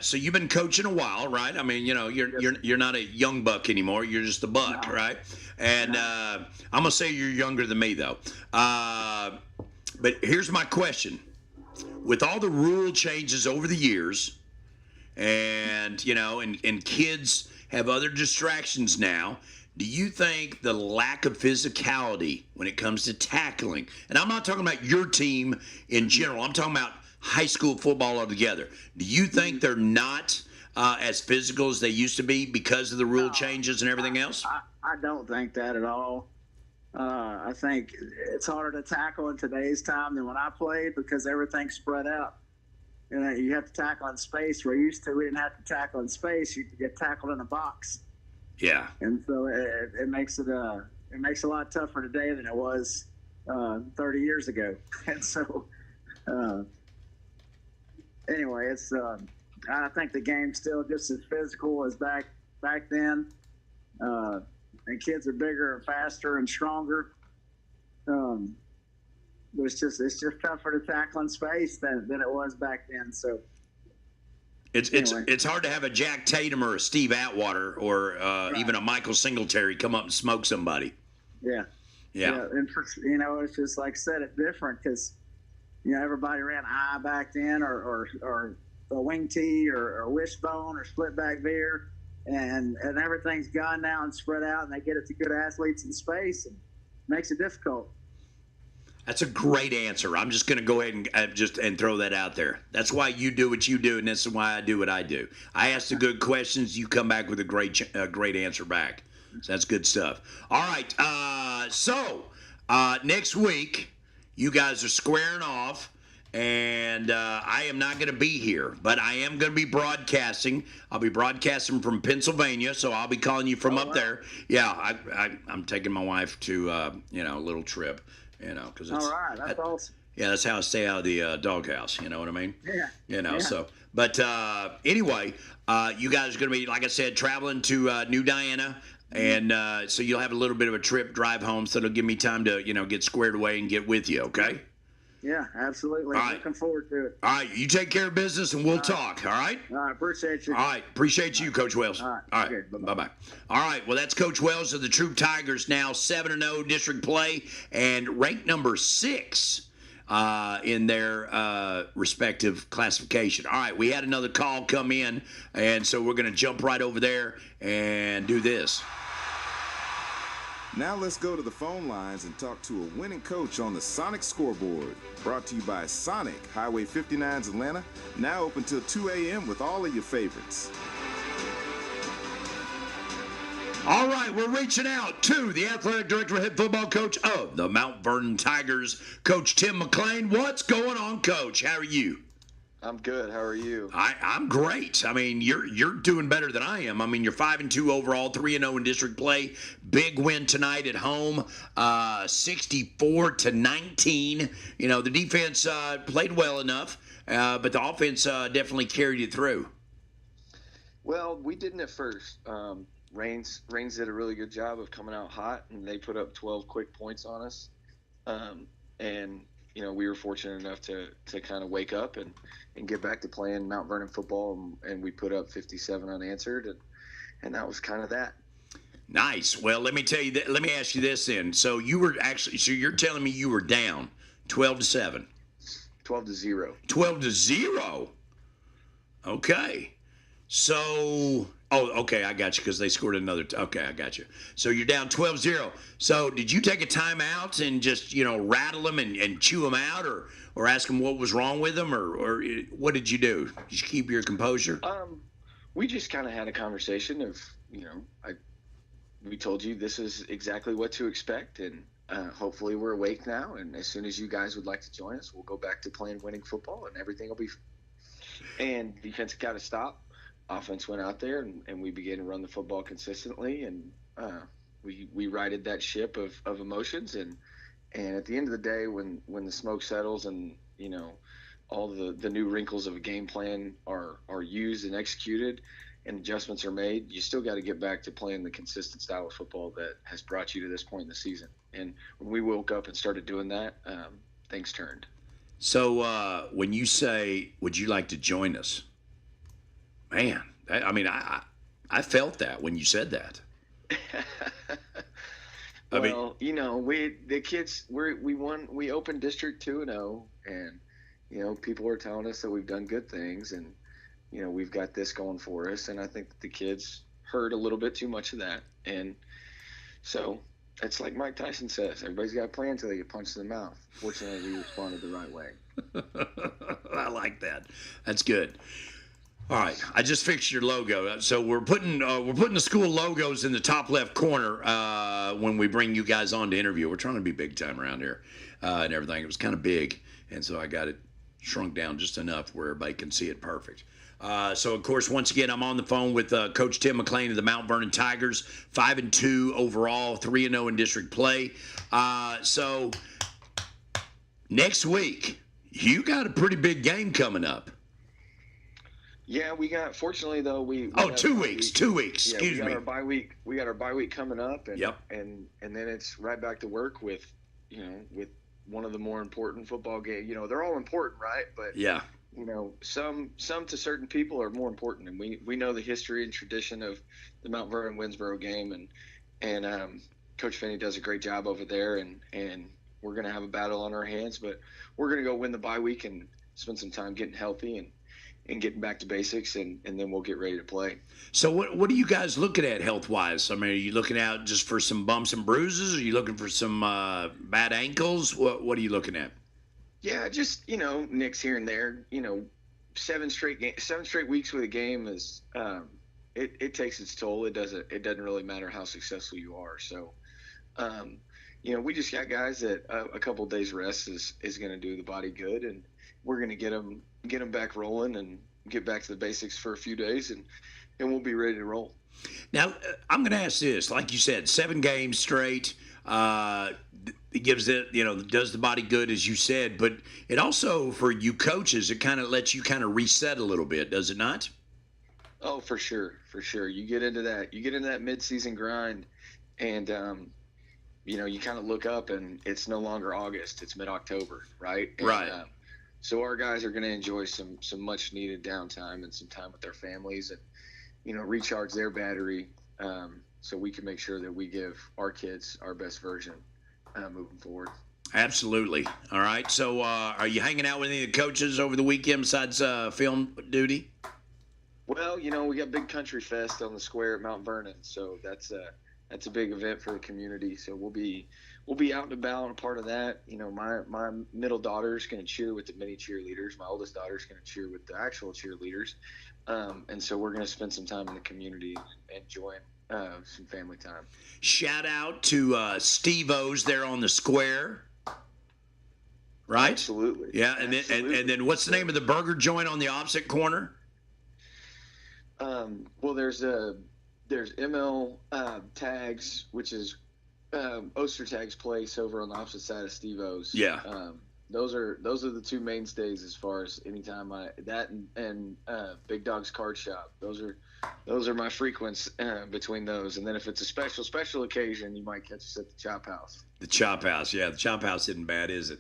So you've been coaching a while, right? I mean, you're not a young buck anymore. You're just a buck, right? And I'm going to say you're younger than me, though. But here's my question. With all the rule changes over the years, and kids have other distractions now, do you think the lack of physicality when it comes to tackling, and I'm not talking about your team in general, I'm talking about high school football altogether, do you think they're not as physical as they used to be because of the rule changes and everything else? I don't think that at all. I think it's harder to tackle in today's time than when I played because everything's spread out. You have to tackle in space. We didn't have to tackle in space. You could get tackled in a box. Yeah. And so it makes it a lot tougher today than it was 30 years ago. And so anyway, I think the game's still just as physical as back then. And kids are bigger and faster and stronger. It's just tougher to tackle in space than it was back then. So. It's hard to have a Jack Tatum or a Steve Atwater or even a Michael Singletary come up and smoke somebody. Yeah. And it's just like I said, it's different because everybody ran I back then or a wing tee or wishbone or split back veer, and everything's gone now and spread out, and they get it to good athletes in space, and it makes it difficult. That's a great answer. I'm just going to go ahead and throw that out there. That's why you do what you do, and that's why I do what I do. I ask the good questions. You come back with a great answer back. So that's good stuff. All right. So next week, you guys are squaring off, and I am not going to be here, but I am going to be broadcasting. I'll be broadcasting from Pennsylvania, so I'll be calling you from up there. Yeah, I'm taking my wife to a little trip. Because it's all right. That's awesome. Yeah, that's how I stay out of the doghouse. You know what I mean? Yeah. So, but anyway, you guys are going to be, like I said, traveling to New Diana, and so you'll have a little bit of a trip drive home, so it'll give me time to, get squared away and get with you. Okay? Yeah, absolutely. All right. Looking forward to it. All right, you take care of business, and we'll talk. All right? All right, appreciate you. All right, appreciate you, Coach Wells. All right. Okay, bye-bye. All right, well, that's Coach Wells of the Troop Tigers, now 7-0 district play and ranked number 6 in their respective classification. All right, we had another call come in, and so we're going to jump right over there and do this. Now let's go to the phone lines and talk to a winning coach on the Sonic Scoreboard. Brought to you by Sonic, Highway 59's Atlanta. Now open till 2 a.m. with all of your favorites. All right, we're reaching out to the athletic director, head football coach of the Mount Vernon Tigers, Coach Tim McLean. What's going on, Coach? How are you? I'm good. How are you? I'm great. I mean, you're doing better than I am. I mean, you're 5-2 overall, 3-0 in district play. Big win tonight at home, 64-19. The defense played well enough, but the offense definitely carried it through. Well, we didn't at first. Rains did a really good job of coming out hot, and they put up 12 quick points on us. And we were fortunate enough to kind of wake up and get back to playing Mount Vernon football, and we put up 57 unanswered, and that was kind of that. Nice. Well, let me tell you that. Let me ask you this then. So you're telling me you were down 12-7. 12-0. 12-0. Okay. So, okay, I got you because they scored another. Okay, I got you. So you're down 12-0. So did you take a timeout and just, rattle them and chew them out or ask them what was wrong with them or what did you do? Did you keep your composure? We just kind of had a conversation of, we told you this is exactly what to expect, and hopefully we're awake now, and as soon as you guys would like to join us, we'll go back to playing winning football, and everything will be And defense got to stop. Offense went out there, and we began to run the football consistently, and we righted that ship of emotions. And at the end of the day, when the smoke settles and, you know, all the new wrinkles of a game plan are used and executed and adjustments are made, you still got to get back to playing the consistent style of football that has brought you to this point in the season. And when we woke up and started doing that, things turned. So when you say, would you like to join us? Man, I felt that when you said that. You know, we opened District 2-0, and, you know, people are telling us that we've done good things, and, you know, we've got this going for us. And I think that the kids heard a little bit too much of that. And so it's like Mike Tyson says, everybody's got a plan until they get punched in the mouth. Fortunately, we responded the right way. I like that. That's good. All right, I just fixed your logo. So we're putting the school logos in the top left corner when we bring you guys on to interview. We're trying to be big time around here and everything. It was kind of big, and so I got it shrunk down just enough where everybody can see it perfect. So, of course, once again, I'm on the phone with Coach Tim McLean of the Mount Vernon Tigers, 5-2 overall, 3-0 in district play. So next week, you got a pretty big game coming up. Yeah, fortunately though, we 2 weeks. 2 weeks. Yeah, Excuse me. Our bye week. We got our bye week coming up, and yep. and then it's right back to work with, you know, with one of the more important football games. You know, they're all important, right? But yeah, you know, some to certain people are more important, and we know the history and tradition of the Mount Vernon Winsboro game, and Coach Finney does a great job over there, and we're gonna have a battle on our hands, but we're gonna go win the bye week and spend some time getting healthy and getting back to basics, and then we'll get ready to play. So what are you guys looking at health-wise? I mean, are you looking out just for some bumps and bruises? Are you looking for some bad ankles? What are you looking at? Yeah, just, you know, nicks here and there. You know, 7 straight weeks with a game is it takes its toll. It doesn't really matter how successful you are. So, you know, we just got guys that a couple of days rest is going to do the body good, and we're going to get them back rolling and get back to the basics for a few days, and we'll be ready to roll. Now, I'm going to ask this. Like you said, 7 games straight. It gives it, you know, does the body good, as you said, but it also, for you coaches, it kind of lets you kind of reset a little bit, does it not? Oh, for sure. You get into that mid-season grind, and you know, you kind of look up and it's no longer August, it's mid-October, right? And, right. So our guys are going to enjoy some much needed downtime and some time with their families, and, you know, recharge their battery, so we can make sure that we give our kids our best version moving forward. Absolutely. All right. So are you hanging out with any of the coaches over the weekend besides film duty? Well, you know, we got Big Country Fest on the square at Mount Vernon, so that's a big event for the community. So we'll be out and about and a part of that. You know, my middle daughter's going to cheer with the mini cheerleaders. My oldest daughter's going to cheer with the actual cheerleaders. And so we're going to spend some time in the community and enjoying some family time. Shout out to Steve-O's there on the square. Right? Absolutely. Yeah, and then what's the name of the burger joint on the opposite corner? Well, there's ML Tags, which is Ostertag's place over on the opposite side of Steve-O's. Yeah. Those are the two mainstays as far as anytime and Big Dog's Card Shop. Those are my frequents between those. And then if it's a special occasion, you might catch us at the Chop House. The Chop House, yeah. The Chop House isn't bad, is it?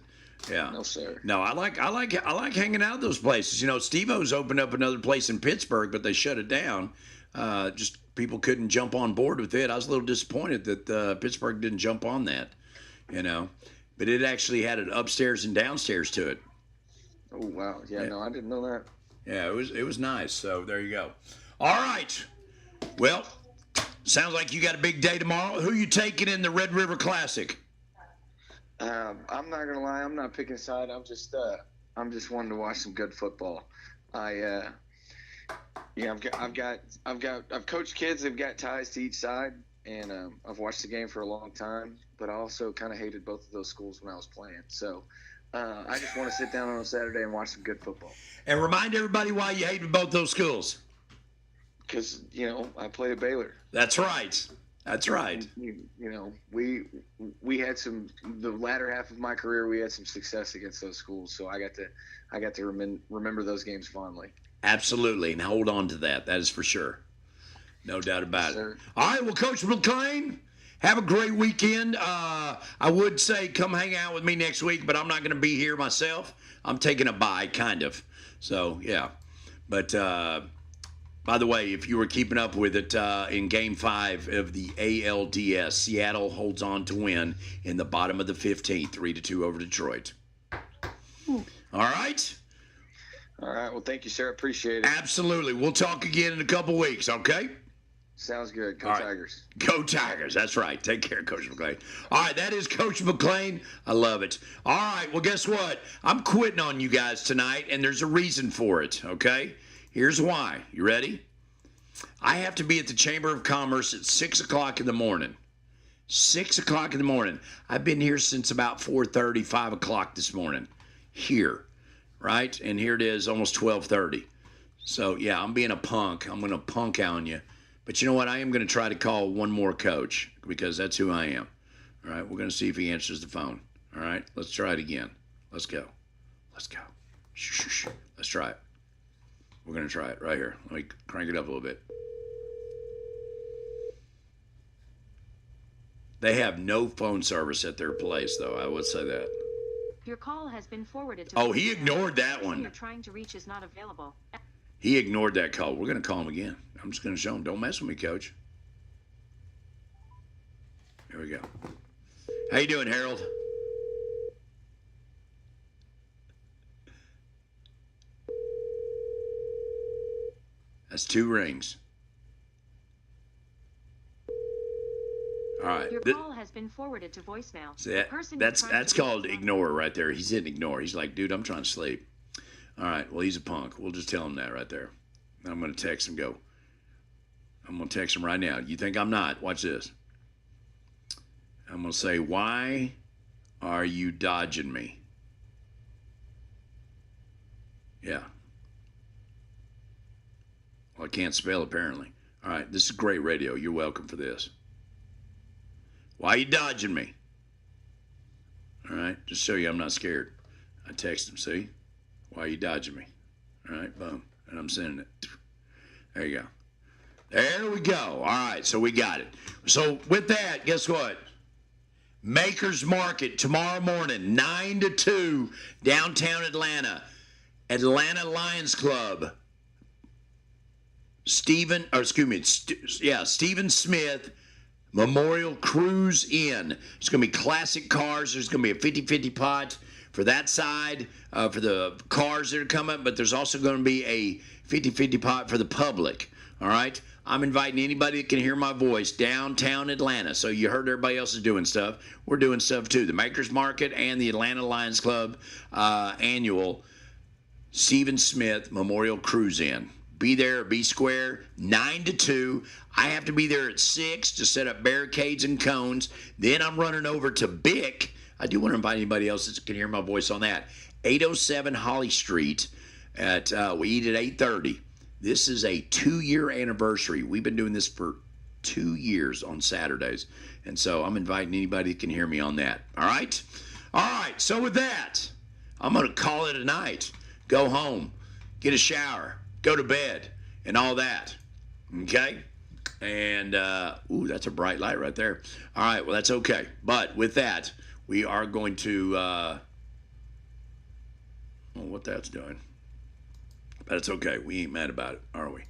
Yeah. No, sir. No, I like hanging out at those places. You know, Steve-O's opened up another place in Pittsburgh, but they shut it down. Just people couldn't jump on board with it. I was a little disappointed that Pittsburgh didn't jump on that, you know. But it actually had an upstairs and downstairs to it. Oh, wow. Yeah, no, I didn't know that. Yeah, it was nice. So there you go. All right. Well, sounds like you got a big day tomorrow. Who you taking in the Red River Classic? I'm not gonna lie. I'm not picking a side. I'm just wanting to watch some good football. I've coached kids. They've got ties to each side, and I've watched the game for a long time. But I also kind of hated both of those schools when I was playing. So I just want to sit down on a Saturday and watch some good football. And remind everybody why you hated both those schools. Because, I played at Baylor. That's right. That's right. We had the latter half of my career, we had some success against those schools. So I got to remember those games fondly. Absolutely. And hold on to that. That is for sure. No doubt about it. All right. Well, Coach McClain, have a great weekend. I would say come hang out with me next week, but I'm not going to be here myself. I'm taking a bye, kind of. So, yeah. But, by the way, if you were keeping up with it, in Game 5 of the ALDS, Seattle holds on to win in the bottom of the 15th, 3-2 over Detroit. All right? All right. Well, thank you, sir. Appreciate it. Absolutely. We'll talk again in a couple weeks, okay? Sounds good. Go Tigers. Go Tigers. That's right. Take care, Coach McClain. All right, that is Coach McClain. I love it. All right, well, guess what? I'm quitting on you guys tonight, and there's a reason for it, okay? Here's why. You ready? I have to be at the Chamber of Commerce at 6 o'clock in the morning. 6 o'clock in the morning. I've been here since about 4:30, 5 o'clock this morning. Here, right? And here it is, almost 12:30. So, yeah, I'm being a punk. I'm going to punk on you. But you know what? I am going to try to call one more coach because that's who I am. All right, we're going to see if he answers the phone. All right, let's try it again. Let's go. Let's go. Shh, shh, shh. Let's try it. We're going to try it right here. Let me crank it up a little bit. They have no phone service at their place, though. I would say that. Your call has been forwarded to. Oh, he ignored that one. You're trying to reach is not available. He ignored that call. We're going to call him again. I'm just going to show him. Don't mess with me, Coach. Here we go. How you doing, Harold? That's 2 rings. All right. Your call has been forwarded to voicemail. See, that's called ignore right there. He's hitting ignore. He's like, dude, I'm trying to sleep. All right. Well, he's a punk. We'll just tell him that right there. I'm going to text him. I'm going to text him right now. You think I'm not? Watch this. I'm going to say, why are you dodging me? Yeah. Well, I can't spell, apparently. All right, this is great radio. You're welcome for this. Why are you dodging me? All right, just show you I'm not scared. I text him, see? Why are you dodging me? All right, boom. And I'm sending it. There you go. There we go. All right, so we got it. So with that, guess what? Makers Market tomorrow morning, 9 to 2, downtown Atlanta. Atlanta Lions Club. Stephen Smith Memorial Cruise Inn. It's going to be classic cars. There's going to be a 50-50 pot for that side, for the cars that are coming, but there's also going to be a 50-50 pot for the public. All right? I'm inviting anybody that can hear my voice downtown Atlanta. So you heard everybody else is doing stuff. We're doing stuff too. The Makers Market and the Atlanta Lions Club annual Stephen Smith Memorial Cruise Inn. Be there, be square, 9 to 2. I have to be there at 6 to set up barricades and cones. Then I'm running over to Bick. I do want to invite anybody else that can hear my voice on that. 807 Holly Street. We eat at 8:30. This is a 2-year anniversary. We've been doing this for 2 years on Saturdays. And so I'm inviting anybody that can hear me on that. All right? All right. So with that, I'm going to call it a night. Go home. Get a shower. Go to bed. And all that. Okay? And, that's a bright light right there. All right. Well, that's okay. But with that, we are going to, I don't know what that's doing. But it's okay. We ain't mad about it, are we?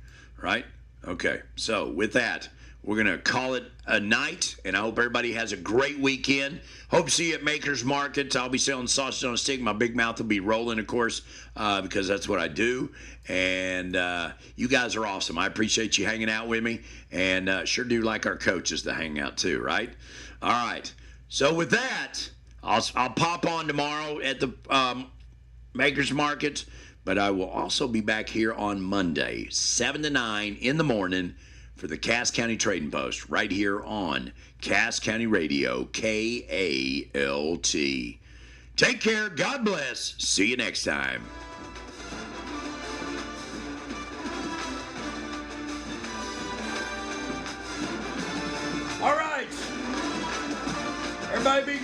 Right? Okay. So with that, we're going to call it a night, and I hope everybody has a great weekend. Hope to see you at Makers Market. I'll be selling sausage on a stick. My big mouth will be rolling, of course, because that's what I do. And you guys are awesome. I appreciate you hanging out with me, and sure do like our coaches to hang out too, right? All right. So with that, I'll pop on tomorrow at the Makers Market. But I will also be back here on Monday, 7 to 9 in the morning for the Cass County Trading Post, right here on Cass County Radio, KALT. Take care. God bless. See you next time. All right. Everybody be